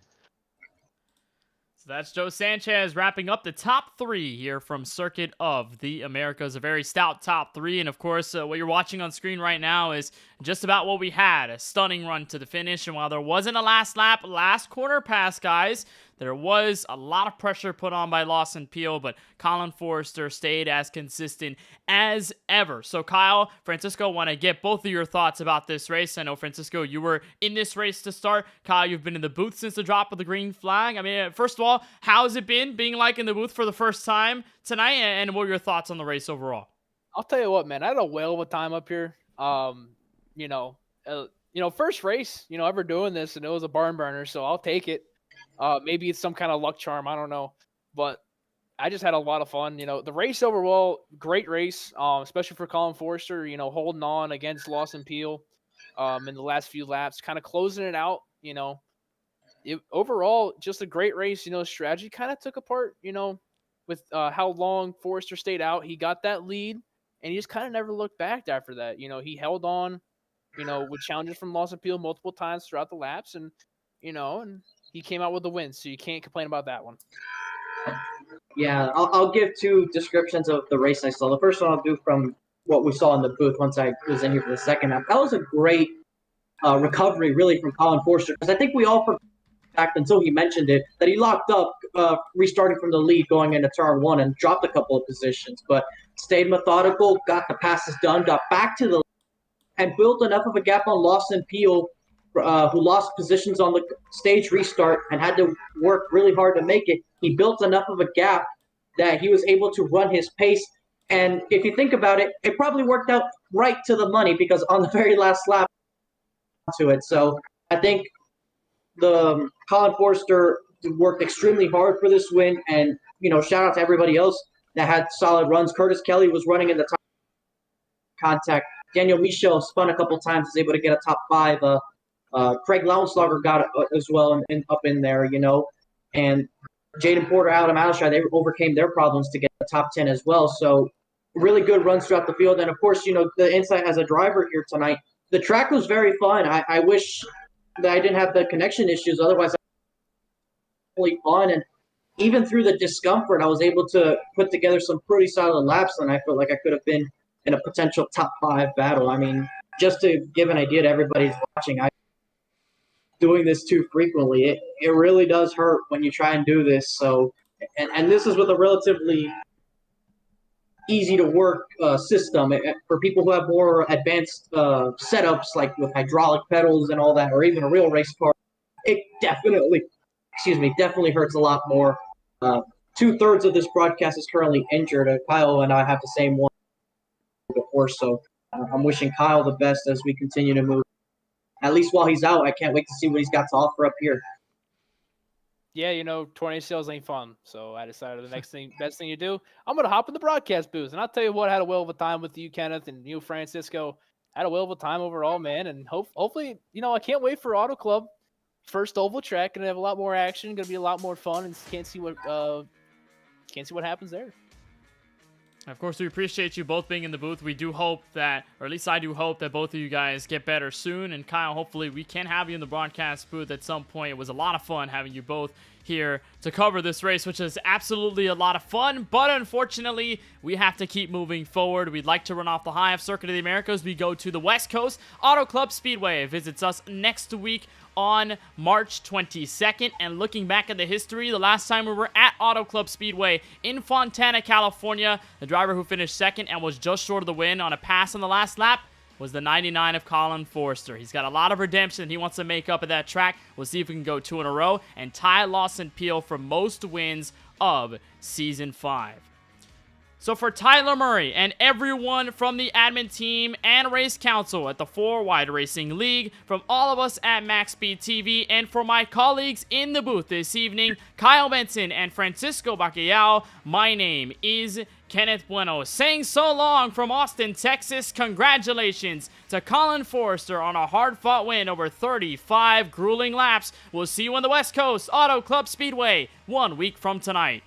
Speaker 1: So that's Joe Sanchez wrapping up the top 3 here from Circuit of the Americas. A very stout top 3. And of course, what you're watching on screen right now is just about what we had. A stunning run to the finish. And while there wasn't a last lap, last corner pass, guys, there was a lot of pressure put on by Lawson Peel, but Colin Forrester stayed as consistent as ever. So Kyle, Francisco, want to get both of your thoughts about this race. I know, Francisco, you were in this race to start. Kyle, you've been in the booth since the drop of the green flag. I mean, first of all, how's it been being like in the booth for the first time tonight, and what are your thoughts on the race overall?
Speaker 2: I'll tell you what, man, I had a whale of a time up here. First race, ever doing this, and it was a barn burner, so I'll take it. Maybe it's some kind of luck charm, I don't know, but I just had a lot of fun. The race overall, great race, especially for Colin Forrester, holding on against Lawson Peel in the last few laps, kind of closing it out. Overall, just a great race. Strategy kind of took apart, with how long Forrester stayed out. He got that lead, and he just kind of never looked back after that. He held on, with challenges from Lawson Peel multiple times throughout the laps, and he came out with the win, so you can't complain about that one.
Speaker 3: Yeah, I'll give 2 descriptions of the race I saw. The first one I'll do from what we saw in the booth once I was in here for the second half. That was a great recovery, really, from Colin Forrester, because I think we all forgot until he mentioned it that he locked up, restarting from the lead going into turn 1 and dropped a couple of positions, but stayed methodical, got the passes done, got back to the lead, and built enough of a gap on Lawson Peel, who lost positions on the stage restart and had to work really hard to make it. He built enough of a gap that he was able to run his pace. And if you think about it, it probably worked out right to the money, because on the very last lap to it. So I think the Colin Forrester worked extremely hard for this win. And, shout out to everybody else that had solid runs. Curtis Kelly was running in the top contact. Daniel Michel spun a couple times, was able to get a top 5. Craig Lauenslager got it as well and up in there, and Jaden Porter, Adam Alshire, they overcame their problems to get the top 10 as well. So really good runs throughout the field. And of course, the insight as a driver here tonight, the track was very fun. I wish that I didn't have the connection issues. Otherwise, it was really fun. And even through the discomfort, I was able to put together some pretty solid laps, and I felt like I could have been in a potential top 5 battle. I mean, just to give an idea to everybody who's watching, doing this too frequently, it really does hurt when you try and do this. So, and this is with a relatively easy to work system for people who have more advanced setups, like with hydraulic pedals and all that, or even a real race car. It definitely hurts a lot more. 2/3 of this broadcast is currently injured. Kyle and I have the same one before, so I'm wishing Kyle the best as we continue to move. At least while he's out, I can't wait to see what he's got to offer up here.
Speaker 2: Yeah, torn ACLs ain't fun. So I decided the best thing you do, I'm going to hop in the broadcast booth. And I'll tell you what, I had a whale of a time with you, Kenneth, and you, Francisco. I had a whale of a time overall, man. And hopefully, I can't wait for Auto Club. First oval track, going to have a lot more action, going to be a lot more fun, and can't see what happens there.
Speaker 1: Of course, we appreciate you both being in the booth. We do hope that, or at least I do hope that both of you guys get better soon. And Kyle, hopefully we can have you in the broadcast booth at some point. It was a lot of fun having you both here to cover this race, which is absolutely a lot of fun. But unfortunately, we have to keep moving forward. We'd like to run off the high of Circuit of the Americas. We go to the West Coast. Auto Club Speedway visits us next week on March 22nd. And looking back at the history, the last time we were at Auto Club Speedway in Fontana, California, the driver who finished second and was just short of the win on a pass on the last lap was the 99 of Colin Forrester. He's got a lot of redemption he wants to make up at that track. We'll see if we can go 2 in a row and tie Lawson Peel for most wins of Season 5. So for Tyler Murray and everyone from the admin team and race council at the 4 Wide Racing League, from all of us at MaxSpeedTV, and for my colleagues in the booth this evening, Kyle Benson and Francisco Bacallao, my name is Kenneth Bueno, saying so long from Austin, Texas. Congratulations to Colin Forrester on a hard-fought win over 35 grueling laps. We'll see you on the West Coast Auto Club Speedway 1 week from tonight.